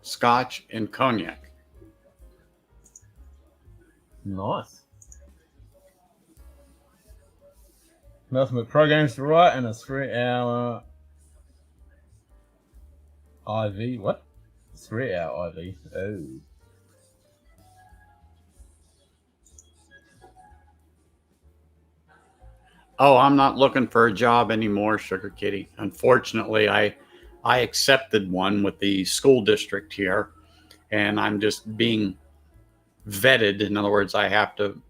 scotch, and cognac. Nice. Nothing but programs to write and a 3-hour IV. What? 3-hour IV. Oh. Oh, I'm not looking for a job anymore, Sugar Kitty. Unfortunately, I accepted one with the school district here, and I'm just being vetted. In other words, they have to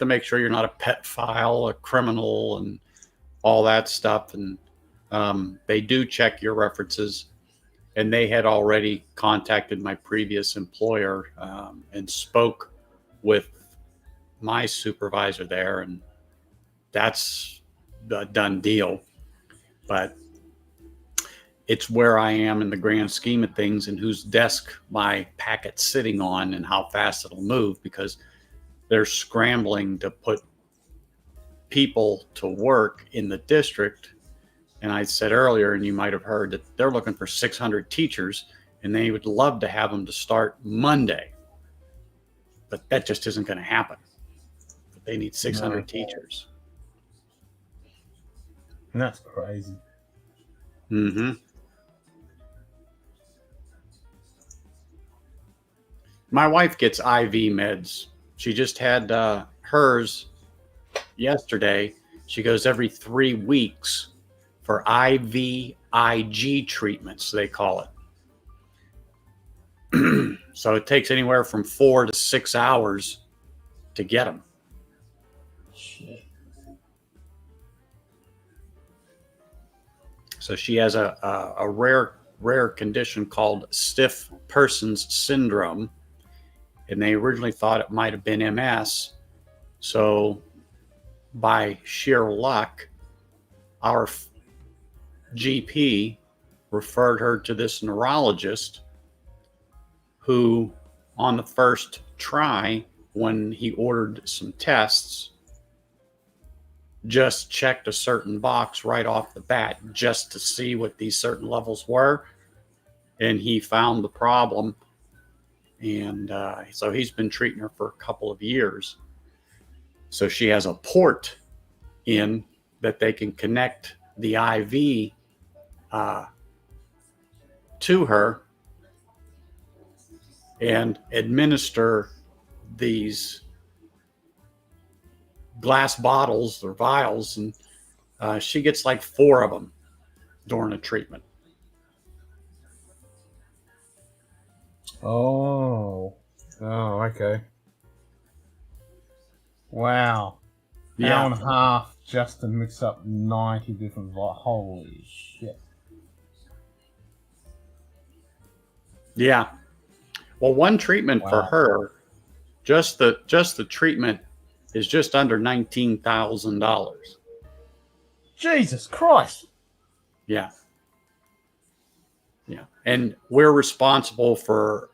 make sure you're not a pet file, a criminal, and all that stuff. And they do check your references. And they had already contacted my previous employer and spoke with my supervisor there, and that's a done deal. But it's where I am in the grand scheme of things and whose desk my packet's sitting on and how fast it'll move, because they're scrambling to put people to work in the district. And I said earlier, and you might have heard, that they're looking for 600 teachers, and they would love to have them to start Monday. But that just isn't going to happen. They need 600 teachers. And that's crazy. Mm-hmm. My wife gets IV meds. She just had hers yesterday. She goes every 3 weeks for IVIG treatments, they call it. So it takes anywhere from 4 to 6 hours to get them. Shit. So she has a rare condition called stiff person's syndrome, and they originally thought it might have been MS. So by sheer luck, our GP referred her to this neurologist who, on the first try, when he ordered some tests, just checked a certain box right off the bat just to see what these certain levels were. And he found the problem. And so he's been treating her for a couple of years. So she has a port in that they can connect the IV to her and administer these glass bottles or vials, and she gets like 4 of them during a treatment. Oh, okay. Wow. Yeah. Hour and a half just to mix up 90 different vials. Holy shit. Yeah. Well, one treatment for her, just the treatment is just under $19,000. Jesus Christ. Yeah. Yeah. And we're responsible for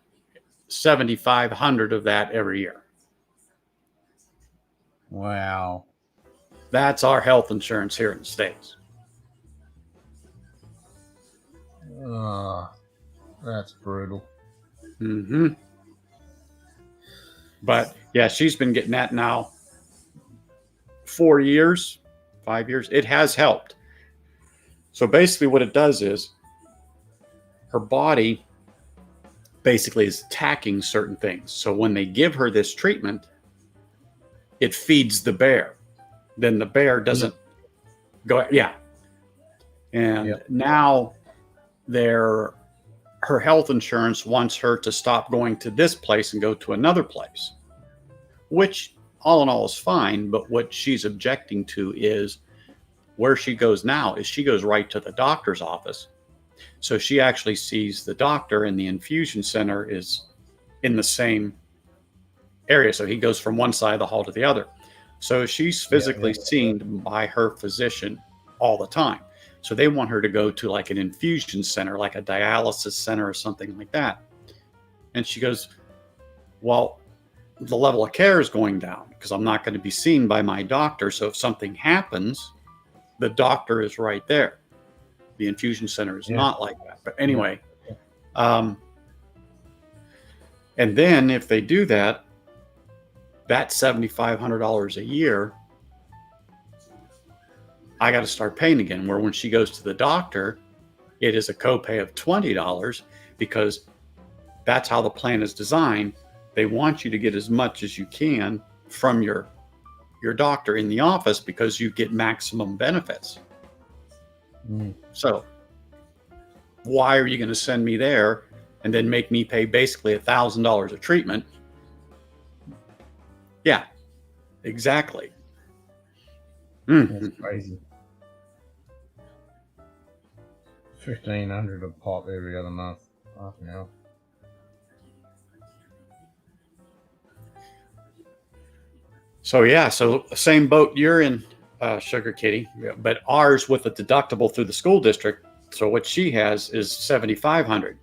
7,500 of that every year. Wow. That's our health insurance here in the States. That's brutal. Mm-hmm. But yeah, she's been getting that now 4 years, 5 years. It has helped. So basically what it does is her body basically is attacking certain things. So when they give her this treatment, it feeds the bear. Then the bear doesn't go. Yeah. And now her health insurance wants her to stop going to this place and go to another place, which all in all is fine. But what she's objecting to is where she goes now is she goes right to the doctor's office. So she actually sees the doctor, and the infusion center is in the same area. So he goes from one side of the hall to the other. So she's physically seen by her physician all the time. So they want her to go to like an infusion center, like a dialysis center or something like that. And she goes, well, the level of care is going down because I'm not going to be seen by my doctor. So if something happens, the doctor is right there. The infusion center is not like that. But anyway, and then if they do that, that's $7,500 a year. I got to start paying again. Where when she goes to the doctor, it is a copay of $20 because that's how the plan is designed. They want you to get as much as you can from your doctor in the office because you get maximum benefits. So why are you going to send me there and then make me pay basically $1,000 a treatment? Yeah, exactly. That's crazy. $1,500 a pop every other month. Half an hour. So yeah, so same boat you're in, Sugar Kitty, but ours with a deductible through the school district. So what she has is $7,500,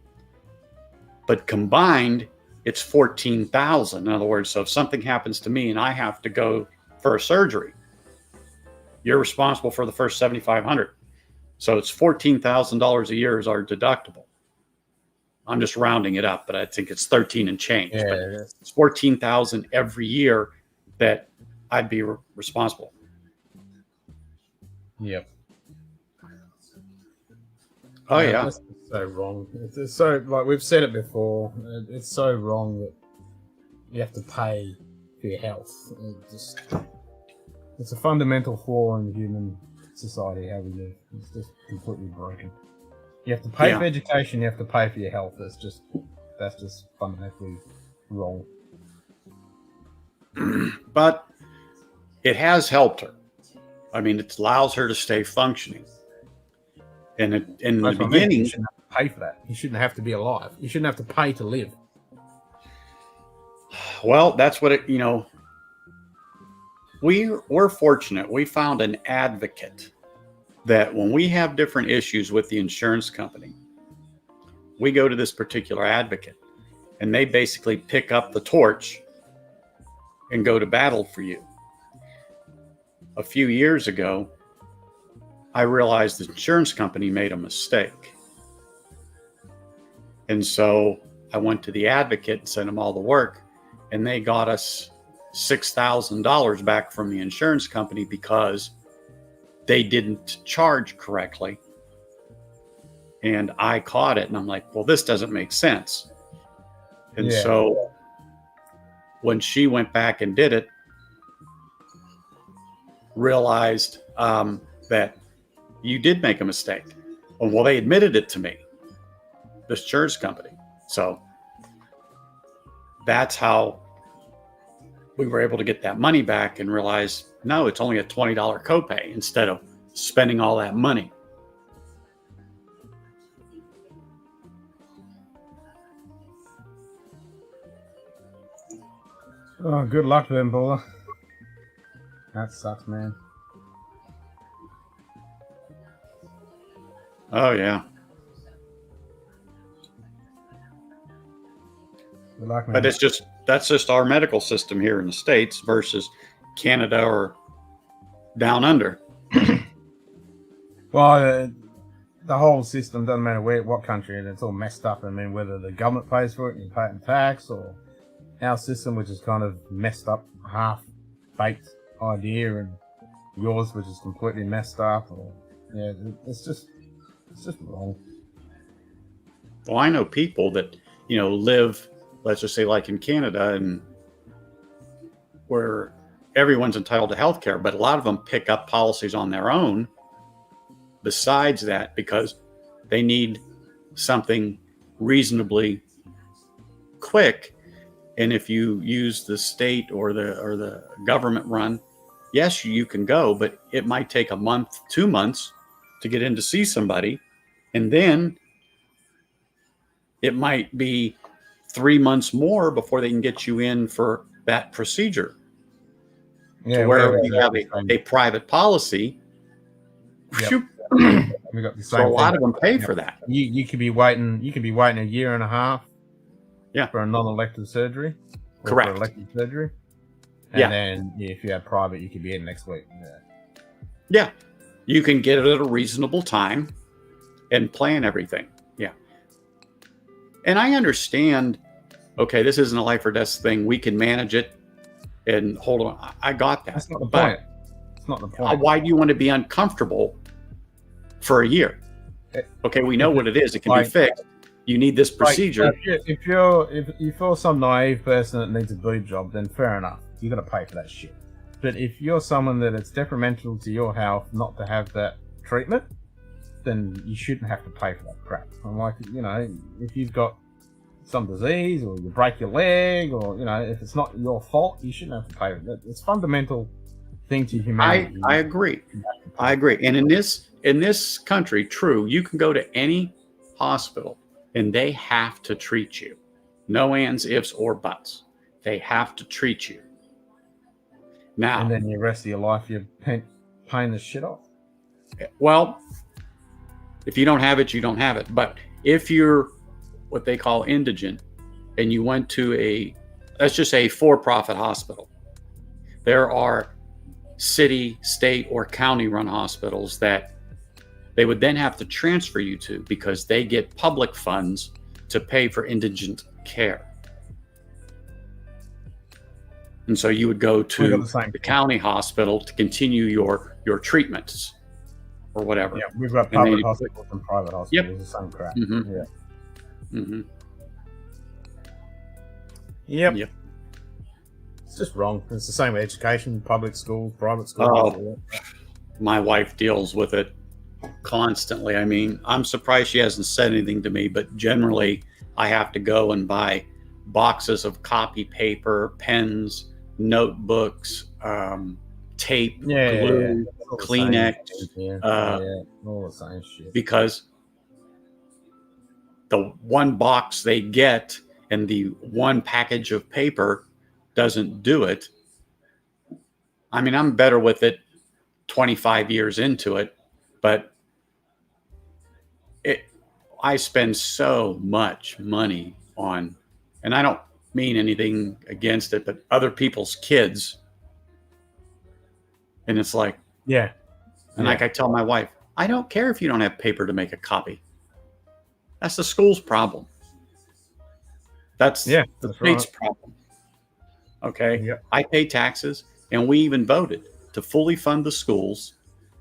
but combined it's $14,000. In other words, so if something happens to me and I have to go for a surgery, you're responsible for the first $7,500. So it's $14,000 a year is our deductible. I'm just rounding it up, but I think it's 13 and change. Yeah, but it's $14,000 every year that I'd be responsible. Yep. Oh yeah. That's so wrong. It's so, like we've said it before, it's so wrong that you have to pay for your health. It's a fundamental flaw in human society, how we live. It's just completely broken. You have to pay for education, you have to pay for your health. That's just fundamentally wrong. But it has helped her. I mean, it allows her to stay functioning. And in the beginning, you shouldn't have to pay for that. You shouldn't have to be alive. You shouldn't have to pay to live. Well, that's what we're fortunate. We found an advocate that when we have different issues with the insurance company, we go to this particular advocate and they basically pick up the torch and go to battle for you. A few years ago, I realized the insurance company made a mistake. And so I went to the advocate and sent them all the work, and they got us $6,000 back from the insurance company because they didn't charge correctly. And I caught it and I'm like, well, this doesn't make sense. And so when she went back and did it, realized that you did make a mistake. Well, they admitted it to me, the insurance company. So that's how we were able to get that money back and realize, no, it's only a $20 copay instead of spending all that money. Oh, good luck to them, Paula. That sucks, man. Oh, yeah. Good luck, man. But that's just our medical system here in the States versus Canada or down under. Well, the whole system doesn't matter what country, it's all messed up. I mean, whether the government pays for it and you pay it in tax, or our system, which is kind of messed up, half-baked idea, and yours, which is completely messed up. Or it's just wrong. Well, I know people that live, let's just say, like in Canada, and where everyone's entitled to health care, but a lot of them pick up policies on their own besides that because they need something reasonably quick. And if you use the state or the government run, yes, you can go, but it might take a month, 2 months to get in to see somebody. And then it might be 3 months more before they can get you in for that procedure. Yeah, to where we have a private policy. Yep. We got the same So a lot thing. of them pay for that. You could be waiting. You could be waiting a year and a half. Yeah. For a non-elective surgery. Or Correct. For elective surgery. And then if you have private, you could be in next week. Yeah. You can get it at a reasonable time and plan everything. Yeah. And I understand, okay, this isn't a life or death thing. We can manage it and hold on. I got that. That's not the point. It's not the point. Why do you want to be uncomfortable for a year? Okay, we know what it is. It can be fixed. You need this procedure. If you're some naive person that needs a boob job, then fair enough. You got to pay for that shit. But if you're someone that it's detrimental to your health not to have that treatment, then you shouldn't have to pay for that crap. I'm like, if you've got some disease or you break your leg or, if it's not your fault, you shouldn't have to pay for it. It's a fundamental thing to humanity. I agree. I agree. And in this country, true, you can go to any hospital and they have to treat you. No ands, ifs, or buts. They have to treat you. Now, and then the rest of your life, you're paying the shit off. Well, if you don't have it, you don't have it. But if you're what they call indigent and you went to let's just say for-profit hospital, there are city, state, or county-run hospitals that they would then have to transfer you to because they get public funds to pay for indigent care. And so you would go to the county hospital to continue your treatments or whatever. Yeah, we've got public hospitals and private hospitals. Yep. The same crap. Mm-hmm. Yeah. Mm-hmm. Yep. It's just wrong. It's the same with education, public schools, private schools. Oh, my wife deals with it constantly. I mean, I'm surprised she hasn't said anything to me, but generally I have to go and buy boxes of copy paper, pens, notebooks, tape, glue, Kleenex, all the same shit. Because the one box they get and the one package of paper doesn't do it. I mean, I'm better with it 25 years into it, but I spend so much money on, and I don't mean anything against it, but other people's kids. And it's like, like I tell my wife, I don't care if you don't have paper to make a copy. That's the school's problem. That's the state's problem. Okay. Yep. I pay taxes, and we even voted to fully fund the schools,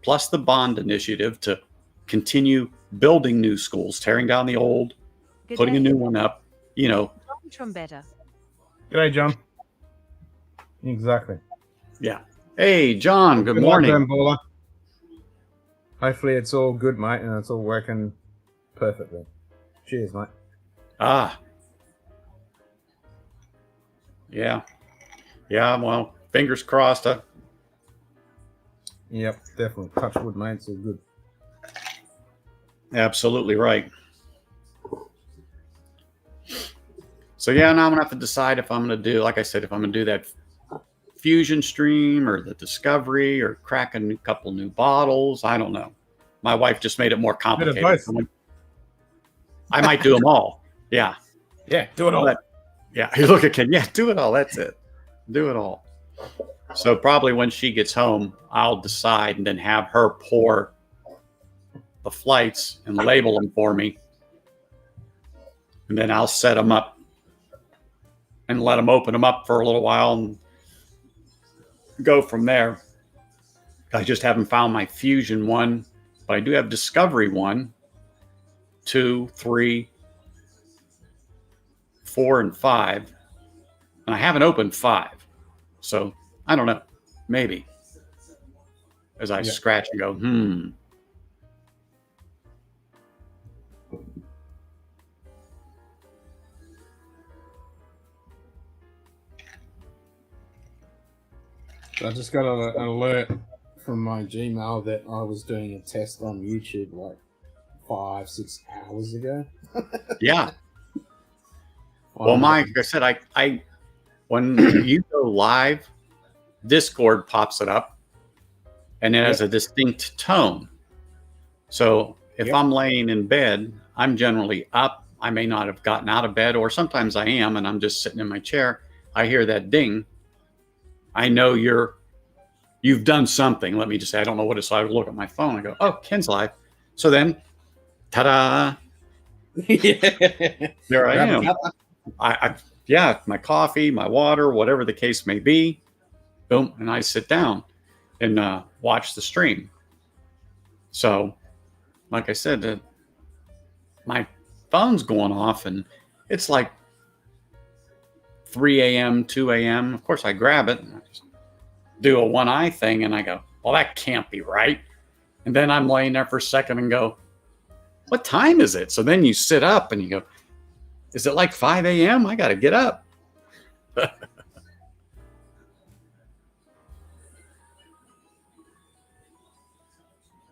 plus the bond initiative to continue building new schools, tearing down the old, putting a new one up, Trombetta. G'day, John. Exactly. Yeah. Hey, John, good morning. Luck, Baller. Hopefully it's all good, mate, and it's all working perfectly. Cheers, mate. Yeah. Yeah, well, fingers crossed. Yep, definitely. Touch wood, mate. It's all good. Absolutely right. So, now I'm going to have to decide if I'm going to do, like I said, if I'm going to do that Fusion Stream or the Discovery or crack a couple new bottles. I don't know. My wife just made it more complicated. I might do them all. Yeah. Yeah, do it all. Yeah, you look at Ken. Yeah, do it all. That's it. Do it all. So probably when she gets home, I'll decide and then have her pour the flights and label them for me. And then I'll set them up and let them open them up for a little while and go from there. I just haven't found my Fusion one, but I do have Discovery 1, 2, 3, 4, and 5. And I haven't opened 5. So I don't know. Maybe. As I scratch and go, I just got an alert from my Gmail that I was doing a test on YouTube like 5-6 hours ago. Yeah. Well, like I said, I when you go live, Discord pops it up, and it has a distinct tone. So if I'm laying in bed, I'm generally up. I may not have gotten out of bed, or sometimes I am, and I'm just sitting in my chair. I hear that ding. I know you've done something. Let me just say, I don't know what it is. So I look at my phone. I go, oh, Ken's live. So then, ta-da. There I am. Yeah, my coffee, my water, whatever the case may be. Boom. And I sit down and watch the stream. So, like I said, my phone's going off and it's like 3 a.m., 2 a.m. Of course, I grab it and I just do a one eye thing and I go, well, that can't be right. And then I'm laying there for a second and go, what time is it? So then you sit up and you go, is it like 5 a.m.? I got to get up.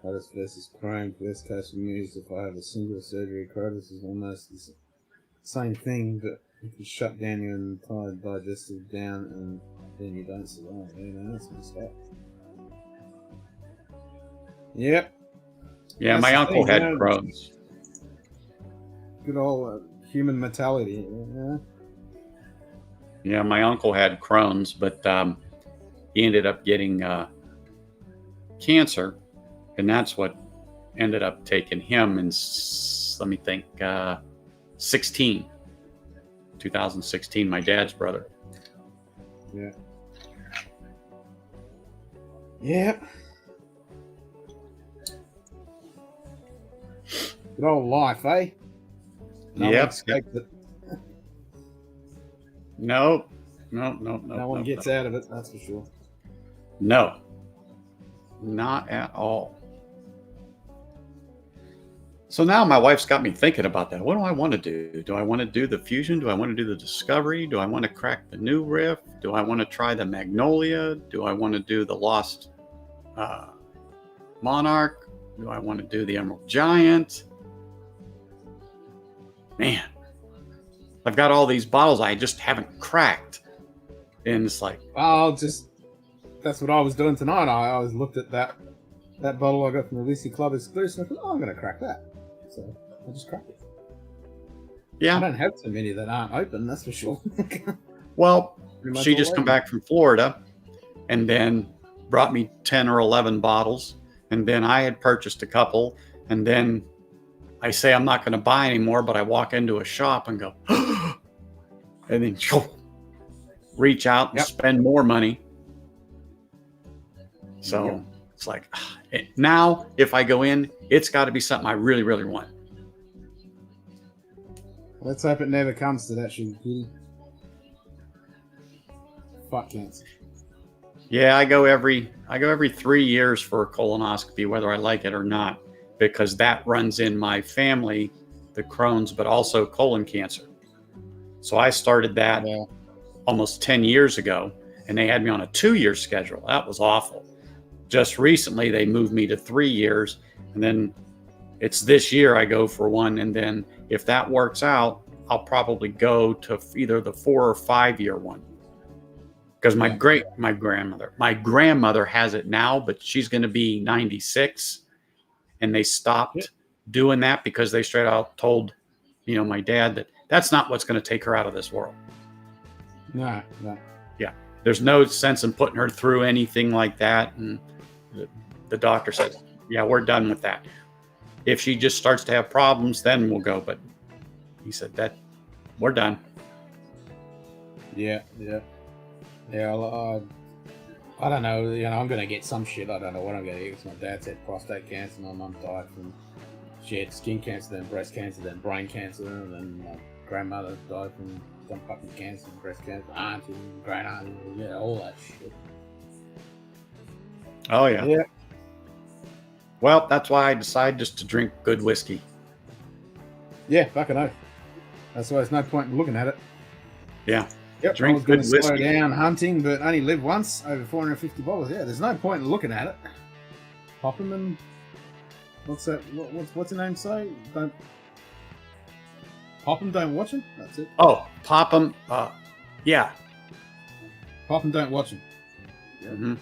Credis versus Crohn, best case news. If I have a single surgery, Credis is almost the same thing, but you can shut down your entire digestive down and then you don't survive. You know, that's messed up. Yep. Yeah, that's my uncle had Crohn's. Good old human mentality. Yeah. Yeah, my uncle had Crohn's, but he ended up getting cancer, and that's what ended up taking him in, let me think, 2016, my dad's brother. Yeah. Yeah. Good old life, eh? Yep. No. No one gets out of it, that's for sure. No. Not at all. So now my wife's got me thinking about that. What do I want to do? Do I want to do the fusion? Do I want to do the discovery? Do I want to crack the new riff? Do I want to try the magnolia? Do I want to do the lost monarch? Do I want to do the emerald giant? Man, I've got all these bottles I just haven't cracked. And it's like, that's what I was doing tonight. I always looked at that bottle I got from the Whiskey Club exclusive. I thought, I'm going to crack that. So I just cracked it. Yeah. I don't have too many that aren't open, that's for sure. Well, she just come back from Florida and then brought me 10 or 11 bottles. And then I had purchased a couple. And then I say I'm not going to buy anymore, but I walk into a shop and go, and then reach out and spend more money. So it's like, now if I go in, it's got to be something I really, really want. Let's hope it never comes to that, sugar kitty. Fuck cancer. Yeah, I go every 3 years for a colonoscopy, whether I like it or not, because that runs in my family, the Crohn's, but also colon cancer. So I started that almost 10 years ago, and they had me on a 2-year schedule. That was awful. Just recently, they moved me to 3 years, and then it's this year I go for one. And then if that works out, I'll probably go to either the 4 or 5 year one. Because my grandmother has it now, but she's going to be 96. And they stopped doing that because they straight out told, my dad that that's not what's going to take her out of this world. No. Yeah. There's no sense in putting her through anything like that. And the doctor says, yeah, we're done with that. If she just starts to have problems, then we'll go. But he said that we're done. Yeah. I don't know. I'm going to get some shit. I don't know what I'm going to get. Because my dad's had prostate cancer. My mum died from, she had skin cancer, then breast cancer, then brain cancer. And then my grandmother died from some fucking cancer, breast cancer, auntie, great auntie, all that shit. Oh, yeah. Well, that's why I decided just to drink good whiskey. Yeah, fucking oath. That's why there's no point in looking at it. Yeah. Yep, I Drink was going good to slow whiskey. down hunting, but only live once, over $450. Yeah, there's no point in looking at it. Pop 'em and... What's that? What's the name say? Don't... Pop 'em, don't watch 'em? That's it. Oh, pop them. Yeah. Pop 'em, don't watch 'em. Yep. Mm-hmm.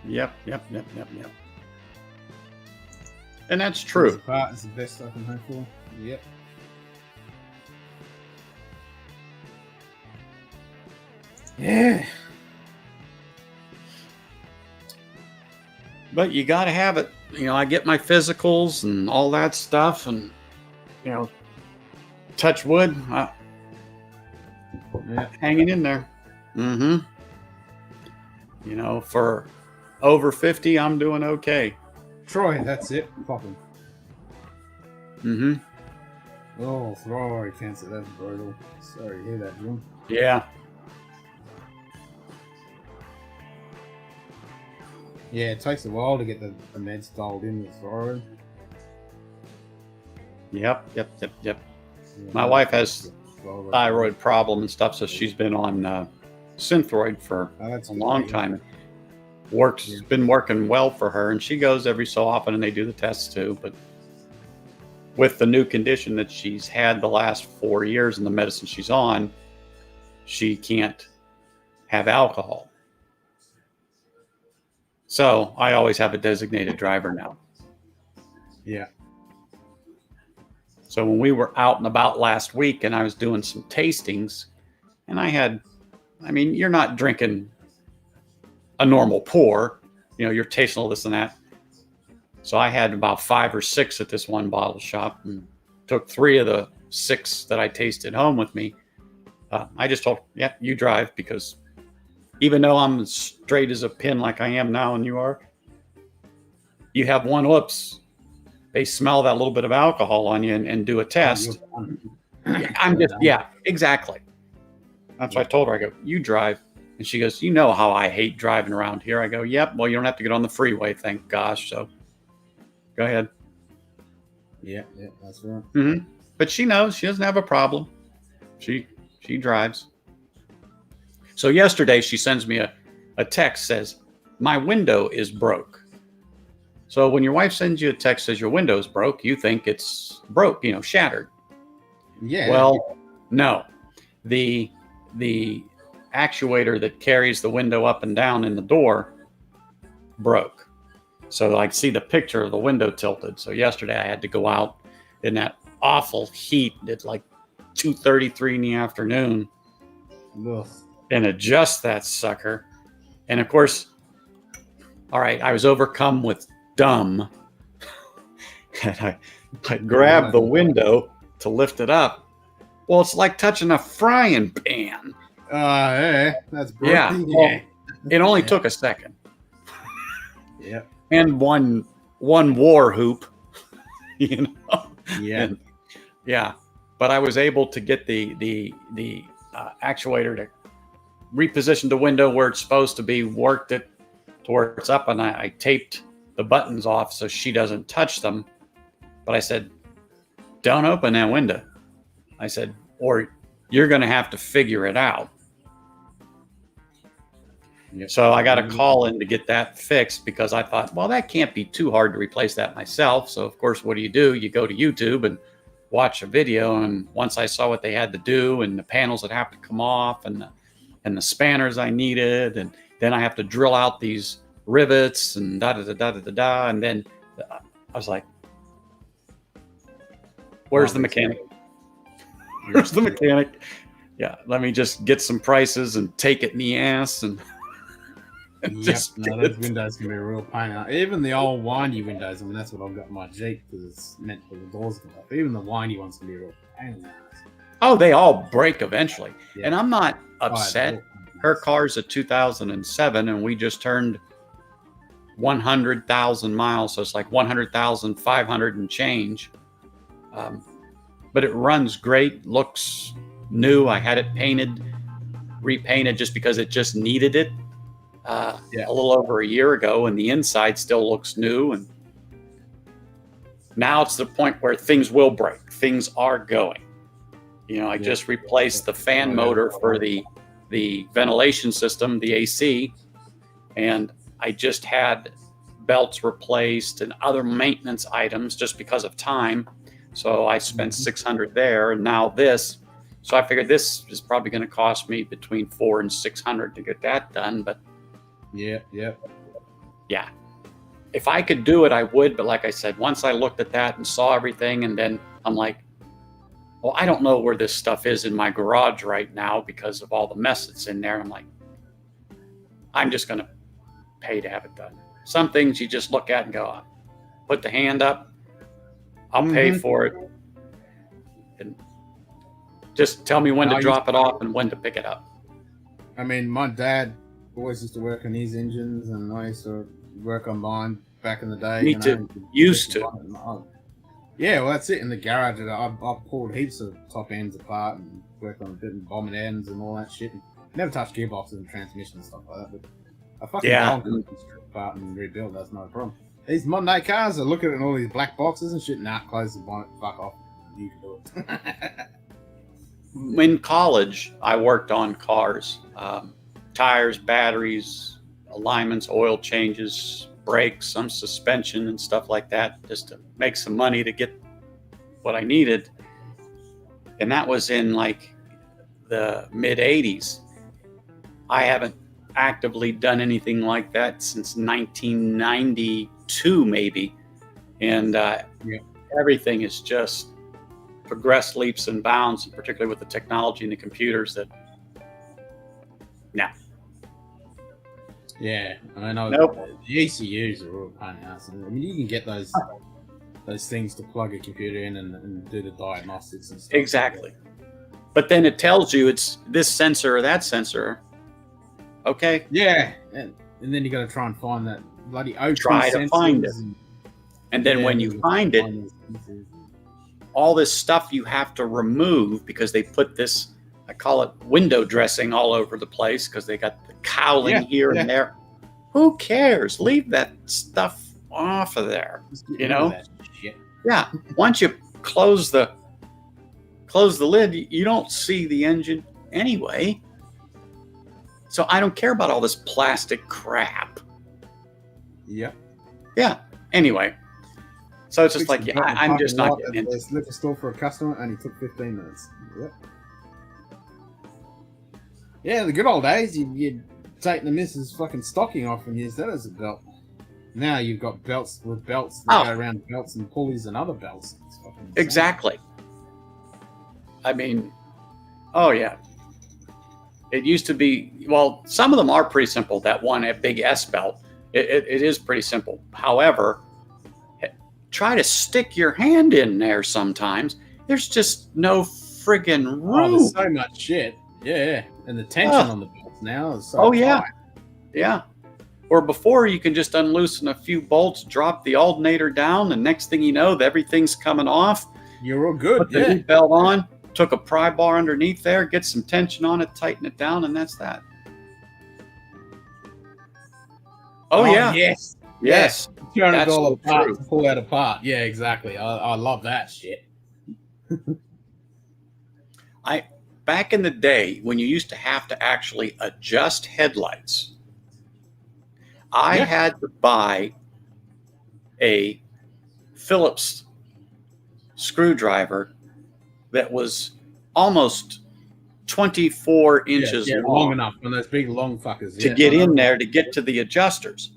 Yep. And that's true. Part is the best I can hope for. Yep. Yeah. But you got to have it. You know, I get my physicals and all that stuff, and you know, touch wood, hanging in there. Mm-hmm. You know, for over 50, I'm doing okay. Troy, that's it. Pop 'em. Mm-hmm. Oh, thyroid cancer. That's brutal. Sorry to hear that, Jim. Yeah. Yeah, it takes a while to get the meds dialed in with thyroid. Yep. My wife has thyroid problem and stuff, so she's been on Synthroid for a long time. It's been working well for her, and she goes every so often, and they do the tests too. But with the new condition that she's had the last 4 years and the medicine she's on, she can't have alcohol. So I always have a designated driver now. Yeah. So when we were out and about last week and I was doing some tastings, and you're not drinking a normal pour, you're tasting all this and that. So I had about 5 or 6 at this one bottle shop and took 3 of the 6 that I tasted home with me. I just told, you drive, because even though I'm as straight as a pin like I am now and you are, you have one whoops, they smell that little bit of alcohol on you and do a test. Exactly. That's what I told her. I go, you drive. And she goes, you know how I hate driving around here. I go, yep, well, you don't have to get on the freeway, thank gosh. So go ahead. Yeah, that's right. Mm-hmm. But she knows, she doesn't have a problem. She drives. So yesterday she sends me a text, says, my window is broke. So when your wife sends you a text says your window is broke, you think it's broke, shattered. Yeah. Well, no. The actuator that carries the window up and down in the door broke. So I see the picture of the window tilted. So yesterday I had to go out in that awful heat at like 2:33 in the afternoon. Ugh. And adjust that sucker. And of course, all right, I was overcome with dumb. And I grabbed the window to lift it up. Well, it's like touching a frying pan. That's broken. Yeah. Well, it only took a second. Yeah. And one war hoop, Yeah. And, yeah. But I was able to get the actuator to reposition the window where it's supposed to be, worked it to where it's up, and I taped the buttons off so she doesn't touch them. But I said, don't open that window. I said, or you're going to have to figure it out. Yep. So I got a call in to get that fixed, because I thought, well, that can't be too hard to replace that myself. So of course, what do? You go to YouTube and watch a video. And once I saw what they had to do and the panels that have to come off and the spanners I needed, and then I have to drill out these rivets and da-da-da-da-da-da. And then I was like, where's the mechanic? Where's the mechanic? Yeah, let me just get some prices and take it in the ass and Those windows can be a real pain. Even the old windy windows, that's what I've got in my Jeep, because it's meant for the doors to go up. Even the windy ones can be a real pain in the ass. Oh, they all break eventually. Yeah. And I'm not upset. Her car's a 2007, and we just turned 100,000 miles, so it's like 100,500 and change. But it runs great, looks new. I had it repainted just because it just needed it a little over a year ago, and the inside still looks new. And now it's the point where things will break. Things are going. You know, I just replaced the fan motor for the ventilation system, the AC, and I just had belts replaced and other maintenance items just because of time. So I spent $600 there, and now this. So I figured this is probably going to cost me between $400 and $600 to get that done. But yeah. If I could do it, I would. But like I said, once I looked at that and saw everything, and then I'm like, well, I don't know where this stuff is in my garage right now because of all the mess that's in there. And I'm like, I'm just going to pay to have it done. Some things you just look at and go, put the hand up, I'll pay for it. And just tell me when to drop it off and when to pick it up. I mean, my dad always used to work on his engines, and I used to work on mine back in the day. Me too. Used to. Yeah, well, that's it. In the garage, I've pulled heaps of top ends apart and worked on different bombing ends and all that shit. And never touched gearboxes and transmissions and stuff like that. But I fucking strip apart and rebuild. That's not a problem. These modern day cars, I look at it and all these black boxes and shit. Nah, close the bonnet, fuck off. You can do it. In college, I worked on cars, tires, batteries, alignments, oil changes, brakes, some suspension and stuff like that, just to make some money to get what I needed. And that was in like the mid 80s. I haven't actively done anything like that since 1992 maybe. And everything is just progressed leaps and bounds, and particularly with the technology and the computers that Yeah, I know. The ECUs are all pain in the ass. I mean, you can get those things to plug a computer in and do the diagnostics and stuff. Exactly. But then it tells you it's this sensor or that sensor. Okay. Yeah, and then you got to try and find that bloody O2 try to find it. And then when you find it, all this stuff you have to remove because they put this, I call it window dressing all over the place because they got the cowling here and there. Who cares? Leave that stuff off of there. You know? Yeah. Once you close the lid, you don't see the engine anyway. So I don't care about all this plastic crap. Yeah. Yeah. Anyway. So it's just like, I'm just not getting into it. Liquor store for a customer and he took 15 minutes. Yep. Yeah, the good old days, you'd take the missus' fucking stocking off and use that as a belt. Now you've got belts that go around belts and pulleys and other belts. It's fucking insane. Exactly. I mean, oh yeah. It used to be, well, some of them are pretty simple. That one, a big S belt, it is pretty simple. However, try to stick your hand in there sometimes. There's just no friggin' room. Oh, there's so much shit. Yeah. And the tension on the belts now is so yeah. tight. Yeah. Or before, you can just unloosen a few bolts, drop the alternator down, and next thing you know, everything's coming off. You're all good. Put the heat belt on, took a pry bar underneath there, get some tension on it, tighten it down, and that's that. Oh yeah. Yes. Yes. $200 part to pull that apart. Yeah, exactly. I love that shit. Back in the day when you used to have to actually adjust headlights, I had to buy a Phillips screwdriver that was almost 24 inches long enough, one of those big long fuckers to get in there to get to the adjusters.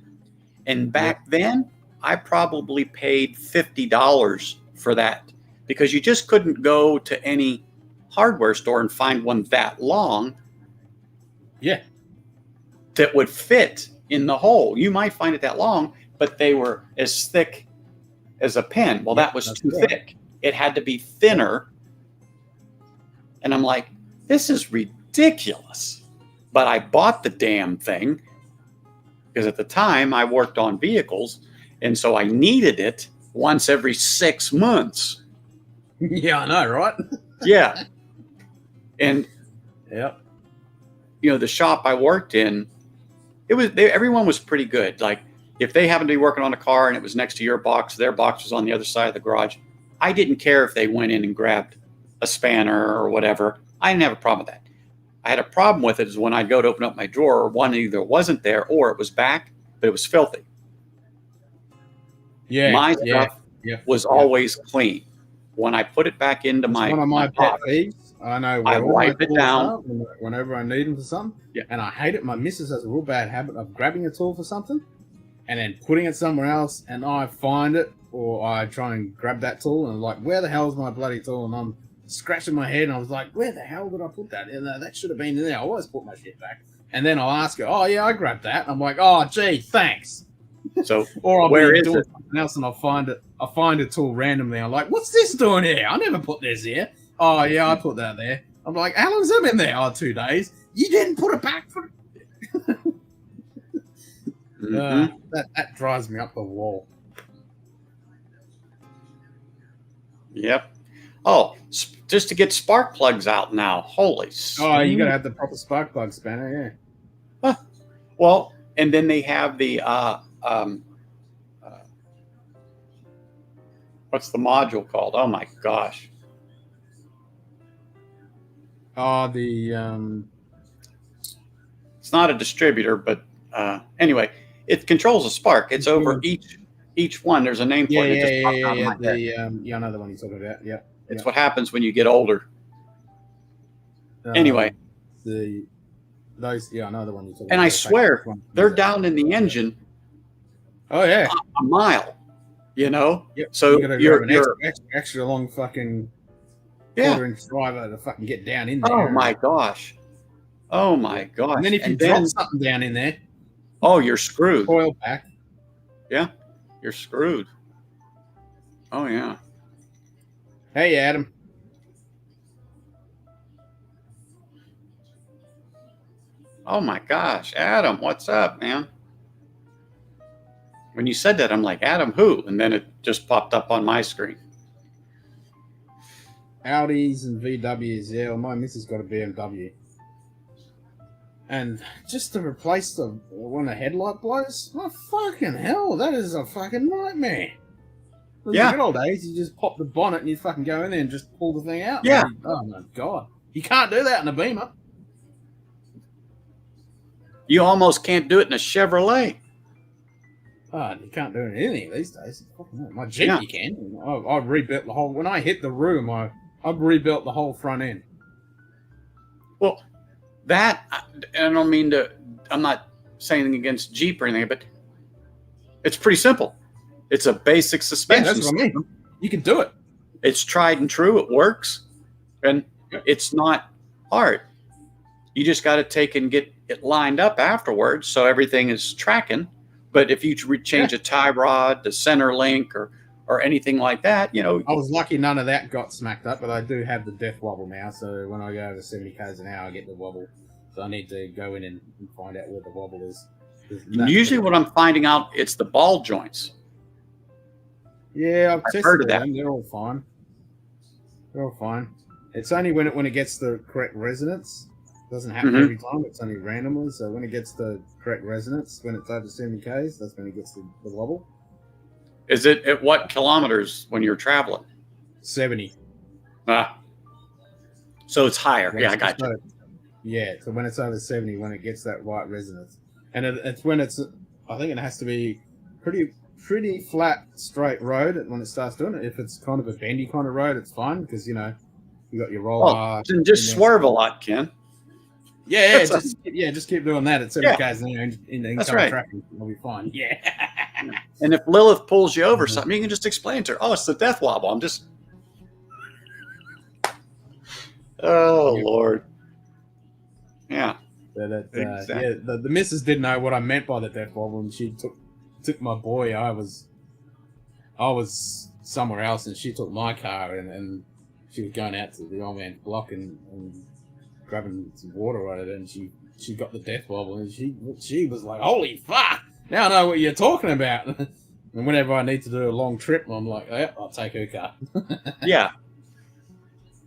And back then, I probably paid $50 for that because you just couldn't go to any hardware store and find one that long. Yeah. That would fit in the hole. You might find it that long, but they were as thick as a pen. Well, that was too thick. It had to be thinner. And I'm like, this is ridiculous. But I bought the damn thing because at the time I worked on vehicles. And so I needed it once every 6 months. Yeah, I know, right? Yeah. And you know, the shop I worked in, everyone was pretty good. Like if they happened to be working on a car and it was next to your box, their box was on the other side of the garage. I didn't care if they went in and grabbed a spanner or whatever. I didn't have a problem with that. I had a problem with it is when I'd go to open up my drawer, one either wasn't there or it was back, but it was filthy. Yeah, my stuff was always clean. When I put it back into It's my one of my pet box, peeves. I know I where all my wipe it tools down. are whenever I need them for something. Yeah. And I hate it. My missus has a real bad habit of grabbing a tool for something and then putting it somewhere else, and I find it, or I try and grab that tool, and I'm like, where the hell's my bloody tool? And I'm scratching my head, and I was like, where the hell did I put that? And that should have been in there. I always put my shit back. And then I'll ask her, oh, yeah, I grabbed that. And I'm like, oh, gee, thanks. So or I'll where be is doing it? something else, and I'll find a tool randomly. I'm like, what's this doing here? I never put this here. Oh, yeah, I put that there. I'm like, how long's that been there? Oh, 2 days. You didn't put it back for... that drives me up the wall. Yep. Oh, just to get spark plugs out now. Holy. Oh, you gotta have the proper spark plug spanner, yeah. Well, and then they have the what's the module called? Oh my gosh. Oh, the It's not a distributor, but anyway, it controls a spark. It's over each one. There's a name for it. It just popped out of my head. Yeah, I know the one you're talking about. Yeah. It's what happens when you get older. Anyway. I know the one you're talking about. And I swear, they're down in the engine. Oh, yeah. A mile, you know? Yep. So you're an extra long fucking Yeah. quarter-inch driver to fucking get down in there. Oh my gosh. Oh my gosh. And then if you drop something down in there, oh, you're screwed. Coil back. Yeah, you're screwed. Oh yeah. Hey, Adam. Oh my gosh, Adam, what's up, man? When you said that, I'm like, Adam who? And then it just popped up on my screen. Audis and VWs, yeah. Well, my missus got a BMW. And just to replace when a headlight blows, oh fucking hell, that is a fucking nightmare. In the good old days, you just pop the bonnet and you fucking go in there and just pull the thing out. Yeah. Oh my god. You can't do that in a Beamer. You almost can't do it in a Chevrolet. Oh, you can't do it in anything these days. My Jeep you can. I've rebuilt the whole... When I hit the room, I've rebuilt the whole front end. Well, that... I don't mean to... I'm not saying anything against Jeep or anything, but it's pretty simple. It's a basic suspension. Yeah, that's what I mean. You can do it. It's tried and true. It works. And it's not hard. You just got to take and get it lined up afterwards so everything is tracking. But if you change a tie rod, the center link, or anything like that, you know. I was lucky none of that got smacked up, but I do have the death wobble now. So when I go over 70 k's an hour, I get the wobble. So I need to go in and find out where the wobble is. Usually what I'm finding out, it's the ball joints. Yeah, I've tested heard of that. them. They're all fine. They're all fine. It's only when it gets the correct resonance. It doesn't happen every time. It's only randomly. So when it gets the correct resonance, when it's over 70 k's, that's when it gets the wobble. Is it at what kilometers when you're traveling? 70. So it's higher. Yeah, I got you. Yeah, so when it's over 70, when it gets that right resonance. And it's when it's, I think it has to be pretty flat, straight road when it starts doing it. If it's kind of a bendy kind of road, it's fine because, you know, you got your roll bar. Then just swerve a lot, Ken. Yeah, just keep doing that at 70 k's an hour in the That's right. traffic. It'll be fine. Yeah. And if Lilith pulls you over something, you can just explain to her, oh, it's the death wobble. I'm just... Oh, Lord. Yeah. Exactly. Yeah, the missus didn't know what I meant by the death wobble, and she took my boy. I was somewhere else, and she took my car, and she was going out to the old man's block and grabbing some water or whatever, and she got the death wobble, and she was like, holy fuck, now I know what you're talking about. And whenever I need to do a long trip, I'm like, yeah, I'll take her car. Yeah.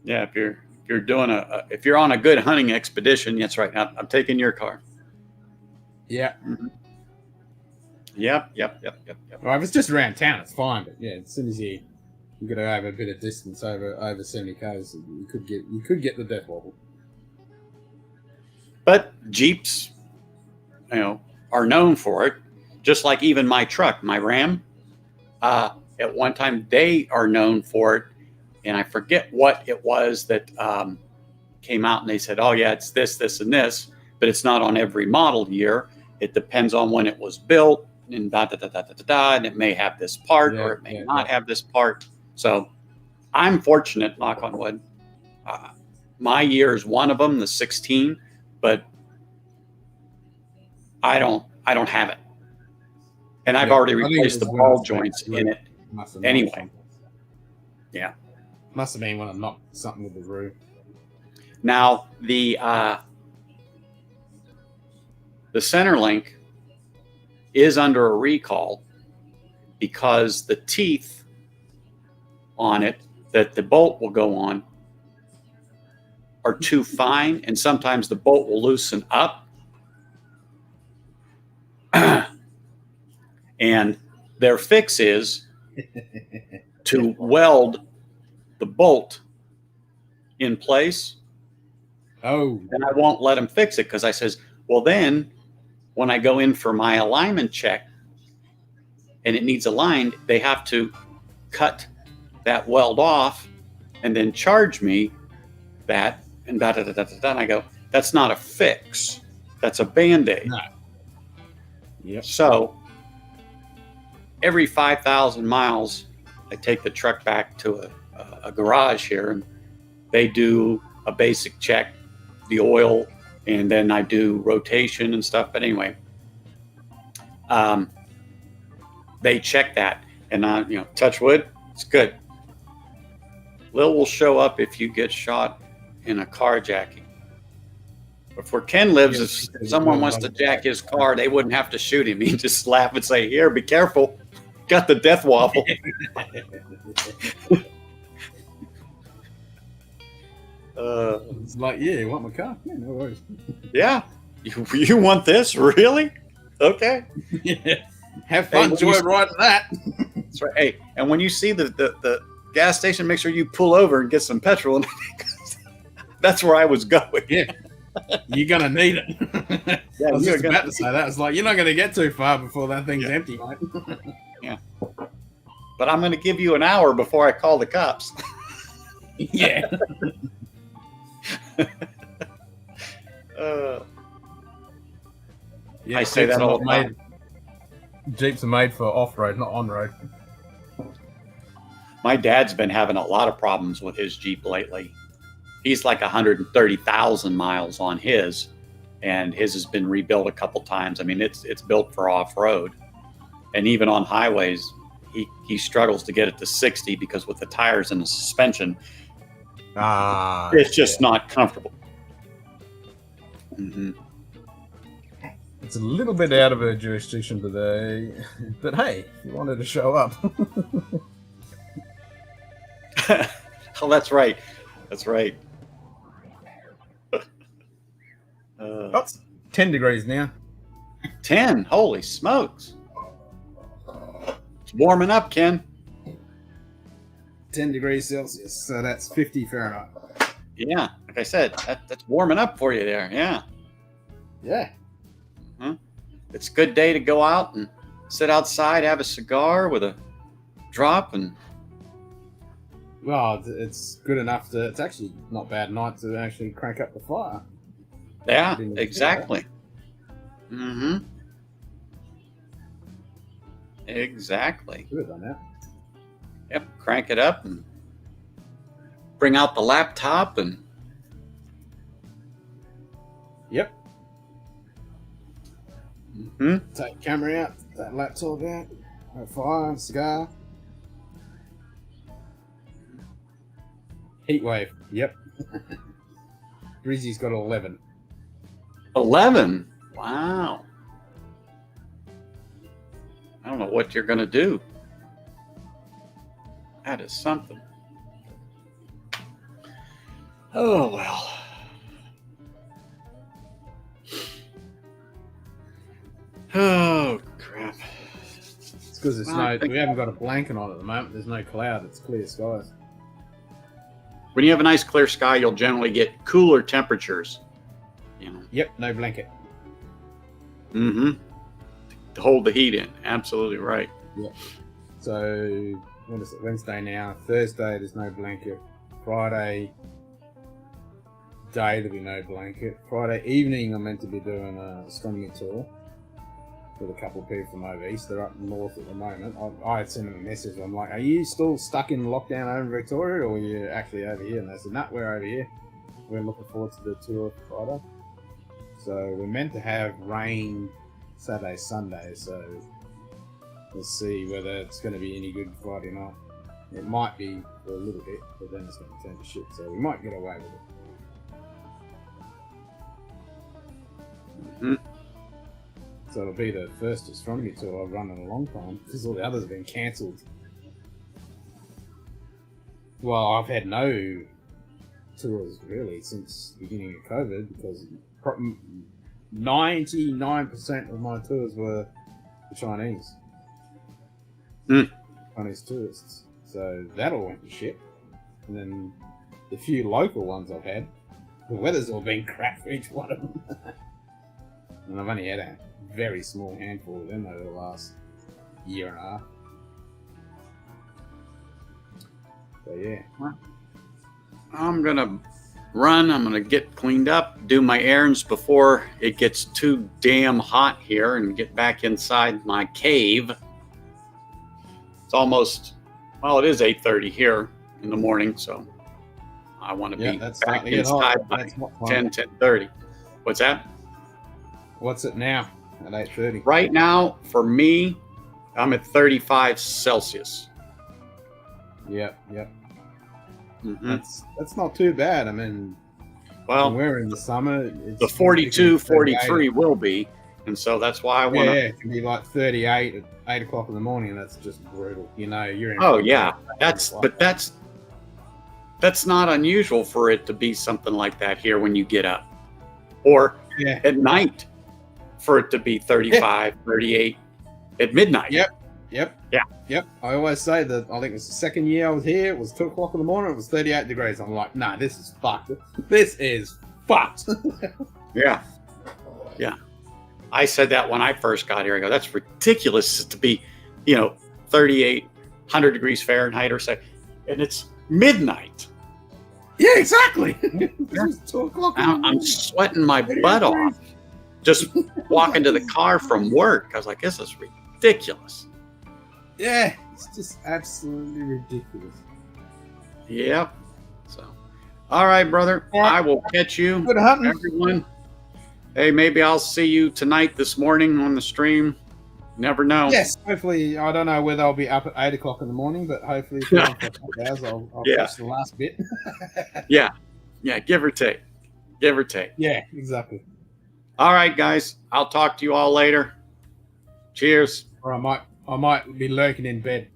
Yeah, if you're doing if you're on a good hunting expedition, that's right. I'm taking your car. Yeah. Mm-hmm. Yep. Well, if it's just around town, it's fine. But yeah, as soon as you You got to have a bit of distance over 70 k's. You could get the death wobble. But Jeeps, are known for it. Just like even my truck, my Ram. At one time, they are known for it, and I forget what it was that came out, and they said, "Oh yeah, it's this, this, and this," but it's not on every model year. It depends on when it was built, and and it may have this part or it may not have this part. So I'm fortunate, knock on wood. My year is one of them, the 16, but I don't have it. And I've already replaced the ball joints in it anyway. Yeah. Must have been when I knocked something with the roof. Now, the Centerlink is under a recall because the teeth on it that the bolt will go on are too fine, and sometimes the bolt will loosen up. And their fix is to weld the bolt in place. Oh. And I won't let them fix it because I says, well, then when I go in for my alignment check and it needs aligned, they have to cut that weld off and then charge me that and And I go, that's not a fix. That's a Band-Aid. No. Yep. So every 5,000 miles, I take the truck back to a garage here, and they do a basic check, the oil, and then I do rotation and stuff. But anyway, they check that, and touch wood, it's good. Lil will show up if you get shot in a carjacking. But where Ken lives, if someone wants to jack his car, they wouldn't have to shoot him. He'd just laugh and say, "Here, be careful. Got the death wobble." It's like, yeah, you want my car? Yeah, no worries. Yeah. You want this? Really? Okay. Yeah. Have fun joyriding that. That's right. Hey, and when you see the gas station, make sure you pull over and get some petrol. That's where I was going. Yeah. You're going to need it. Yeah, I was just about to say that. It's like, you're not going to get too far before that thing's empty, mate. Yeah. But I'm going to give you an hour before I call the cops. Yeah. Yeah, I say that all the time. Jeeps are made for off-road, not on-road. My dad's been having a lot of problems with his Jeep lately. He's like 130,000 miles on his, and his has been rebuilt a couple times. I mean, it's built for off-road, and even on highways, he struggles to get it to 60 because with the tires and the suspension, it's just not comfortable. Mm-hmm. It's a little bit out of her jurisdiction today, but hey, if you wanted to show up. Oh, that's right. That's right. It's 10 degrees now. 10? Holy smokes. It's warming up, Ken. 10 degrees Celsius, so that's 50 Fahrenheit. Yeah, like I said, that's warming up for you there. Yeah. Yeah. It's a good day to go out and sit outside, have a cigar with a drop, and well, it's good enough to. It's actually not bad night to actually crank up the fire. Yeah, exactly. Mm-hmm. Exactly. Good on that. Yep, crank it up and bring out the laptop and. Yep. Mm-hmm. Take the camera out, that laptop out, a fire, cigar. Heat wave. Yep. Breezy's got 11. 11? Wow. I don't know what you're going to do. That is something. Oh, well. Oh, crap. because it's Well, we haven't got a blanket on at the moment. There's no cloud. It's clear skies. When you have a nice clear sky, you'll generally get cooler temperatures. You know. Yep, no blanket. Mm-hmm. To hold the heat in. Absolutely right. Yep. So what is it? Wednesday now. Thursday there's no blanket. Friday day there'll be no blanket. Friday evening I'm meant to be doing a astronomy tour with a couple of people from over east. They're up north at the moment. I had sent them a message. I'm like, are you still stuck in lockdown over in Victoria, or are you actually over here? And they said, no, we're over here. We're looking forward to the tour Friday. So we're meant to have rain Saturday, Sunday. So we'll see whether it's going to be any good Friday night. It might be for a little bit, but then it's going to turn to shit. So we might get away with it. Mm-hmm. So it'll be the first astronomy tour I've run in a long time, because all the others have been cancelled. Well, I've had no tours really since the beginning of COVID, because 99% of my tours were the Chinese. Chinese tourists. So that all went to shit. And then the few local ones I've had, the weather's all been crap for each one of them. And I've only had a very small handful of them over the last year and a half. So yeah. I'm going to run. I'm going to get cleaned up, do my errands before it gets too damn hot here, and get back inside my cave. It's almost, well, it is 8:30 here in the morning, so I want to be back inside by 10:30. What's that? What's it now at 8:30? Right now, for me, I'm at 35 Celsius. Yep. Mm-hmm. That's not too bad. I mean, well, when we're in the summer, it's the 42, 43 will be, and so that's why I want to. Yeah, it can be like 38 at 8 o'clock in the morning, and that's just brutal. You know, you're in. Oh yeah, that's not unusual for it to be something like that here when you get up, or at night for it to be 35, 38 at midnight. Yep. I always say that I think it was the second year I was here, it was 2 o'clock in the morning, it was 38 degrees. I'm like, nah, this is fucked. This is fucked. Yeah. I said that when I first got here. I go, that's ridiculous to be, 38, 100 degrees Fahrenheit or so. And it's midnight. Yeah, exactly. It's 2 o'clock. I'm sweating my butt off just walking to the car from work. I was like, this is ridiculous. Yeah, it's just absolutely ridiculous. Yep. So, all right, brother. I will catch you. Good hunting, everyone. Hey, maybe I'll see you tonight, this morning on the stream. Never know. Yes, hopefully. I don't know whether I'll be up at 8 o'clock in the morning, but hopefully if I'm for a couple of hours, I'll catch the last bit. Yeah, give or take. Yeah, exactly. All right, guys. I'll talk to you all later. Cheers. Or I might be lurking in bed.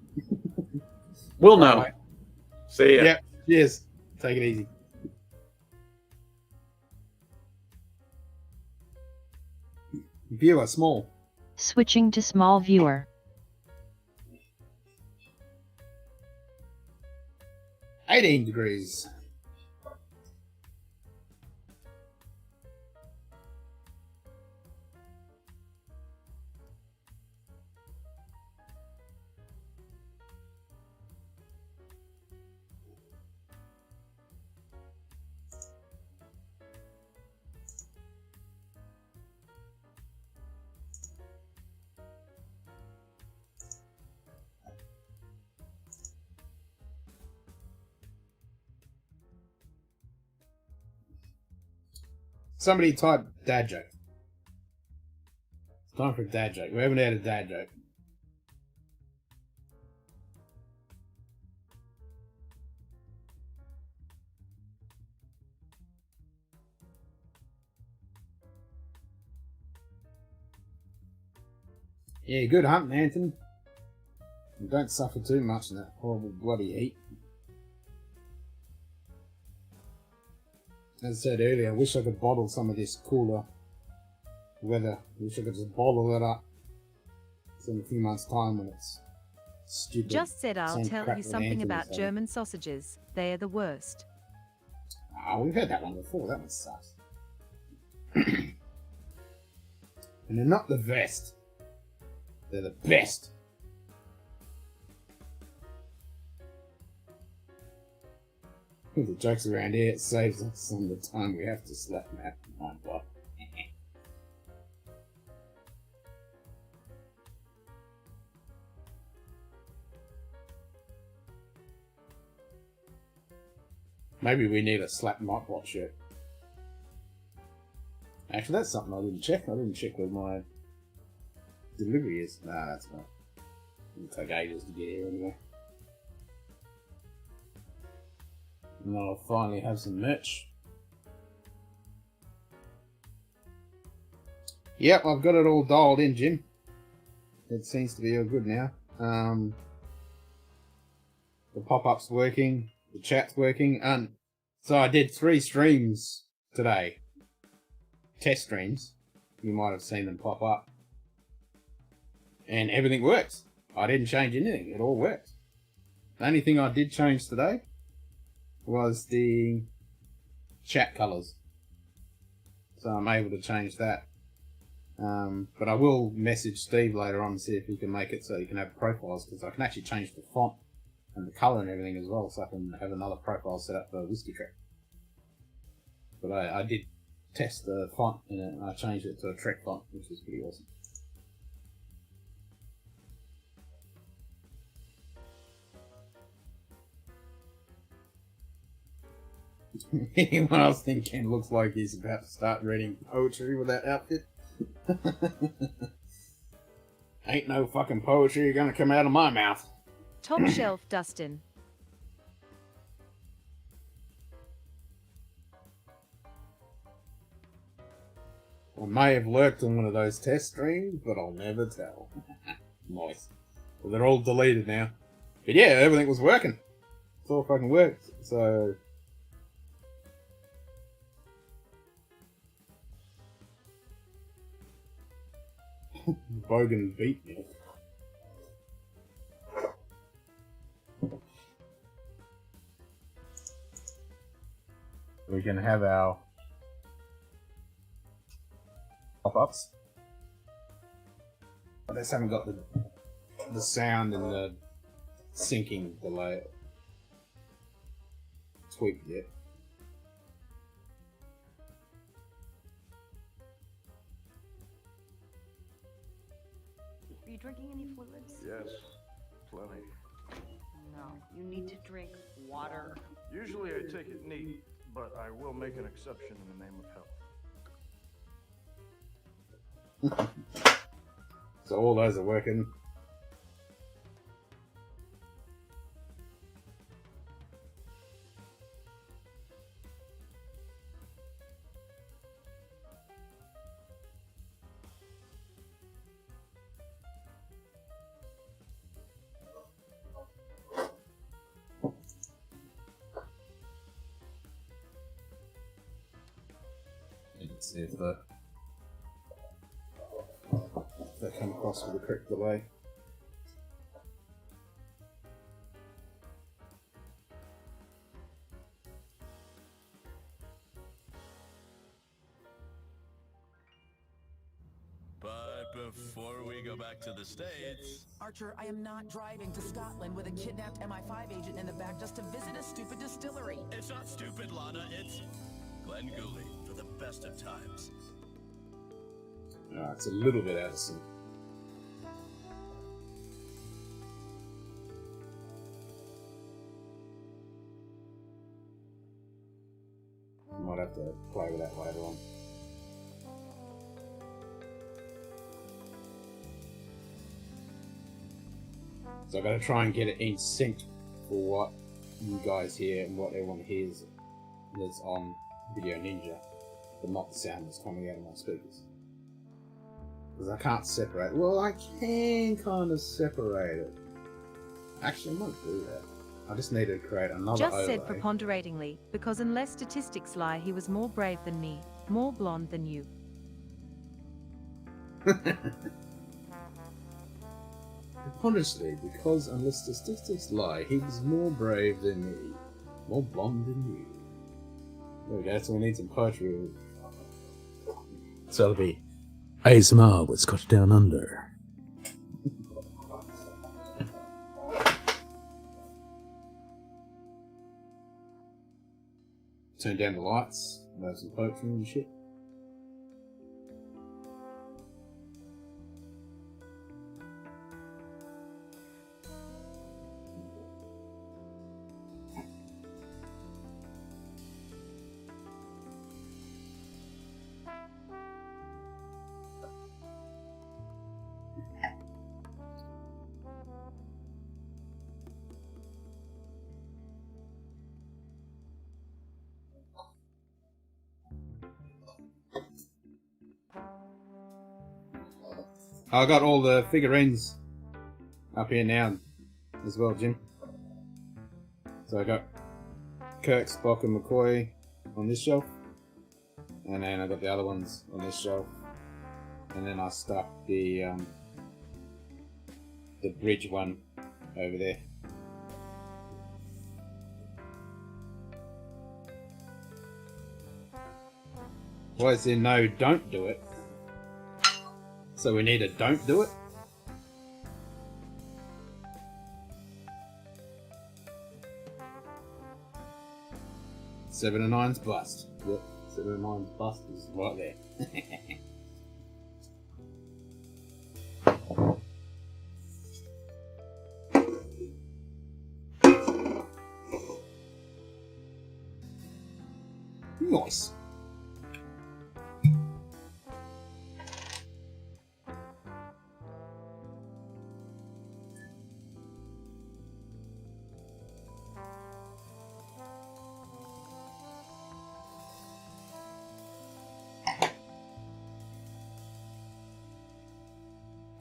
We'll know. Right. See ya. Yep. Cheers. Take it easy. Viewer small. Switching to small viewer. $18 degrees. Somebody type dad joke. It's time for a dad joke. We haven't had a dad joke. Yeah, good hunting, Anthony. And don't suffer too much in that horrible bloody heat. As I said earlier, I wish I could bottle some of this cooler weather. I wish I could just bottle it up. So in a few months' time when it's stupid. Just said I'll same tell crap you that something Anthony's about having. German sausages. They are the worst. Ah, we've had that one before. That one sucks. And they're not the best. They're the best. The jokes around here, it saves us some of the time we have to slap Matt. My God. Maybe we need a slap Nightbot shirt. Actually, that's something I didn't check. I didn't check where my delivery is. Nah, that's not. It'll take ages to get here anyway. And then I'll finally have some merch. Yep, I've got it all dialed in, Jim. It seems to be all good now. The pop-up's working, the chat's working, and so I did 3 streams today. Test streams. You might have seen them pop up. And everything works. I didn't change anything, it all worked. The only thing I did change today was the chat colours. So I'm able to change that. But I will message Steve later on and see if he can make it so you can have profiles, because I can actually change the font and the colour and everything as well, so I can have another profile set up for Whiskey Trek. But I did test the font in it and I changed it to a Trek font, which is pretty awesome. Anyone else think Ken looks like he's about to start reading poetry with that outfit? Ain't no fucking poetry gonna come out of my mouth. Top shelf, Dustin. I may have lurked on one of those test streams, but I'll never tell. Nice. Well, they're all deleted now. But yeah, everything was working. It's all fucking worked. So... Bogan beat me. We can have our pop-ups. I just haven't got the sound and the syncing delay tweaked yet. Are you drinking any fluids? Yes, plenty. No, you need to drink water. Usually I take it neat, but I will make an exception in the name of health. So all those are working. Let's see if they come across with the correct delay. But before we go back to the States... Archer, I am not driving to Scotland with a kidnapped MI5 agent in the back just to visit a stupid distillery. It's not stupid, Lana, it's Glenn Gooley for the best of times. It's a little bit out of sync. Might have to play with that later on. So I've got to try and get it in sync for what you guys hear and what everyone hears that's on Video Ninja, but not the sound that's coming out of my speakers. Because I can't separate. Well, I can kind of separate it. Actually, I might do that. I just need to create another Just overlay. said preponderatingly, because unless statistics lie, he was more brave than me, more blonde than you. Honestly, because unless the statistics lie, he was more brave than me. More blonde than you. There we go, so we need some poetry. So it'll be ASMR with Scotch Down Under. Turn down the lights, and have some poetry and shit. I got all the figurines up here now as well, Jim. So I got Kirk, Spock, and McCoy on this shelf, and then I got the other ones on this shelf, and then I stuck the bridge one over there. Why is there no don't do it? So we need a don't do it? Seven of Nine's bust. Yep, Seven of Nine's bust is right there. Nice.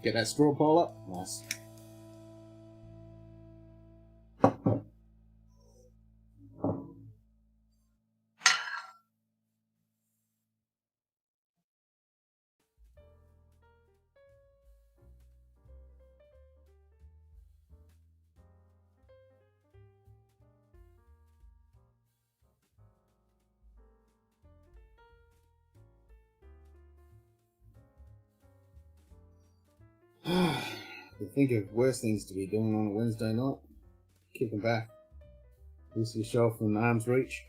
Get that straw pile up. Nice. To think of worse things to be doing on a Wednesday night. Kicking back. This is shelf in arm's reach.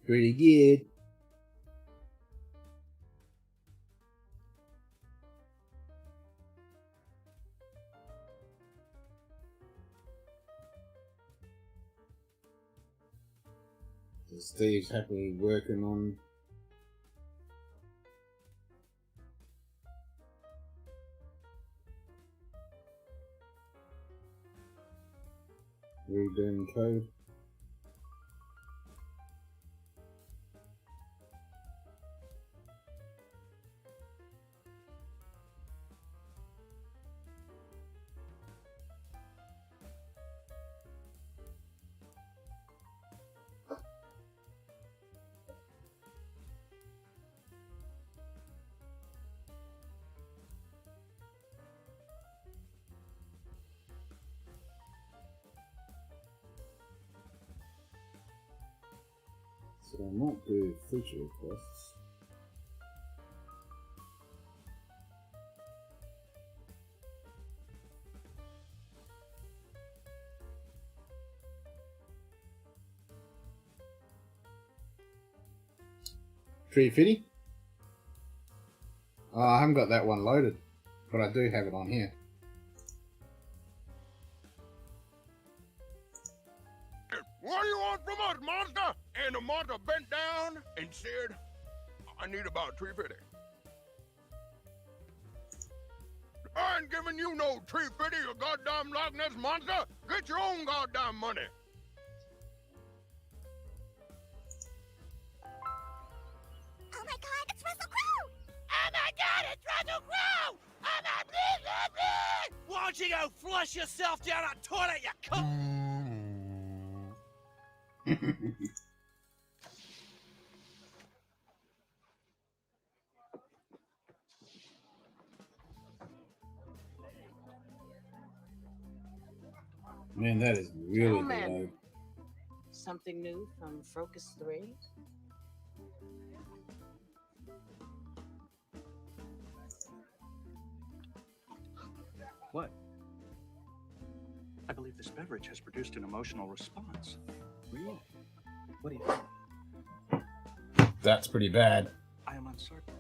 Pretty good. So Steve's happily working on redoing code. So I might do feature requests. Tree Fitty? Oh, I haven't got that one loaded, but I do have it on here. What do you want from us, monster? And the monster bent down and said, I need about 350. I ain't giving you no 350, you goddamn Loch Ness monster. Get your own goddamn money. Oh my god, it's Russell Crowe! Oh my god, it's Russell Crowe! Oh my please. Why don't you go flush yourself down a toilet, you cunt? Man, that is really Gentlemen. delayed. Something new from Focus 3? What? I believe this beverage has produced an emotional response. Really? What do you think? That's pretty bad. I am uncertain.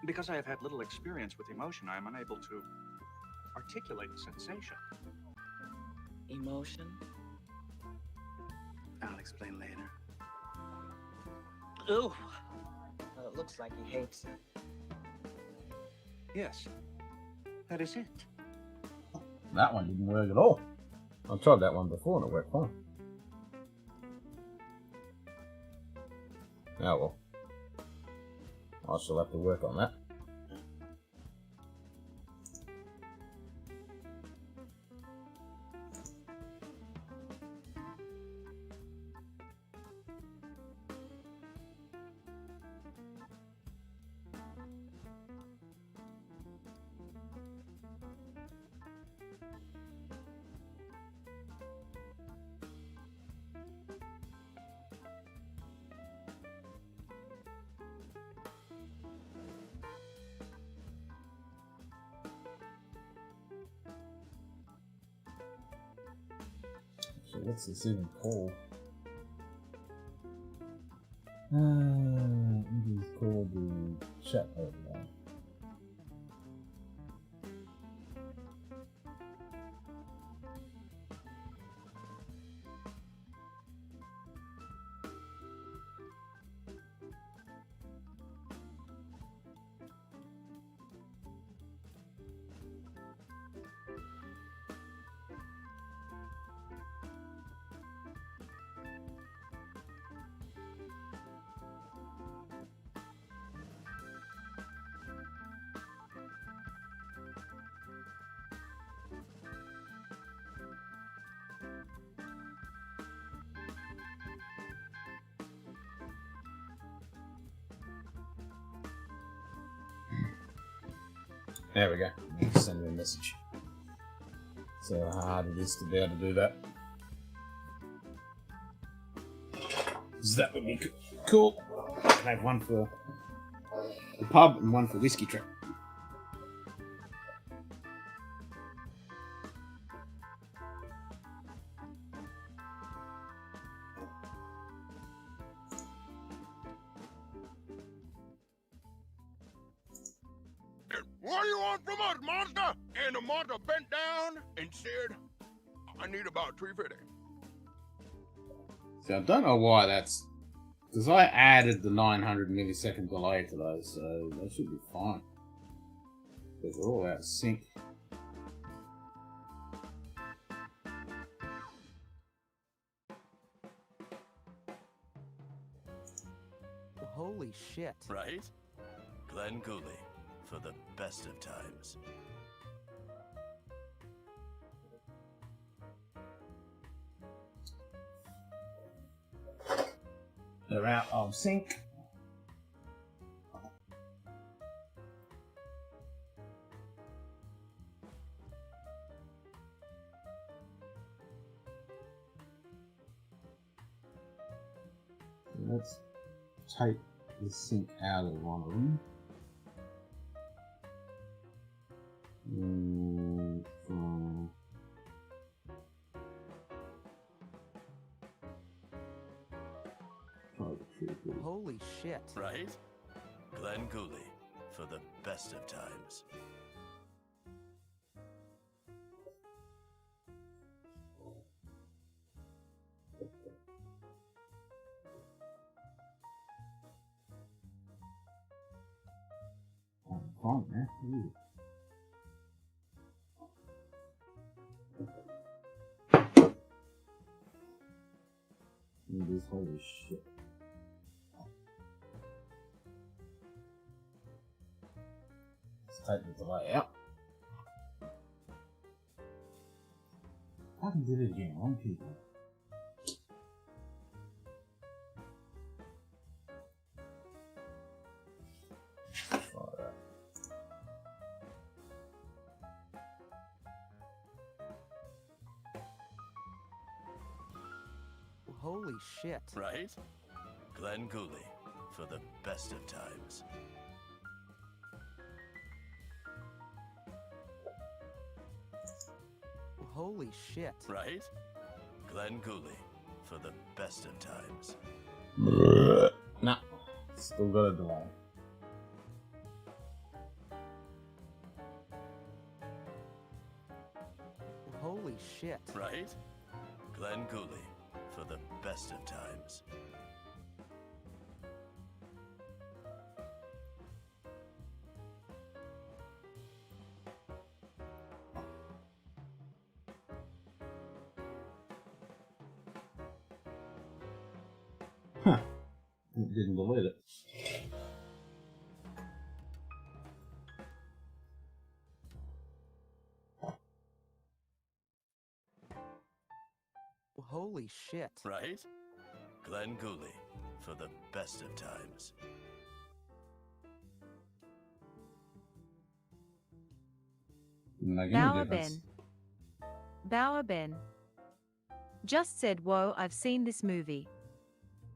Because I have had little experience with emotion, I am unable to articulate sensation. Emotion? I'll explain later. Ooh. Well, it looks like he hates it. Yes, that is it. That one didn't work at all. I tried that one before and it worked fine. Oh well. I shall have to work on that. So what's this even called? It is called the chat overlay. There we go. Send me a message. So how hard it is to be able to do that. So that would be cool. I have one for the pub and one for whiskey trip. What do you want from us, monster? And the monster bent down and said, I need about 350. So I don't know why that's... Because I added the 900 millisecond delay to those, so that should be fine. Because they're all out of sync. Holy shit. Right? Glenn Cooley, for the best of times. They're out of sync. Let's take the sync out of one of them. Holy shit. Right? Glenn Cooley, for the best of times. find it now. Ooh. It is, holy shit. Let's take the delay out. I can do it again, wrong people. Holy shit. Right? Glenn Cooley, for the best of times. Holy shit. Right? Glenn Cooley, for the best of times. Nah, still got a delay. Holy shit. Right? Glenn Cooley, for the best of times. Huh. It didn't delete it. Holy shit. Right? Glenn Cooley, for the best of times. Bauer Ben. Bauer Ben. Just said, whoa, I've seen this movie.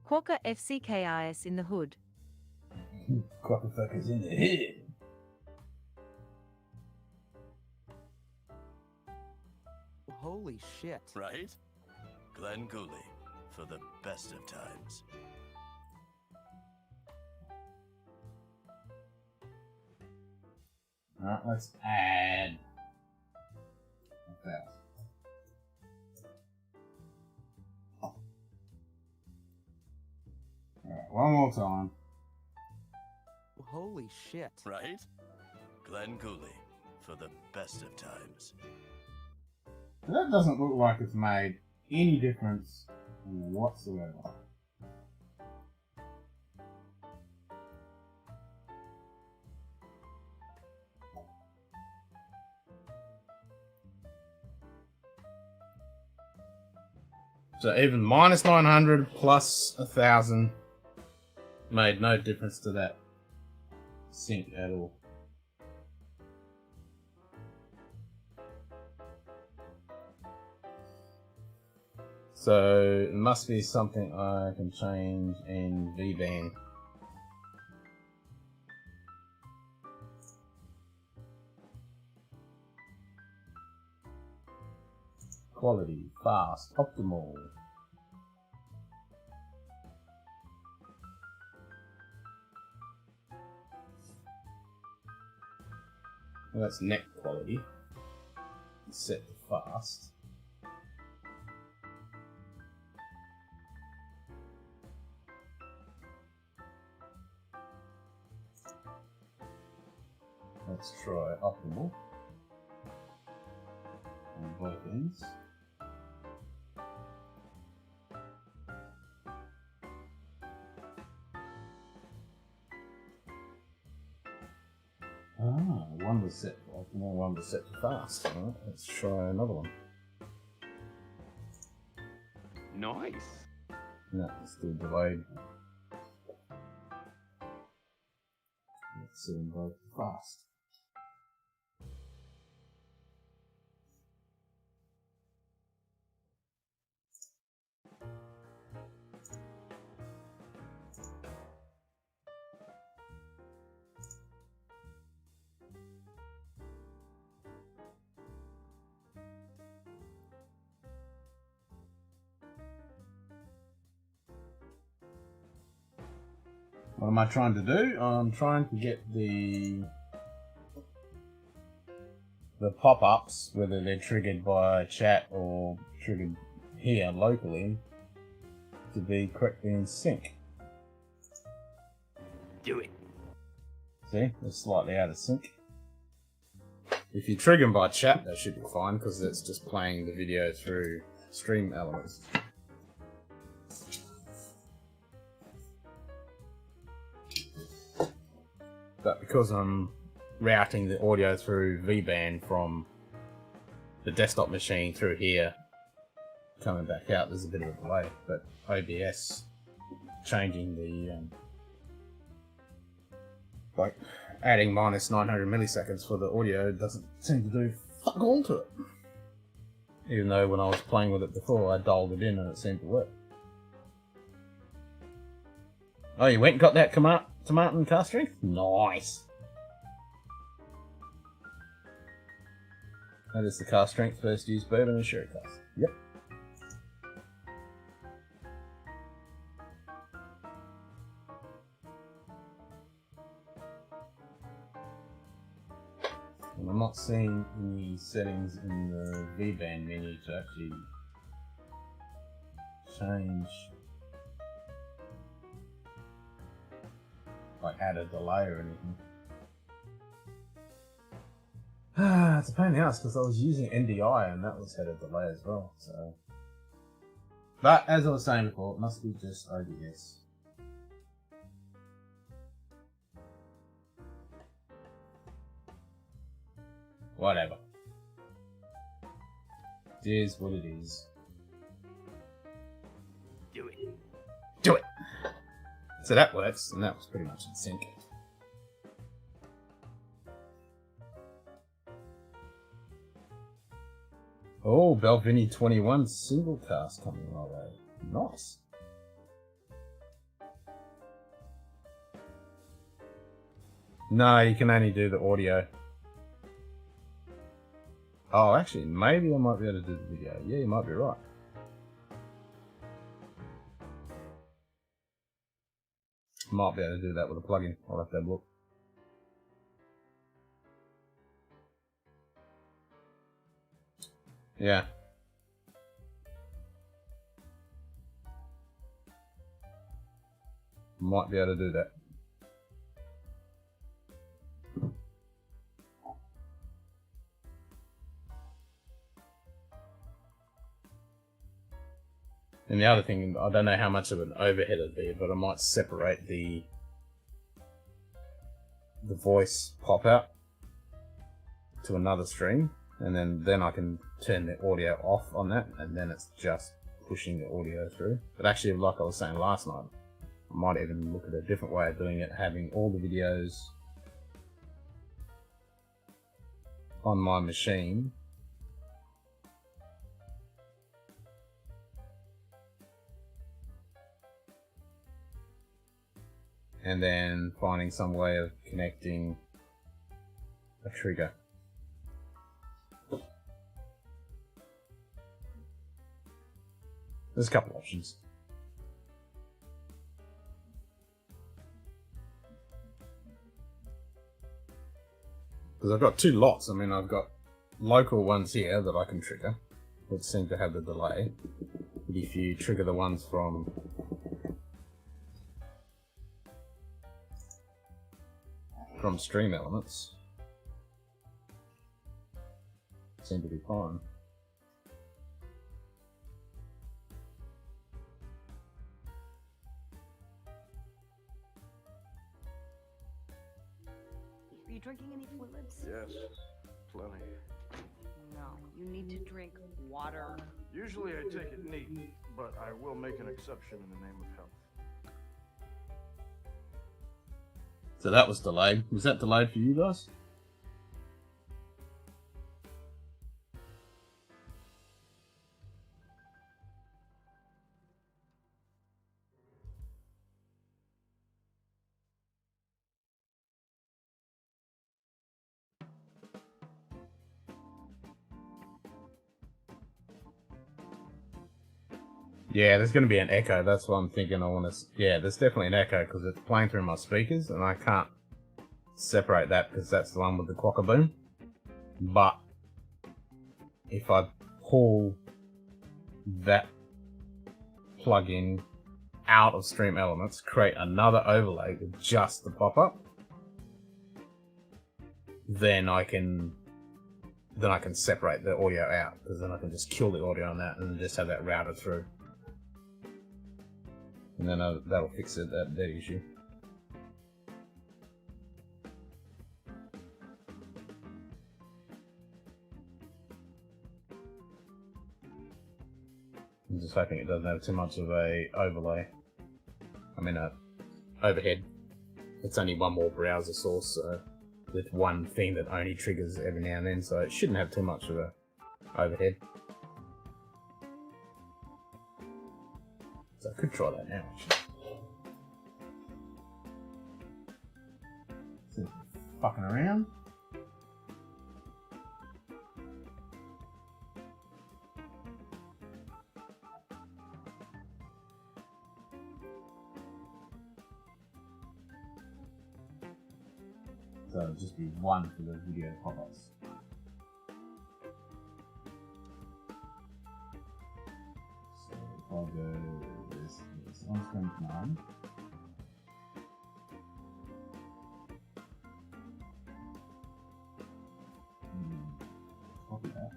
Quokka FCKIS in the hood. Quackerfuckers in the head. Holy shit. Right? Glenn Cooley, for the best of times. Alright, let's add 1,000. Alright, one more time. Holy shit. Right? Glenn Cooley, for the best of times. That doesn't look like it's made any difference whatsoever. So even minus 900 plus 1,000 made no difference to that sync at all. So it must be something I can change in VBAN. Quality, fast, optimal. Well, that's net quality. Set to fast. Let's try optimal on both ends. One was set for optimal, one was set for fast. Alright, let's try another one. Nice. No, it's still delayed. Let's see them both fast. What am I trying to do? I'm trying to get the pop-ups, whether they're triggered by chat or triggered here locally, to be correctly in sync. Do it. See, it's slightly out of sync. If you trigger them by chat, that should be fine because it's just playing the video through stream elements. But because I'm routing the audio through V-band from the desktop machine through here, coming back out, there's a bit of a delay. But OBS changing the like adding minus 900 milliseconds for the audio doesn't seem to do fuck all to it. Even though when I was playing with it before, I dialed it in and it seemed to work. Oh, you went and got that tomato and car strength? Nice. That is the car strength first used bourbon and sherry cask. Yep. And I'm not seeing any settings in the V-band menu to actually change, like add a delay or anything. It's a pain in the ass because I was using NDI and that was had a delay as well. So, but as I was saying before, it must be just OBS. Whatever. It is what it is. Do it. Do it! So that works, and that was pretty much in sync. Oh, Belvini 21 single cast coming my way. Nice. No, you can only do the audio. Oh, actually, maybe I might be able to do the video. Yeah, you might be right. Might be able to do that with a plugin. I'll have to have a look. Yeah. Might be able to do that. And the other thing, I don't know how much of an overhead it'd be, but I might separate the voice pop out to another stream, and then I can turn the audio off on that, and then it's just pushing the audio through. But actually, like I was saying last night, I might even look at a different way of doing it, having all the videos on my machine. And then finding some way of connecting a trigger. There's a couple options. Because I've got two lots. I mean, I've got local ones here that I can trigger, which seem to have the delay. But if you trigger the ones from stream elements, seem to be fine. Are you drinking any fluids? Yes, plenty. No, you need to drink water. Usually I take it neat, but I will make an exception in the name of health. So that was delayed. Was that delayed for you guys? Yeah, there's going to be an echo. That's what I'm thinking. I want to. Yeah, there's definitely an echo because it's playing through my speakers, and I can't separate that because that's the one with the quokka boom. But if I pull that plugin out of Stream Elements, create another overlay with just the pop-up, then I can separate the audio out, because then I can just kill the audio on that and just have that routed through, and then that'll fix that issue. I'm just hoping it doesn't have too much of a overlay. I mean, a overhead. It's only one more browser source, so with one thing that only triggers every now and then, so it shouldn't have too much of a overhead. So I could try that now. See if it's fucking around. So it'll just be one for the video pop-ups. So if I go this on-screen command, copy that.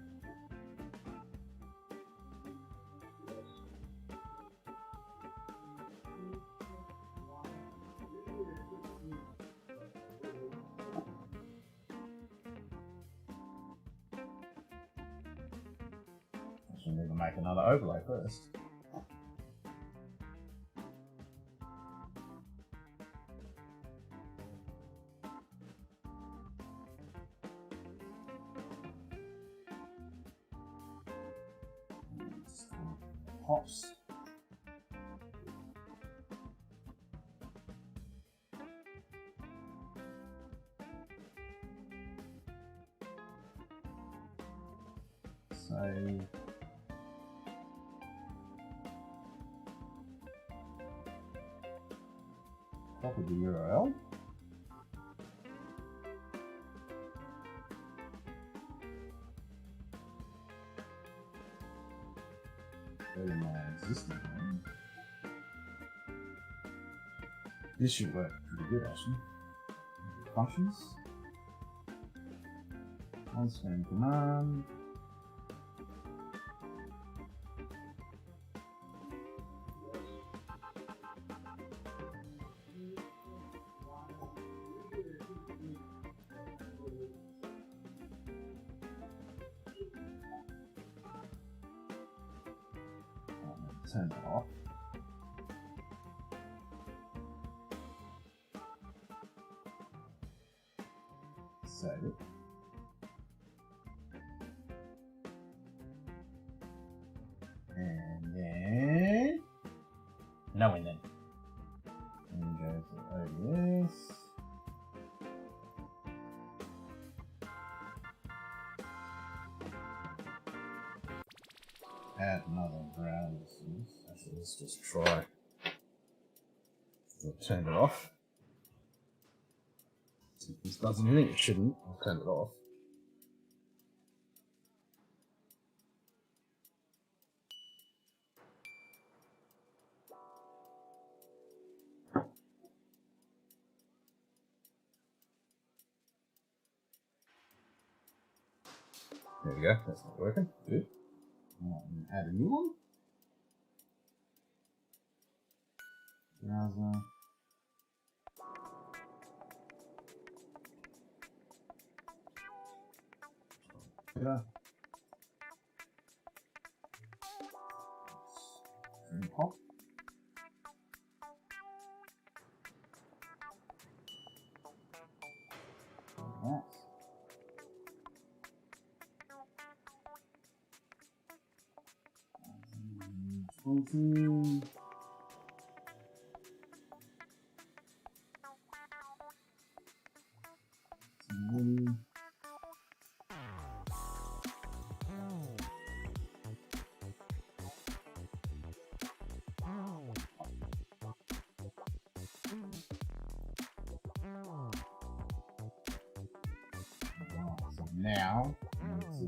I need to make another overlay first. Pops. So copy the URL. Go to my existing one. This should work pretty good actually. Functions. On-screen command. Turn that off. Save it. And then knowing then. And go to ODS. Add another browser. Actually, let's just try. I'll turn it off. See if this does anything. It shouldn't. I'll turn it off. There we go. That's not working. Good. Add a new one. Browser. Yeah. Pop. That. So now, let's see.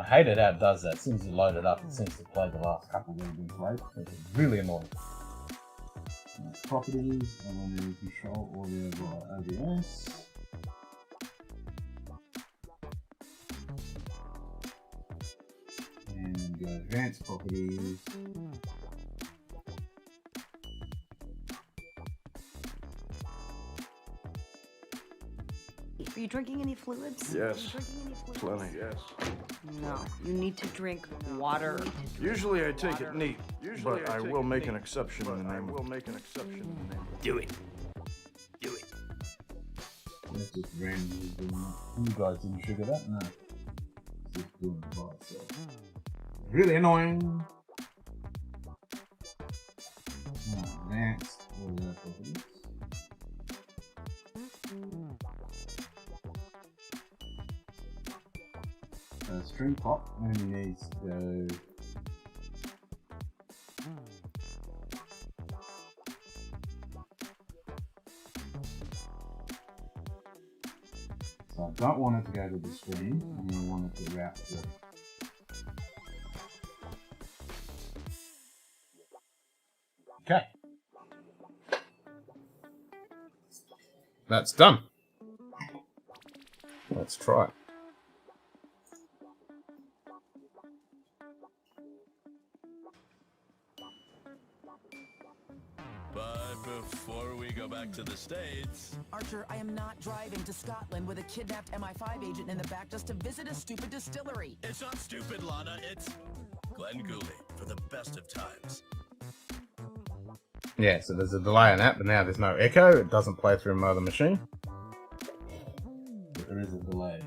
I hate it how it does that. As soon as you load it up, it seems to play the last couple of readings late, which is really annoying. Properties, I want to control audio via OBS. And go advanced properties. Are you drinking any fluids? Yes. Plenty, yes. No, you need to drink water. Usually I take it neat, but I will make an exception in the name of... Do it. Do it. That's just randomly doing that. You guys didn't trigger that? No. It's just doing it by itself. Really annoying. Advanced audio properties. String pop only needs to go so I don't want it to go to the stream, and I want it to route through. Okay. That's done. Let's try it. But before we go back to the States... Archer, I am not driving to Scotland with a kidnapped MI5 agent in the back just to visit a stupid distillery. It's not stupid, Lana. It's Glenn Gooley for the best of times. Yeah, so there's a delay in that, but now there's no echo. It doesn't play through my other machine. But there is a delay.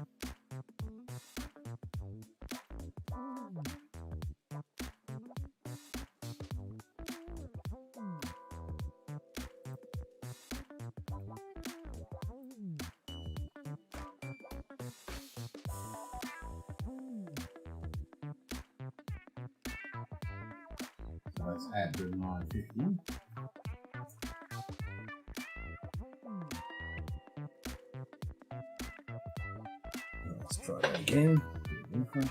So let's add the 950. Let's try that again. Refresh.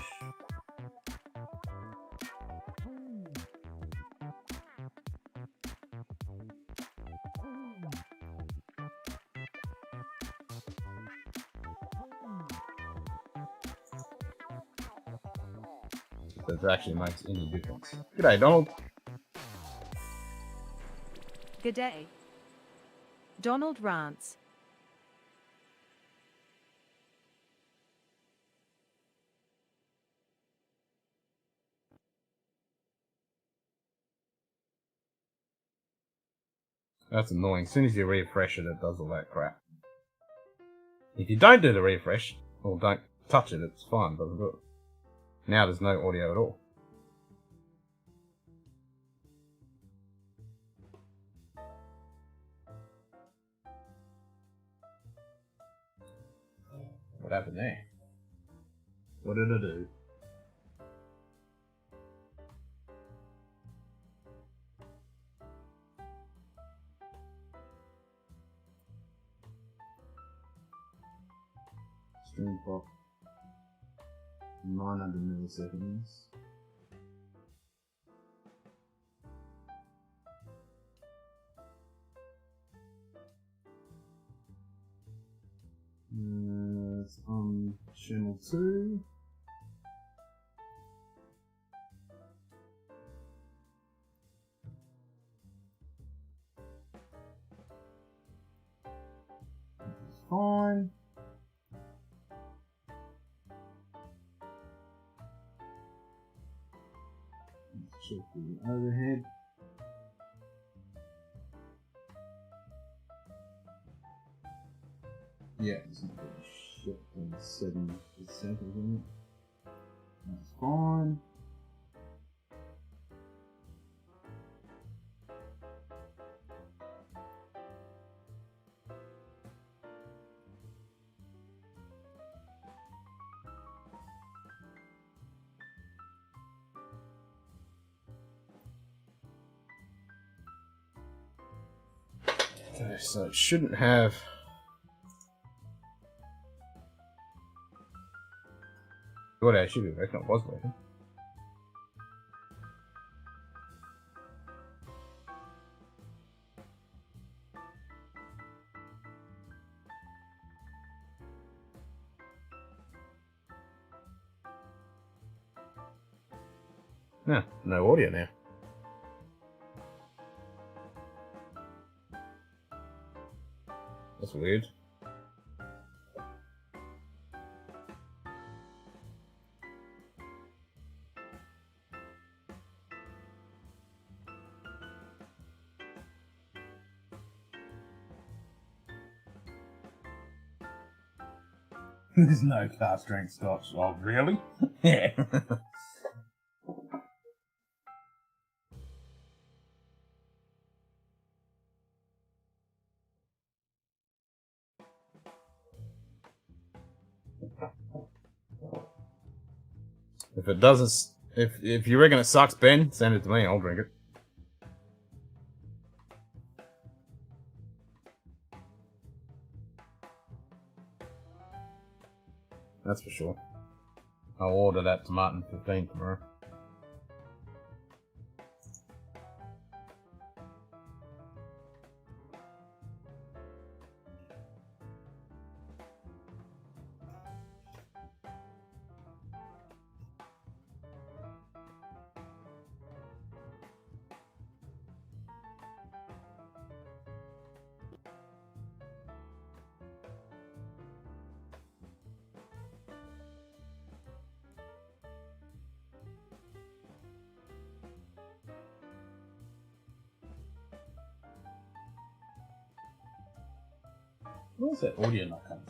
If that actually makes any difference. G'day, Donald. G'day. Donald rants. That's annoying. As soon as you refresh it, it does all that crap. If you don't do the refresh, or don't touch it, it's fine, doesn't do it. Now there's no audio at all. What happened there? What did I do? Stream clock 900 milliseconds. It's on channel 2. It's fine. Let's check the overhead. Yeah, it's not really shit on 7%, isn't it? That's fine. Okay, so it shouldn't have Good, I should be working. It was working. No, no audio now. That's weird. There's no car strength scotch. Oh, really? Yeah. If it doesn't, if you reckon it sucks, Ben, send it to me. I'll drink it. That's for sure. I'll order that tomato 15 tomorrow. Where's that audio not coming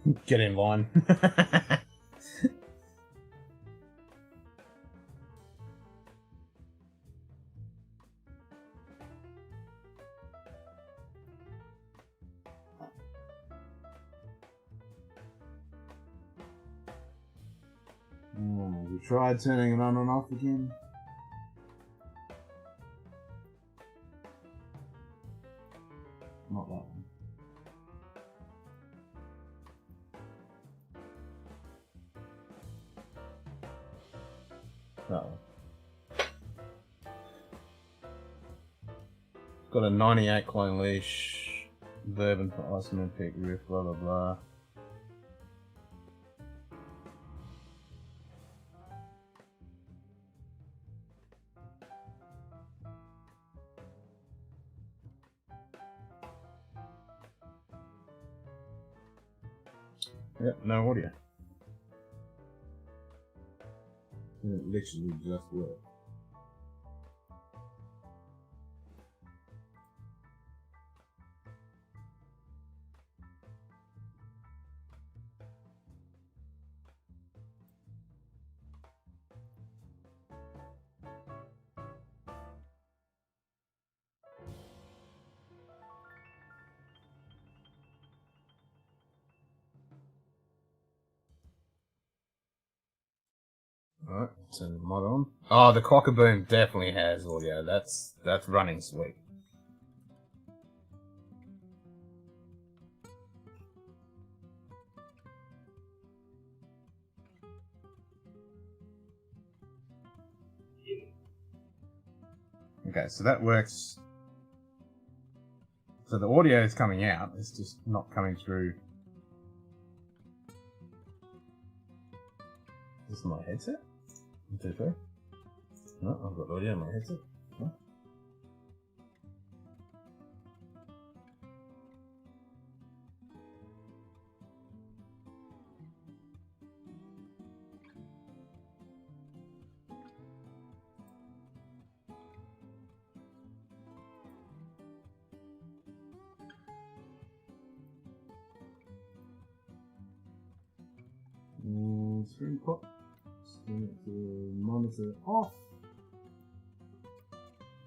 from? Get in line. We tried turning it on and off again. Not that one. That one. Got a 98 clone leash, bourbon for Iceman, peak riff, blah blah blah. Yep, no audio. It literally just worked. Alright, turn the mod on. Oh, the Cockaboom definitely has audio. That's running sweet. Okay, so that works. So the audio is coming out, it's just not coming through. Is this my headset? 1, 2, 3. No, I've got audio on my headset. No. Screen pop. The monitor off.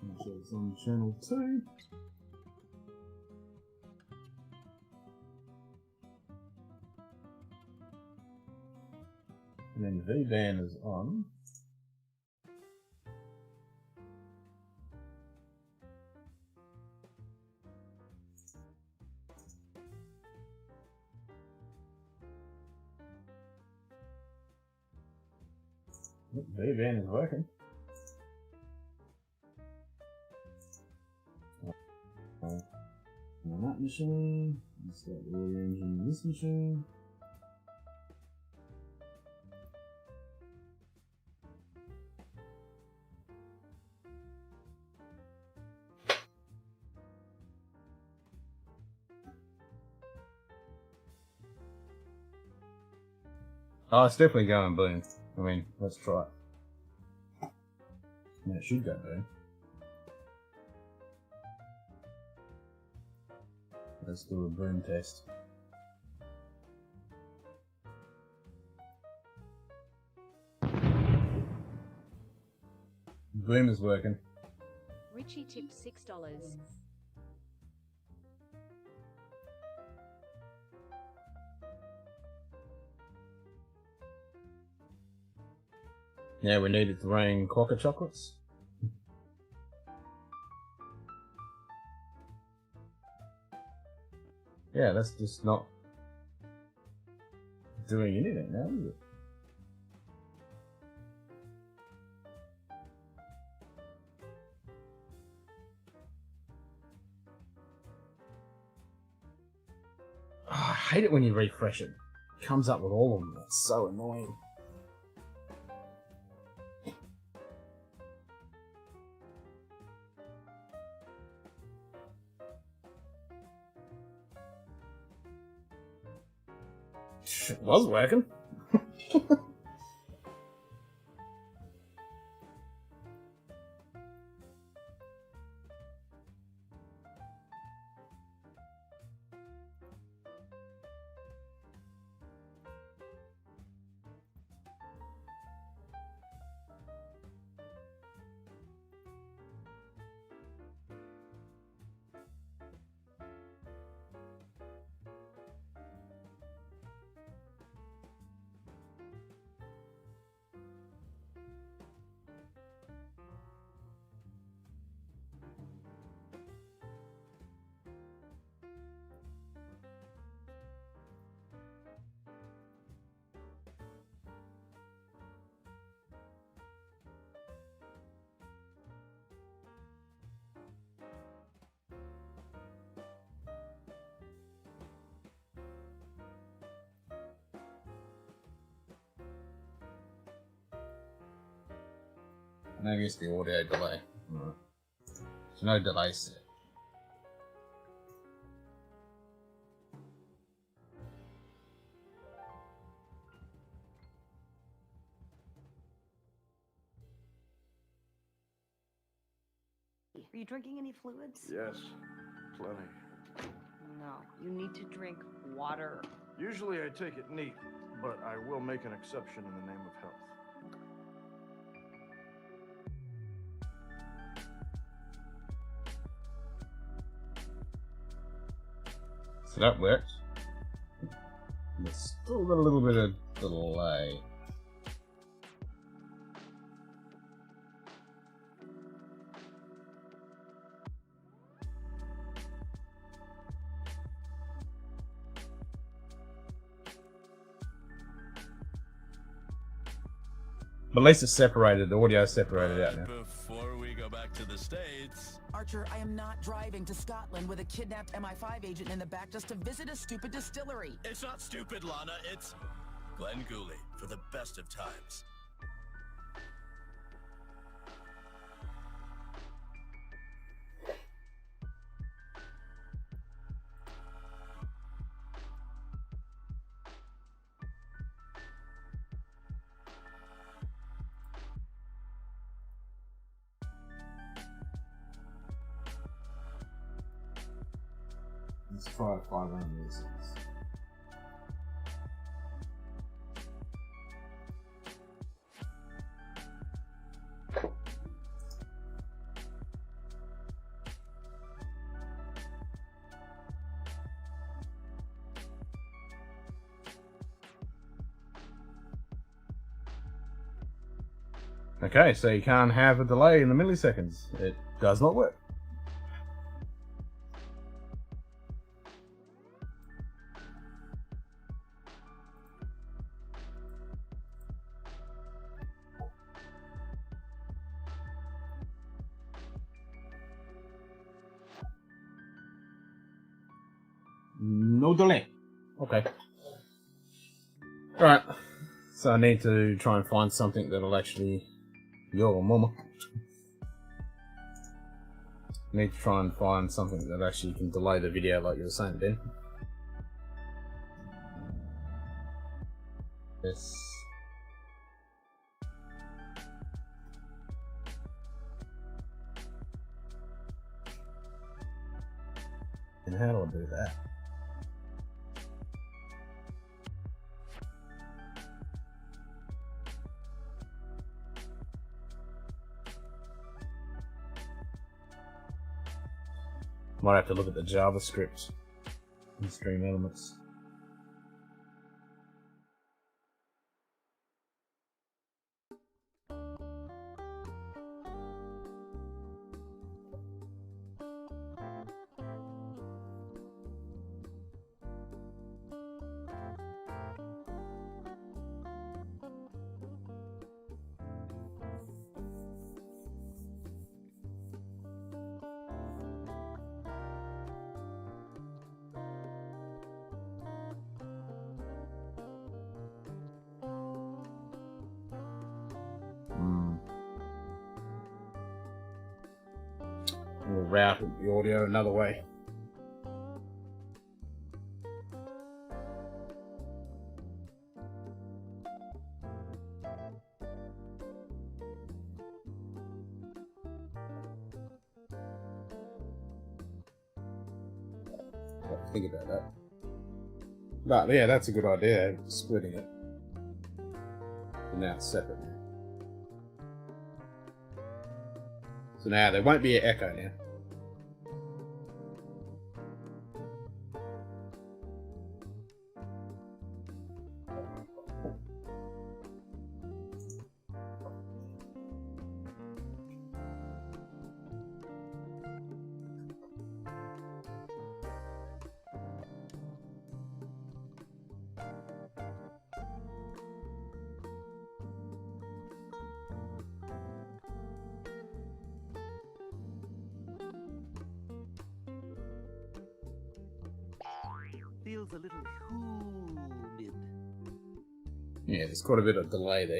Make sure it's on channel 2. then V-band is on. V-band is working. On that machine, let's start rearranging this machine. Oh, it's definitely going boom. I mean, let's try it. Yeah, it should go boom. Let's do a boom test. Boom is working. Richie tipped $6. Yeah, we needed to rain Quokka chocolates. Yeah, that's just not doing anything now, is it? Oh, I hate it when you refresh it. It comes up with all of them. That's so annoying. It was working. Maybe it's the audio delay. Right. There's no delays. Are you drinking any fluids? Yes, plenty. No, you need to drink water. Usually I take it neat, but I will make an exception in the name of health. So that worked. There's still got a little bit of delay. But at least it's separated, the audio is separated out now. Before we go back to the States... Archer, I am not driving to Scotland with a kidnapped MI5 agent in the back just to visit a stupid distillery. It's not stupid, Lana, it's... Glenn Gooley, for the best of times. Let's try 500 milliseconds. Okay, so you can't have a delay in the milliseconds. It does not work. No delay. Okay. Alright. So I need to try and find something that'll actually... Yo, mama. I need to try and find something that actually can delay the video like you were saying, Ben. Yes. And how do I do that? Might have to look at the JavaScript and stream elements. We'll route the audio another way. Think about that. But yeah, that's a good idea, splitting it. And now it's separate now. So now there won't be an echo now. Feels a little humid. Yeah, there's quite a bit of delay there.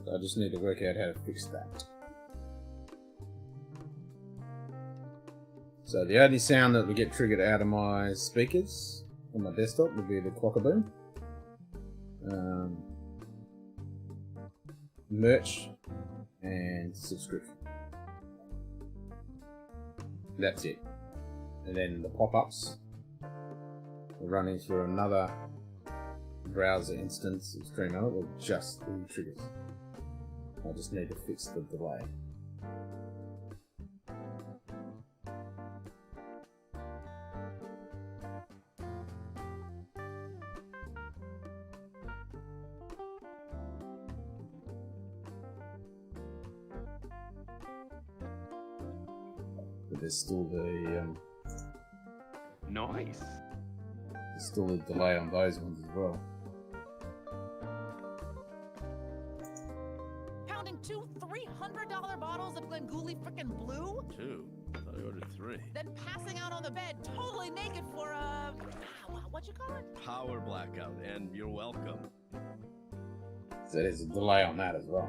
So I just need to work out how to fix that. So the only sound that will get triggered out of my speakers on my desktop would be the clockaboom. Merch and subscription. That's it. And then the pop-ups are running through another browser instance of Stream Element with just the triggers. I just need to fix the delay. But there's still the Nice. there's still a delay on those ones as well. Pounding two $300 bottles of Glengoolie frickin' Blue? 2. I thought I ordered 3. Then passing out on the bed totally naked for a... what you call it? Power blackout, and you're welcome. So there's a delay on that as well.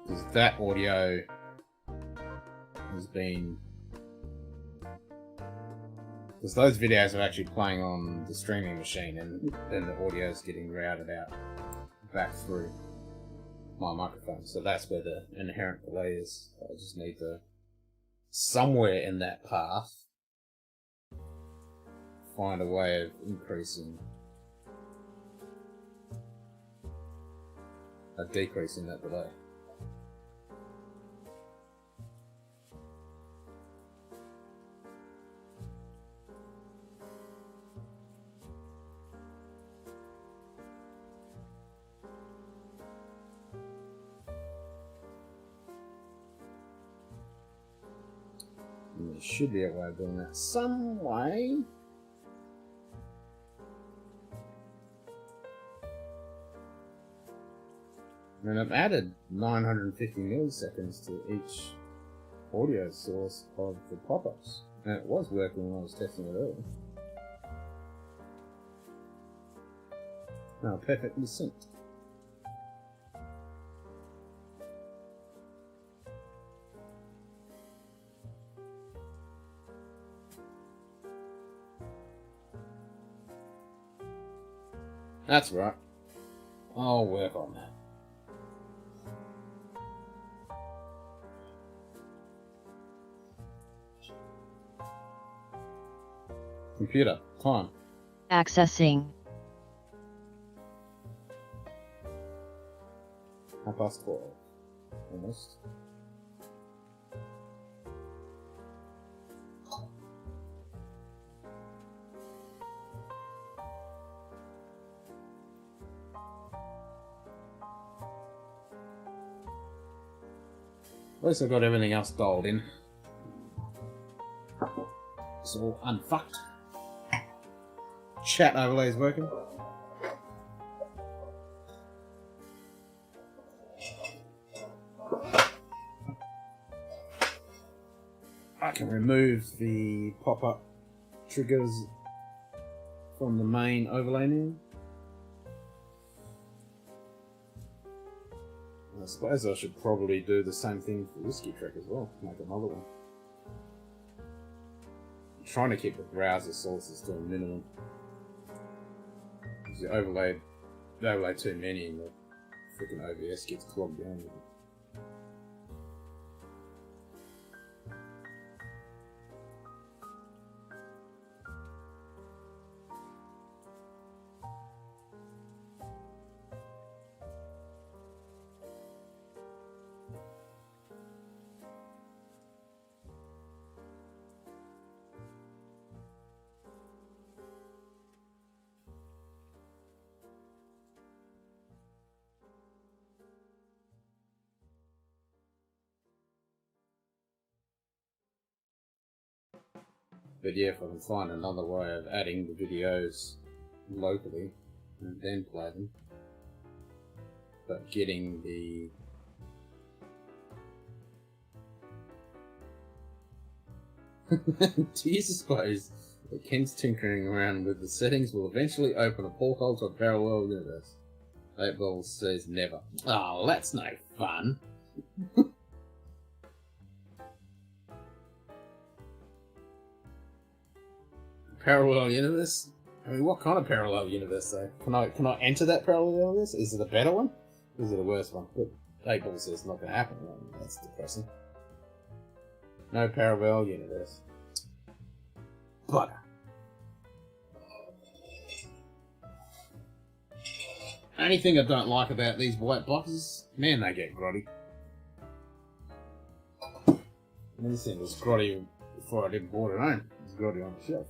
Because that audio has been... Because those videos are actually playing on the streaming machine and then the audio is getting routed out back through my microphone. So that's where the inherent delay is. I just need to, somewhere in that path, find a way of increasing a decrease in that delay. And there should be a way of doing that some way. And I've added 950 milliseconds to each audio source of the pop-ups. And it was working when I was testing it earlier. Now perfectly synced. That's right. I'll work on that. Computer, time. Accessing. 12:30. Almost. At least I've got everything else dialed in. It's all unfucked. Chat overlay is working. I can remove the pop-up triggers from the main overlay now. I suppose I should probably do the same thing for Whiskey Trek as well. Make another one. I'm trying to keep the browser sources to a minimum. Because you overlay too many and the freaking OBS gets clogged down with it. But yeah, if I can find another way of adding the videos locally and then play them, but getting the do you suppose that Ken's tinkering around with the settings will eventually open a portal to a parallel universe? 8 Balls says never. Oh, that's no fun. Parallel universe? I mean, what kind of parallel universe though? Can I enter that parallel universe? Is it a better one? Or is it a worse one? But 8 Balls says it's not going to happen. Well, that's depressing. No parallel universe. Bugger. Only thing I don't like about these white boxes, man, they get grotty. This thing was grotty before I didn't bought it home. It was grotty on the shelf.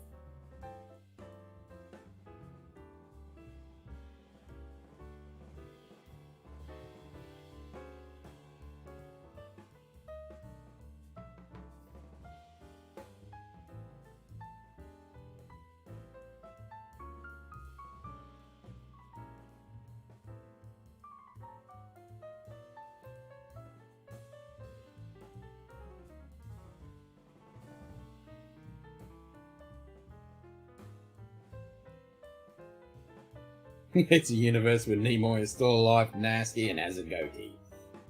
It's a universe where Nimoy is still alive, nasty, and has a goatee.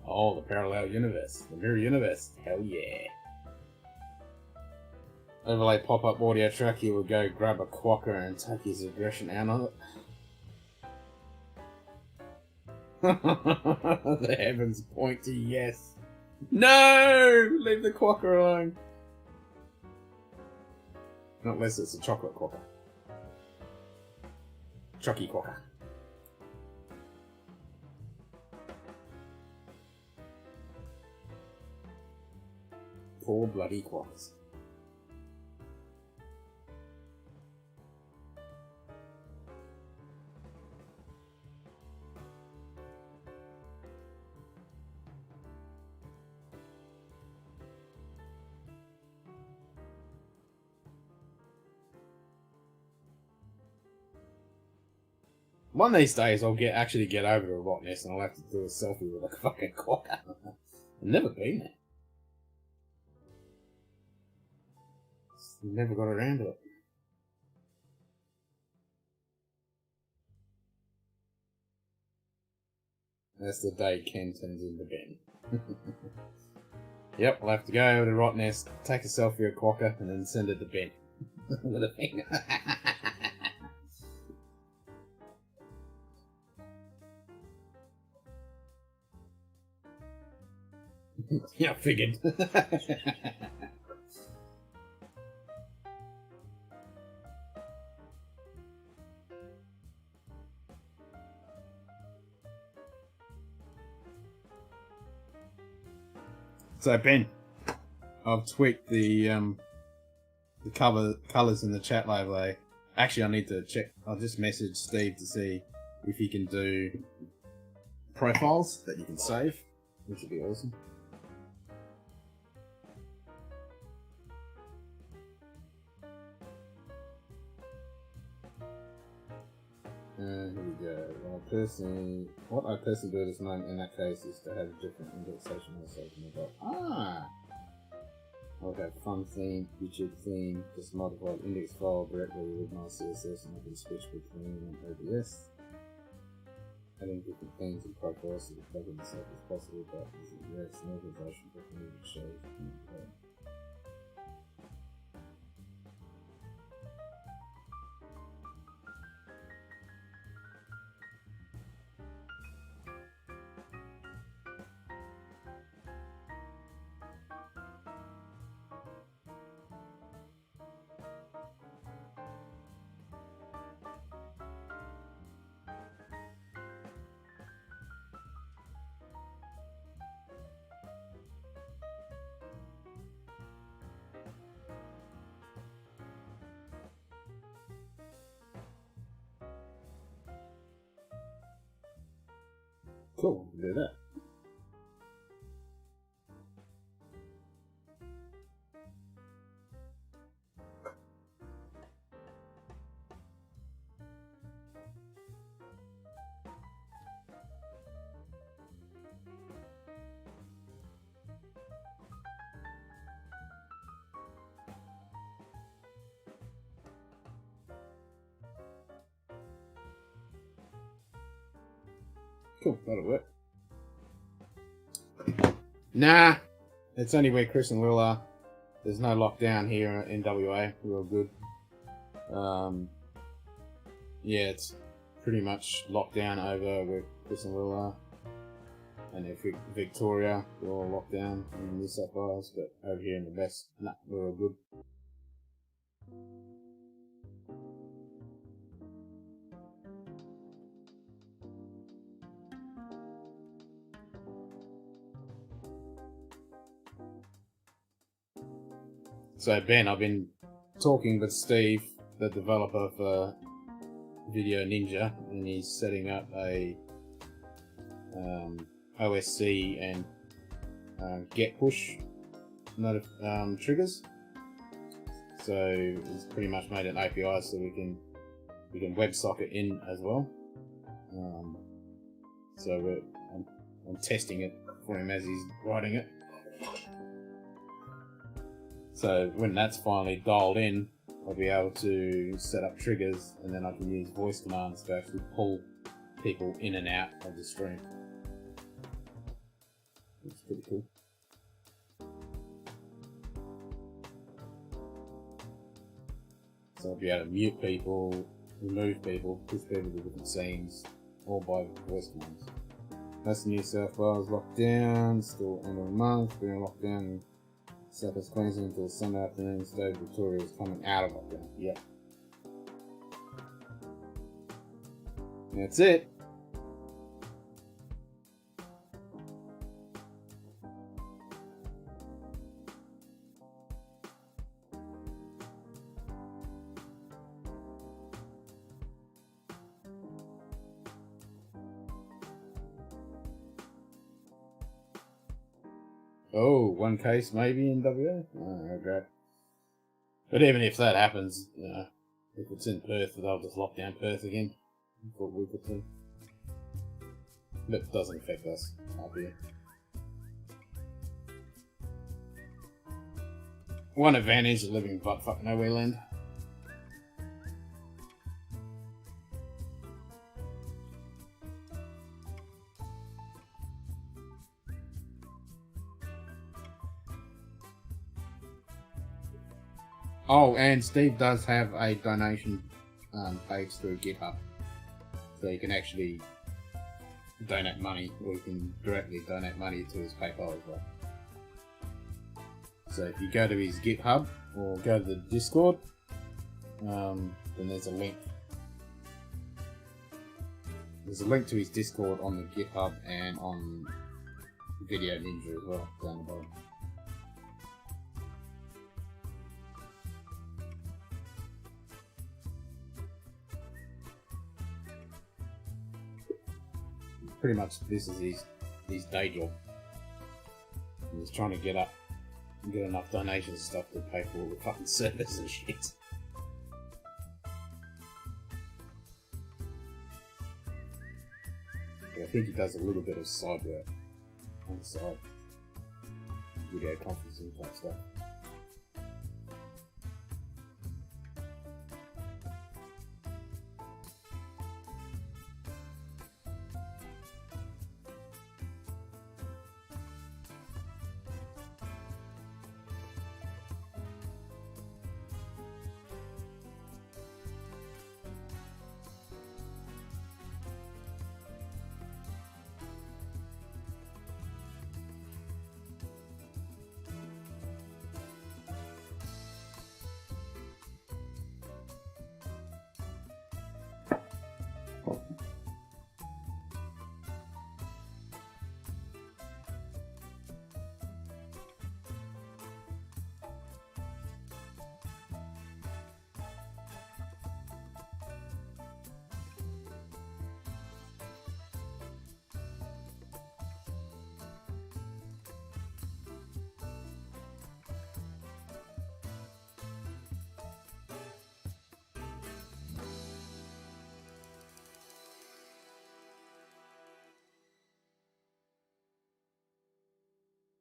Oh, the parallel universe. The mirror universe. Hell yeah. Overlay pop-up audio track, he will go grab a quokka and take his aggression out on it. The heavens point to yes. No! Leave the quokka alone. Not unless it's a chocolate quokka. Chucky quokka. Poor bloody quads. One of these days I'll actually get over to Rottnest and I'll have to do a selfie with a fucking quokka. I've never been there. Just never got around to it. That's the day Ken turns into Ben. Yep, I'll have to go over to Rottnest, take a selfie with a quokka, and then send it to Ben. With a finger. Yeah, I figured. So Ben, I've tweaked the colours in the chat overlay. Actually, I need to check. I'll just message Steve to see if he can do profiles that you can save, which would be awesome. Here we go. What I personally do at this moment in that case is to have a different indexation message in the dot. I'll have fun theme, YouTube theme, just modify the index file directly with my CSS and I can switch between OBS. Adding different themes and profiles so the plugin itself as possible, but as a UX and organization document it shows. Cool, do that. Cool, that'll work. Nah, it's only where Chris and Will are. There's no lockdown here in WA. We're all good. Yeah, it's pretty much locked down over where Chris and Will are. And if Victoria, we're all locked down in New South Wales, but over here in the west, nah, we're all good. So Ben, I've been talking with Steve, the developer for Video Ninja, and he's setting up a OSC and get push triggers. So he's pretty much made an API so we can WebSocket in as well. So I'm testing it for him as he's writing it. So when that's finally dialed in, I'll be able to set up triggers, and then I can use voice commands to actually pull people in and out of the stream. It's pretty cool. So I'll be able to mute people, remove people, push people to different scenes, all by voice commands. That's New South Wales locked down, still end of the month, being locked down. South West Queensland until Sunday afternoon. State of Victoria is coming out of lockdown. Yep. That's it. Oh, one case maybe in WA? Oh, great. But even if that happens, you know, if it's in Perth, they'll just lock down Perth again for a week or two. But it doesn't affect us up here. One advantage of living in buttfuck nowhere land. Oh, and Steve does have a donation page through GitHub. So you can actually donate money, or you can directly donate money to his PayPal as well. So if you go to his GitHub, or go to the Discord, then there's a link. There's a link to his Discord on the GitHub and on Video Ninja as well, down the bottom. Pretty much this is his day job. He's trying to get enough donations and stuff to pay for all the fucking service and shit. But I think he does a little bit of side work on the side. Video conferencing type stuff.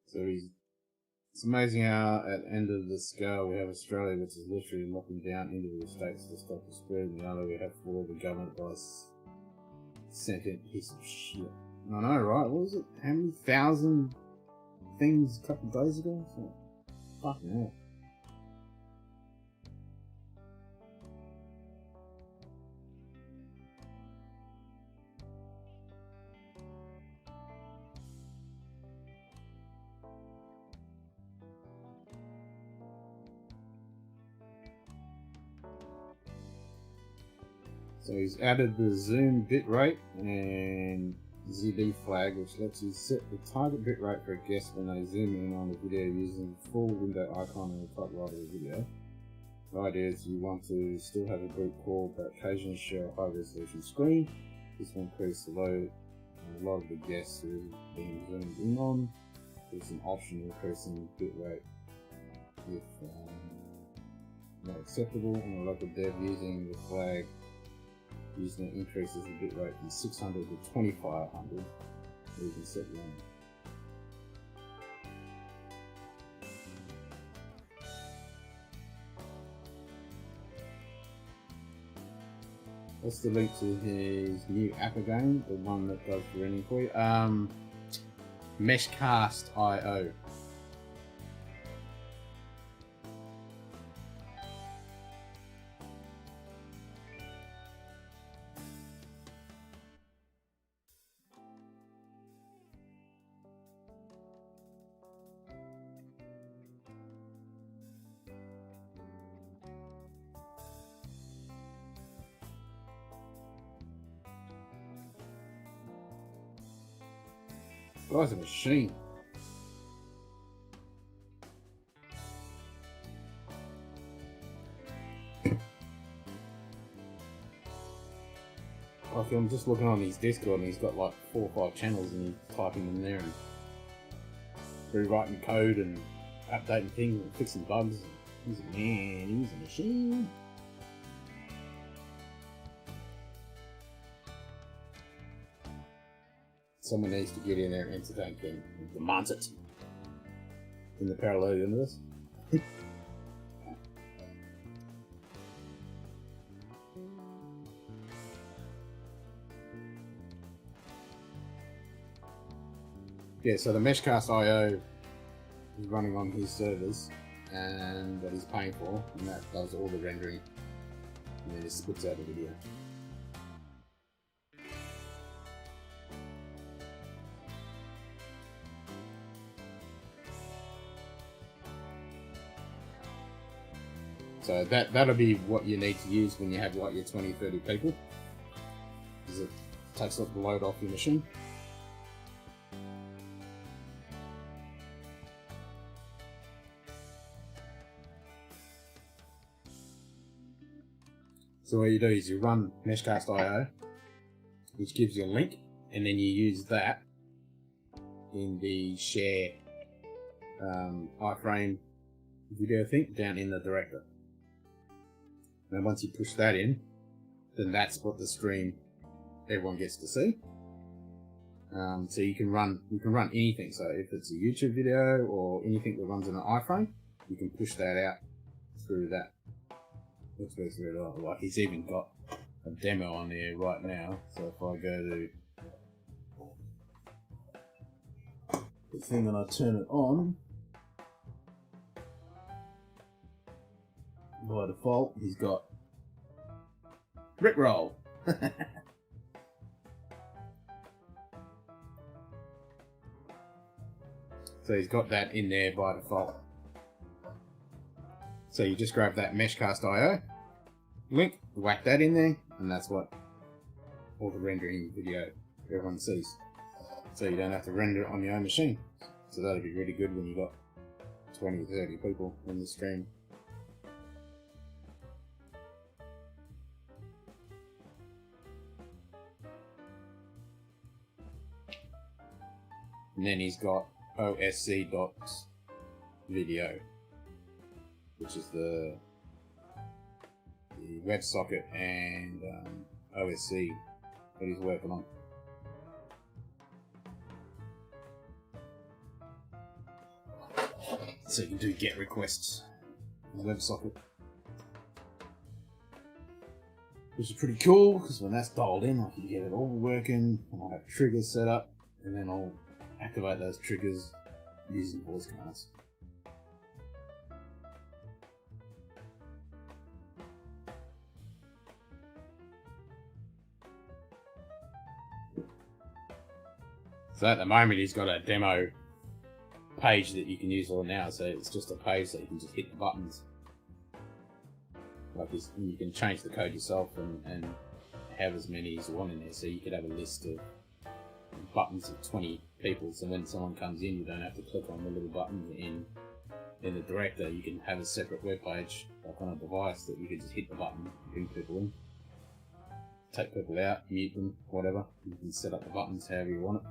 So it's amazing how at the end of the scale we have Australia, which is literally locking down individual states to stop the spread, and the other we have for the government by sentient piece of shit. I know, right? What was it? How many thousand things a couple of days ago? So, fucking hell. So he's added the zoom bitrate and ZB flag, which lets you set the target bitrate for a guest when they zoom in on the video using the full window icon on the top right of the video. The idea is you want to still have a group call but occasionally share a high resolution screen. This will increase the load and a lot of the guests who are being zoomed in on. There's an option increasing bitrate if not acceptable, and a local dev using the flag using it increases the bitrate from 600 to 2500. So you can set your own. That's the link to his new app again, the one that does the running for you. Meshcast.io. Guy's a machine. Like, I'm just looking on his Discord and he's got like 4 or 5 channels and he's typing them there and rewriting code and updating things and fixing bugs. He's a man, he's a machine. Someone needs to get in there and entertain him. The Munted in the parallel universe. Yeah, so the Meshcast IO is running on his servers, and that he's paying for, and that does all the rendering, and then it spits out the video. So that'll be what you need to use when you have like your 20-30 people, because it takes up the load off your machine. So what you do is you run Meshcast.io, which gives you a link, and then you use that in the share iframe video thing down in the director. And once you push that in, then that's what the stream everyone gets to see. So you can run anything. So if it's a YouTube video or anything that runs in an iframe, you can push that out through that. Looks really like he's even got a demo on there right now. So if I go to the thing and I turn it on, by default he's got Rickroll. So he's got that in there by default. So you just grab that Meshcast.io link, whack that in there, and that's what all the rendering video everyone sees. So you don't have to render it on your own machine. So that'll be really good when you got 20 or 30 people in the stream. And then he's got OSC.video, which is the WebSocket and OSC that he's working on. So you can do GET requests in WebSocket, which is pretty cool, because when that's dialed in, I can get it all working, and I'll have triggers set up, and then I'll activate those triggers using voice commands. So at the moment he's got a demo page that you can use all now, so it's just a page that you can just hit the buttons. Like you can change the code yourself and have as many as you want in there, so you could have a list of buttons of 20 people, so when someone comes in you don't have to click on the little buttons in the director. You can have a separate web page like on a device that you can just hit the button, bring people in, take people out, mute them, whatever. You can set up the buttons however you want it.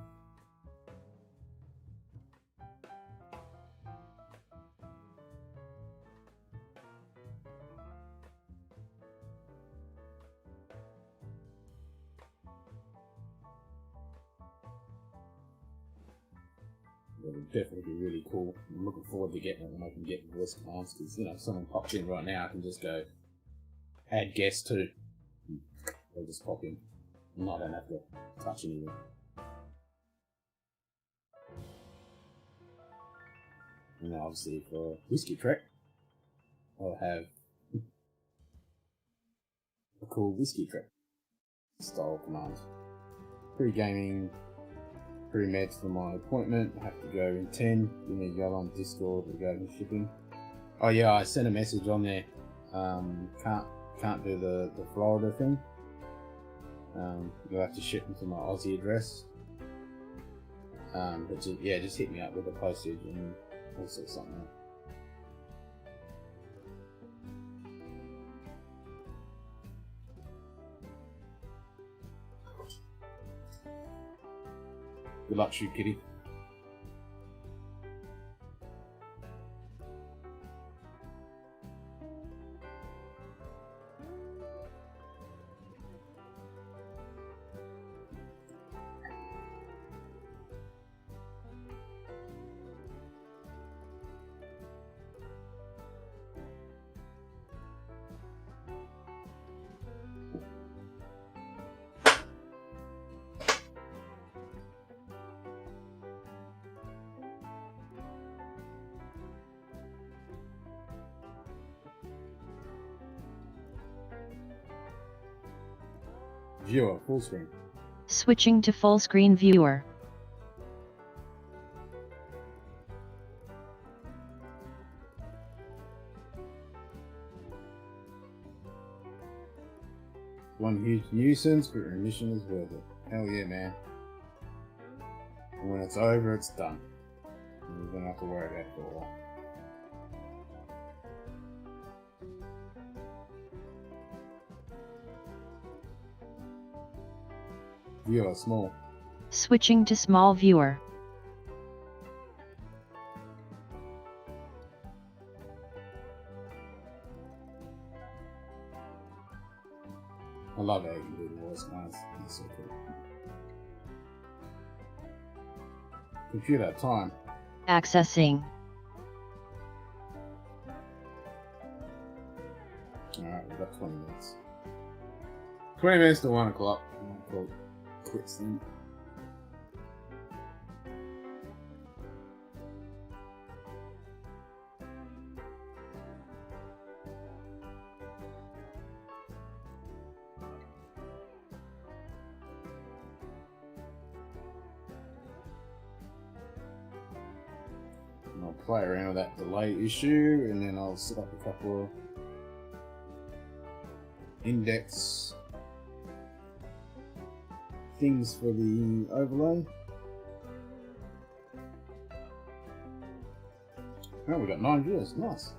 It would definitely be really cool. I'm looking forward to getting it when I can get voice commands, because, you know, if someone pops in right now, I can just go add guest to. They'll just pop in, and I don't have to touch anything. And then obviously for Whiskey Trek, I'll have a cool Whiskey Trek style command. Pre-gaming, pre-meds for my appointment. I have to go in 10. Give me a yell on Discord regarding shipping. Oh yeah, I sent a message on there. Can't do the Florida thing. You'll have to ship them to my Aussie address. But just hit me up with the postage and also something else. Good luck, shoot kitty. Viewer, full screen. Switching to full screen viewer. One huge nuisance, but remission is worth it. Hell yeah, man. And when it's over, it's done. You don't have to worry about it for a while. Viewer, small. Switching to small viewer. I love how you can do the voice commands. It's so cool. Computer, time. Accessing. Alright, we've got 20 minutes. 20 minutes to 1 o'clock. I'll call it quits then. And I'll play around with that delay issue, and then I'll set up a couple of index things for the overlay. Oh, we got 9 viewers, nice.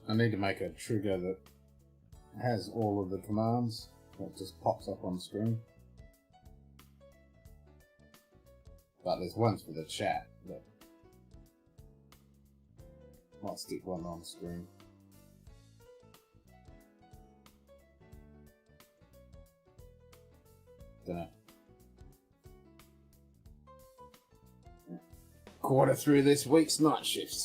I need to make a trigger that has all of the commands that just pops up on the screen. But there's ones for the chat that might stick one on the screen. Dunno. Quarter through this week's night shift.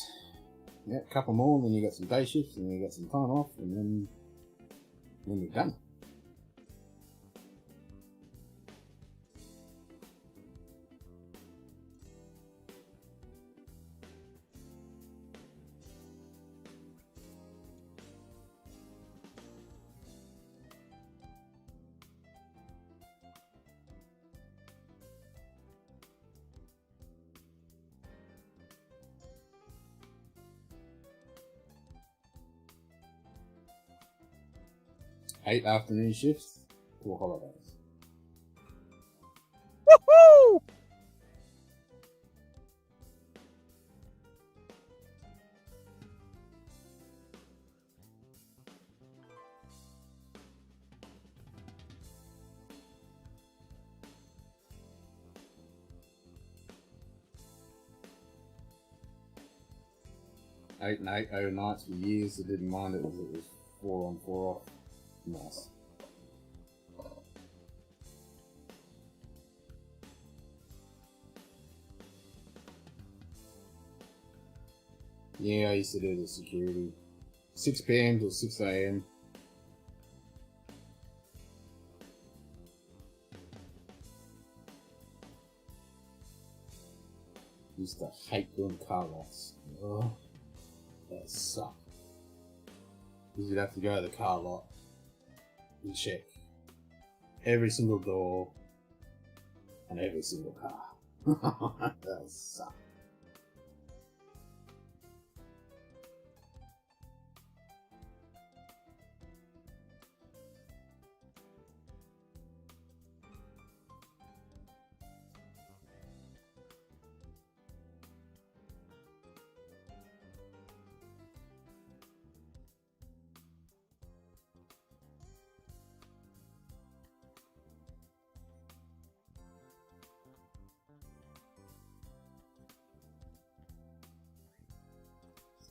Yeah, a couple more, and then you got some day shifts, and then you got some time off, and then you're done. Eight afternoon shifts, 4 holidays. Woohoo! Eight and eight overnights for years. I didn't mind it. It was 4 on 4 off. Nice. Yeah, I used to do the security. 6 PM till 6 AM. Used to hate doing car lots. Oh, that sucked. Because you'd have to go to the car lot and check every single door and every single car. That sucked.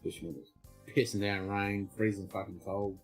Especially when it's pissing down rain, freezing fucking cold.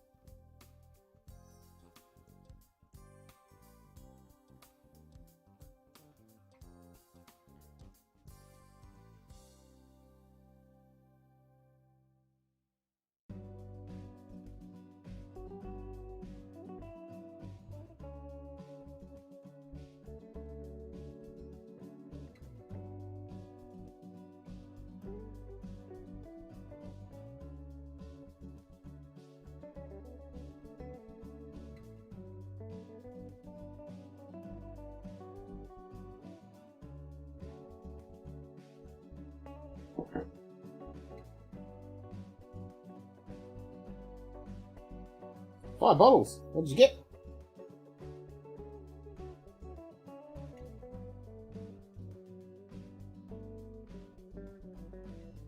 5 bottles. What did you get?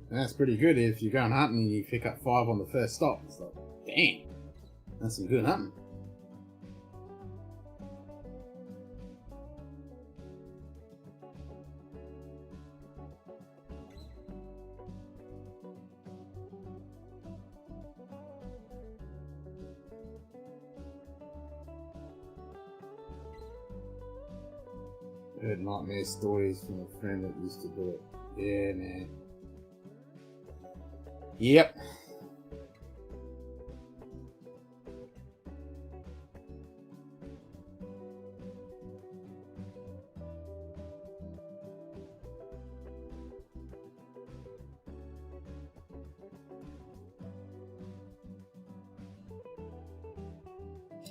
That's pretty good if you're going hunting and you pick up 5 on the first stop. It's like, damn, that's some good hunting. Heard nightmare stories from a friend that used to do it. Yeah, man. Yep.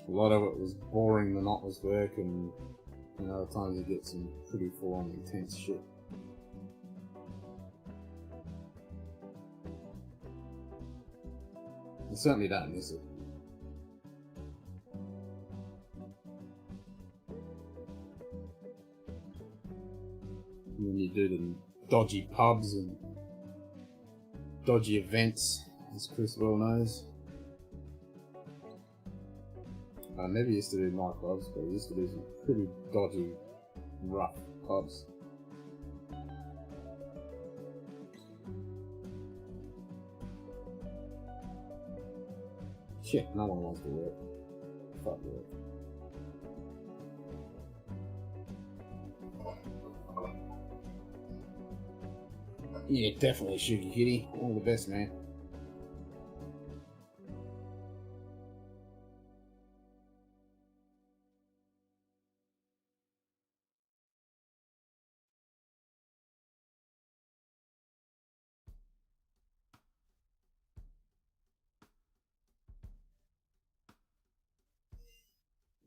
A lot of it was boring, monotonous work, and you know, at times you get some pretty full-on intense shit. I certainly don't miss it. When you do the dodgy pubs and dodgy events, as Chris well knows. I never used to do nightclubs, but I used to do some pretty dodgy, rough pubs. Shit, no one wants to work. Fuck work. Yeah, definitely Sugar Kitty. All the best, man.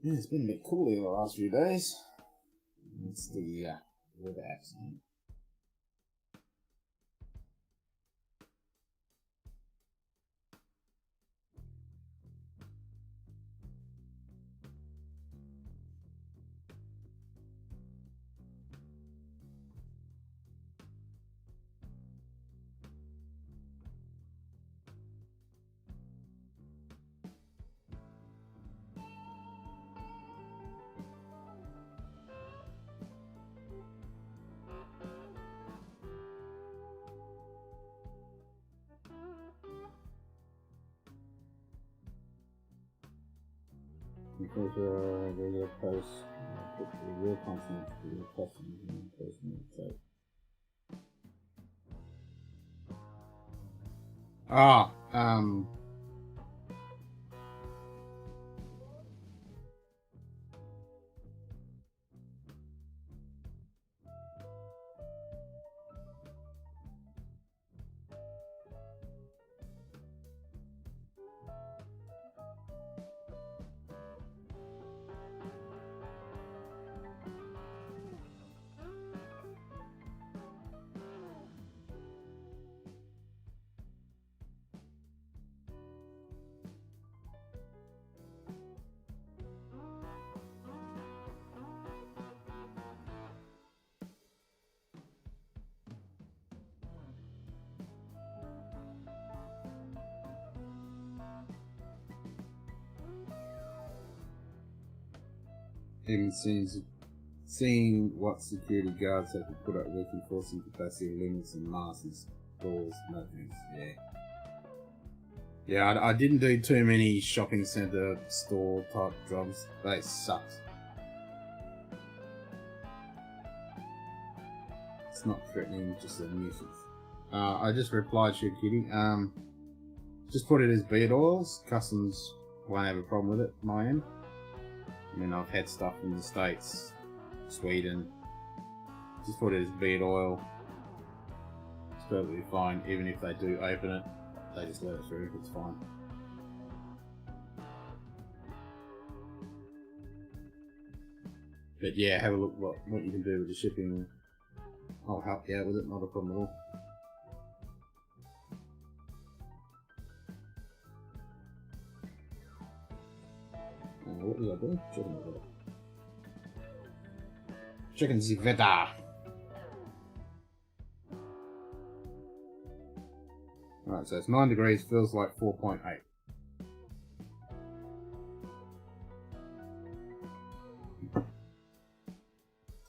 Yeah, it's been a bit cooler the last few days. It's the weather accident. Because regular posts, put the real content for your customers and personal site. Even seeing what security guards have to put up with enforcing capacity limits and masks, doors, no thanks. Yeah, I didn't do too many shopping centre store type jobs. They sucked. It's not threatening, just a nuisance. I just replied, Sugar Kitty. Just put it as beard oils. Customs won't have a problem with it, my end. I mean, I've had stuff in the States, Sweden. Just put it as beard oil. It's perfectly fine. Even if they do open it, they just let it through. It's fine. But yeah, have a look what you can do with the shipping. I'll help you out with it. Not a problem at all. what did I do? Chicken the weather. Chicken the weather. Alright, so it's 9 degrees, feels like 4.8.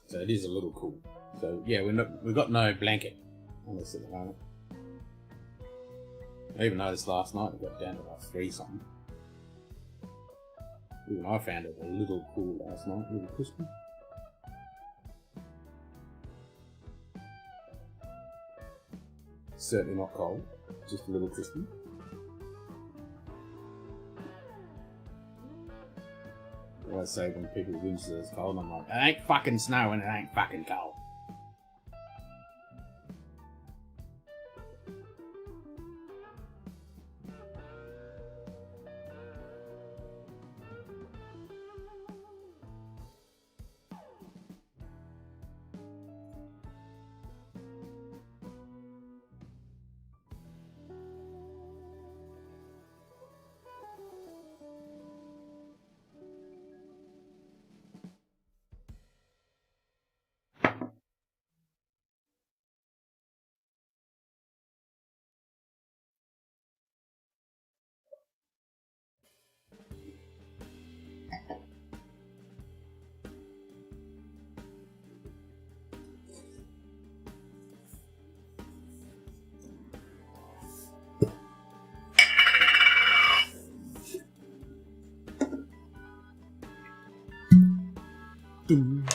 So it is a little cool. So yeah, we've got no blanket on this at the moment. I even noticed last night it got down to like 3 something. Even I found it a little cool last night, a little crispy. Certainly not cold, just a little crispy. I always say when people whinge that it's cold, I'm like, it ain't fucking snow and it ain't fucking cold. Boom.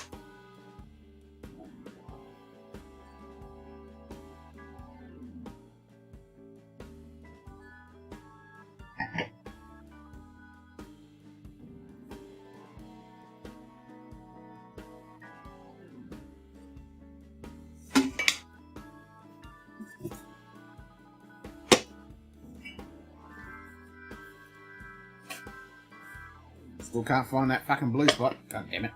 Still can't find that fucking blue spot. God damn it.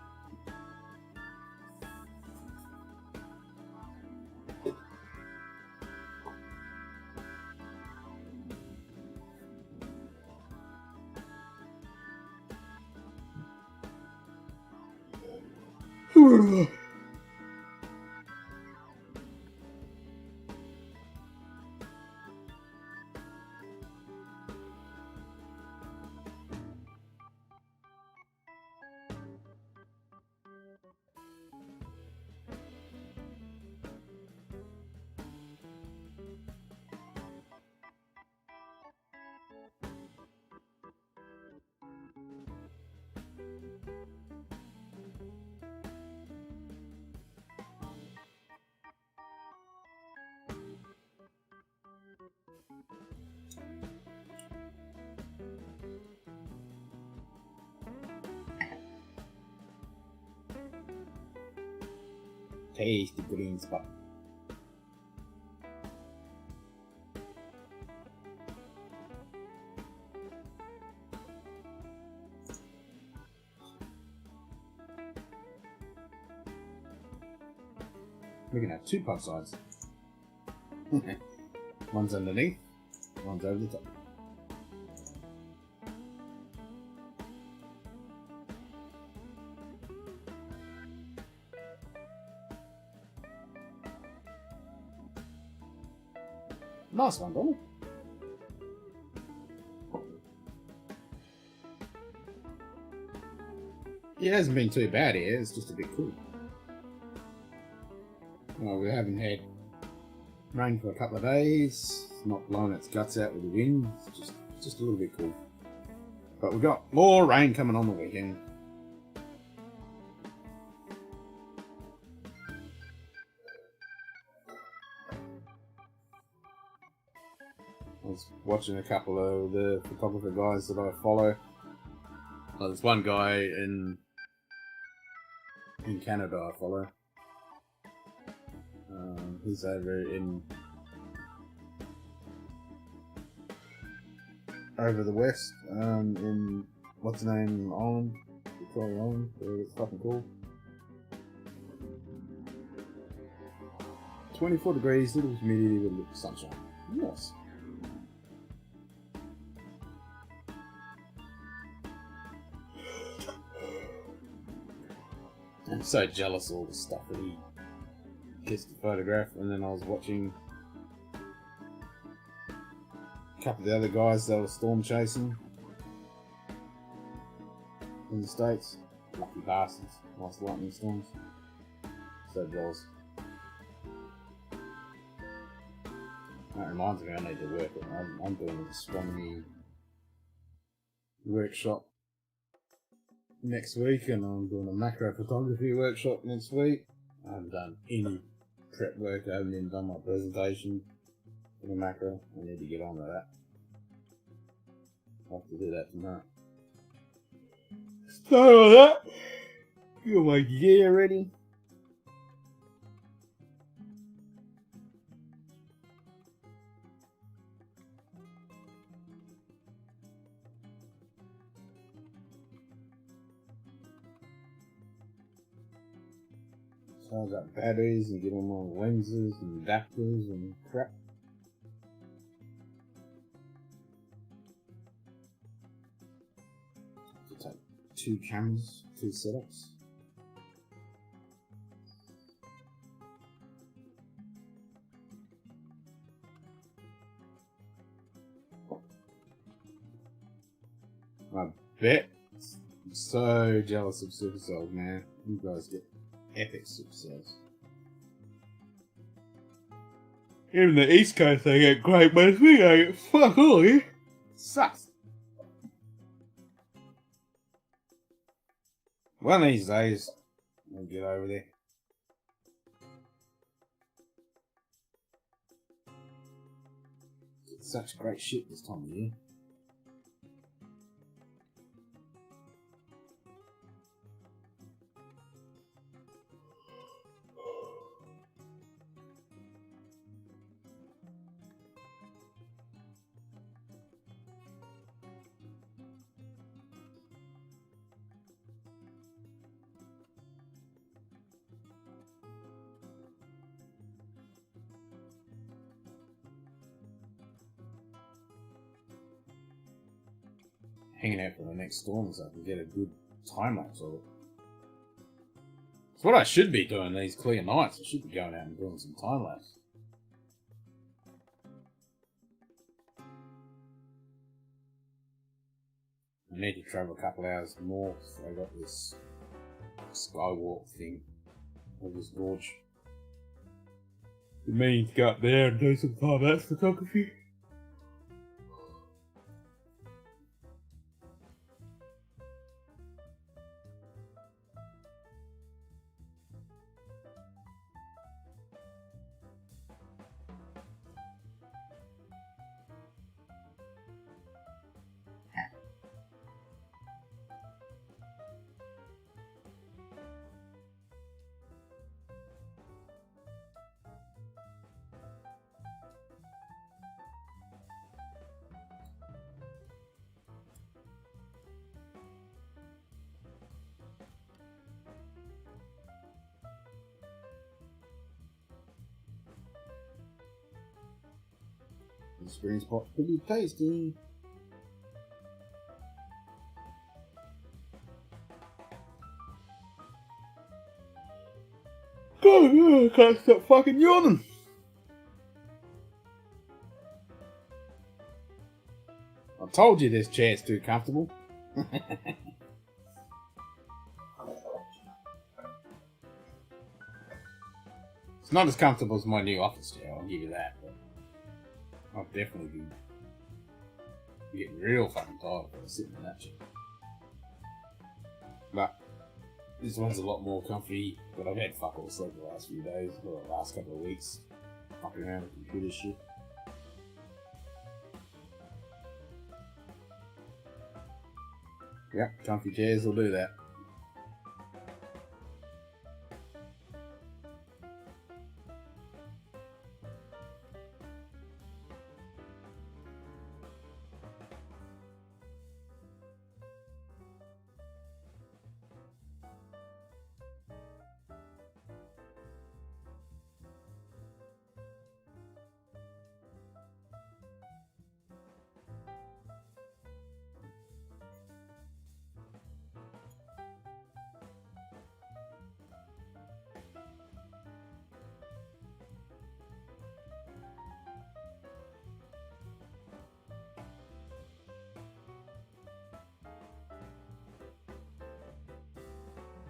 Tasty green spot. We can have 2 pot sides. One's underneath, one's over the top. Nice one, Donald. Yeah, it hasn't been too bad here, it's just a bit cool. Well, we haven't had rain for a couple of days, it's not blowing its guts out with the wind, it's just a little bit cool. But we've got more rain coming on the weekend. I was watching a couple of the photographer guys that I follow. Well, there's one guy in Canada I follow. He's over the west, in what's the name, Island, Victoria Island, where it's fucking cool. 24 degrees, little humidity with a little sunshine. Yes. I'm so jealous of all the stuff that he gets to photograph. And then I was watching a couple of the other guys that were storm chasing in the States. Lucky bastards, nice lightning storms. So jealous. That reminds me, I need to work it. I'm doing an astronomy workshop next week, and I'm doing a macro photography workshop next week. I haven't done any prep work. I haven't even done my presentation for the macro. I need to get on to that. I'll have to do that tomorrow. Start on that. Got my gear ready. So I've got batteries and get all my lenses and adapters and crap. To take 2 cameras, 2 setups. I bet. I'm so jealous of Supercells, man. You guys get epic Supercells. Even the East Coast they get great, but we don't get fuck all here. Sucks. One of these days, I'll get over there. It's such great shit this time of year. Hanging out for the next storm so I can get a good time lapse of it. It's what I should be doing these clear nights. I should be going out and doing some time lapse. I need to travel a couple hours north. I got this skywalk thing of this gorge. It means to go up there and do some time lapse photography. This green spot's pretty tasty. God, I can't stop fucking yawning. I told you this chair's too comfortable. It's not as comfortable as my new office chair, I'll give you that. But I'll definitely be getting real fucking tired if I was sitting in that chair. But this one's a lot more comfy, but I've had fuck all sleep the last few days, or the last couple of weeks. Fucking around with computer shit. Yep, comfy chairs will do that.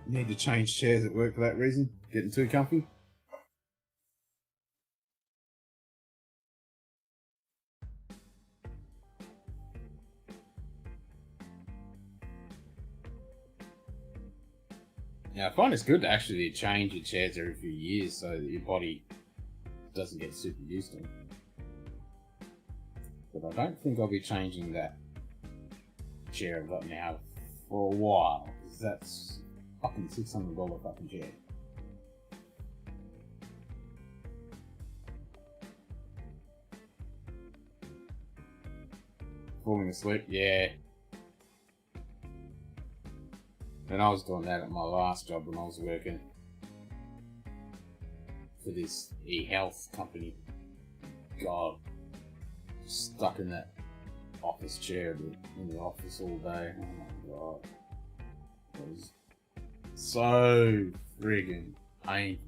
Need to change chairs at work for that reason. Getting too comfy. Yeah, I find it's good to actually change your chairs every few years so that your body doesn't get super used to them. But I don't think I'll be changing that chair I've got now for a while, because that's fucking $600 fucking chair. Falling asleep, yeah. And I was doing that at my last job when I was working for this e-health company. God, stuck in that office chair in the office all day. Oh my god. It was so friggin' painful.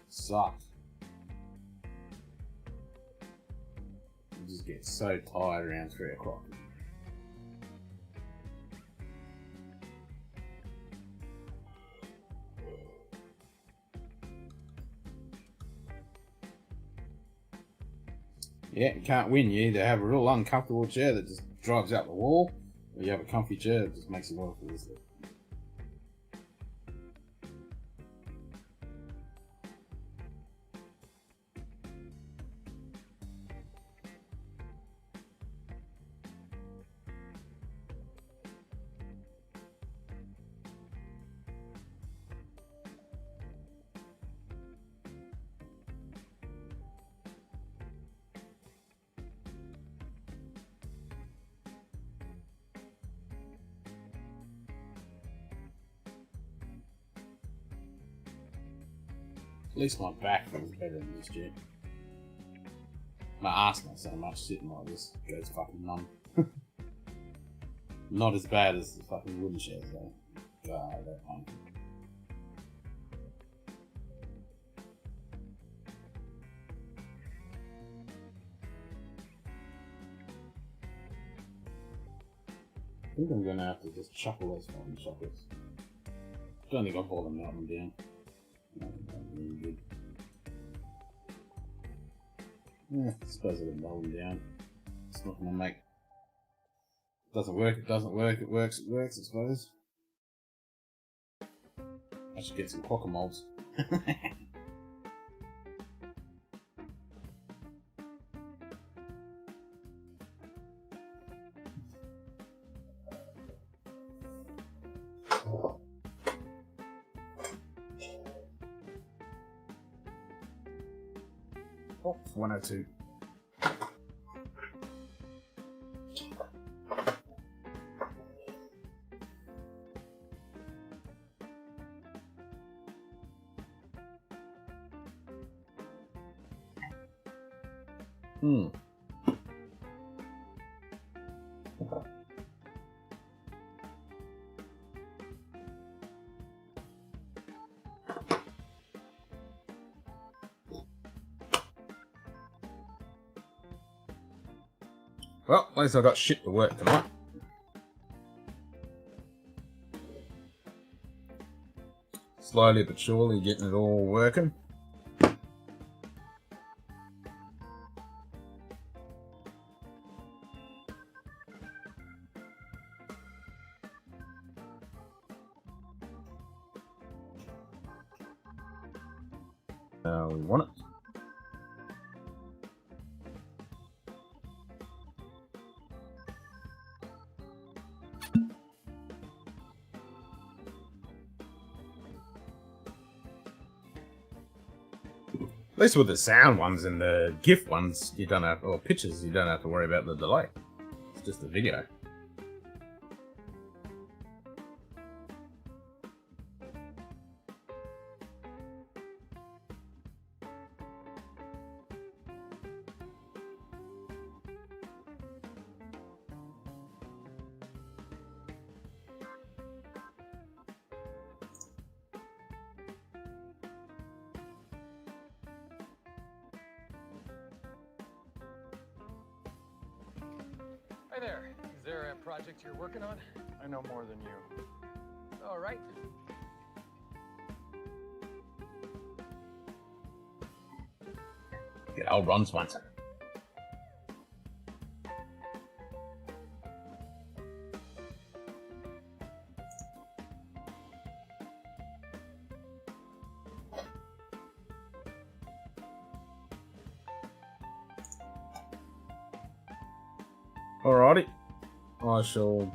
Sucked. You just get so tired around 3 o'clock. Yeah, you can't win. You either have a real uncomfortable chair that just drives out the wall, or you have a comfy chair that just makes you want to fall asleep. At least my back feels better than this chair. My ass not so much, sitting like this goes fucking numb. Not as bad as the fucking wooden chairs though. God, that one. I think I'm gonna have to just chuckle those fucking chocolates. Don't think I'll bother melting them down. No, really good. Yeah, I suppose I can melt them down. It's not gonna make. Doesn't work, it doesn't work, it works, I suppose. I should get some cocker molds. Oh, 102. Well, at least I got shit to work tonight. Slowly but surely getting it all working. Now we want it. At least with the sound ones and the GIF ones, you don't have, or pictures, you don't have to worry about the delay. It's just the video. Hi there. Is there a project you're working on? I know more than you. All right. Good old Ron Swanson. Alrighty, I shall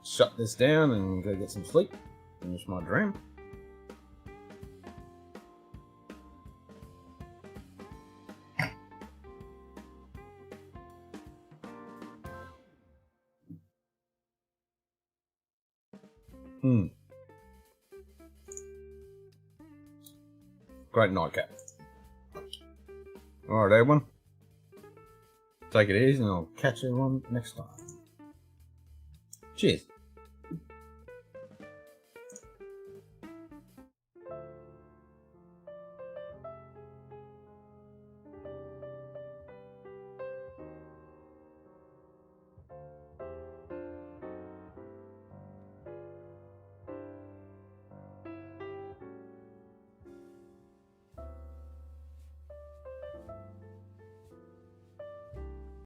shut this down and go get some sleep. Finish my dream. Great nightcap. Alright, everyone. Take it easy and I'll catch everyone next time. Cheers.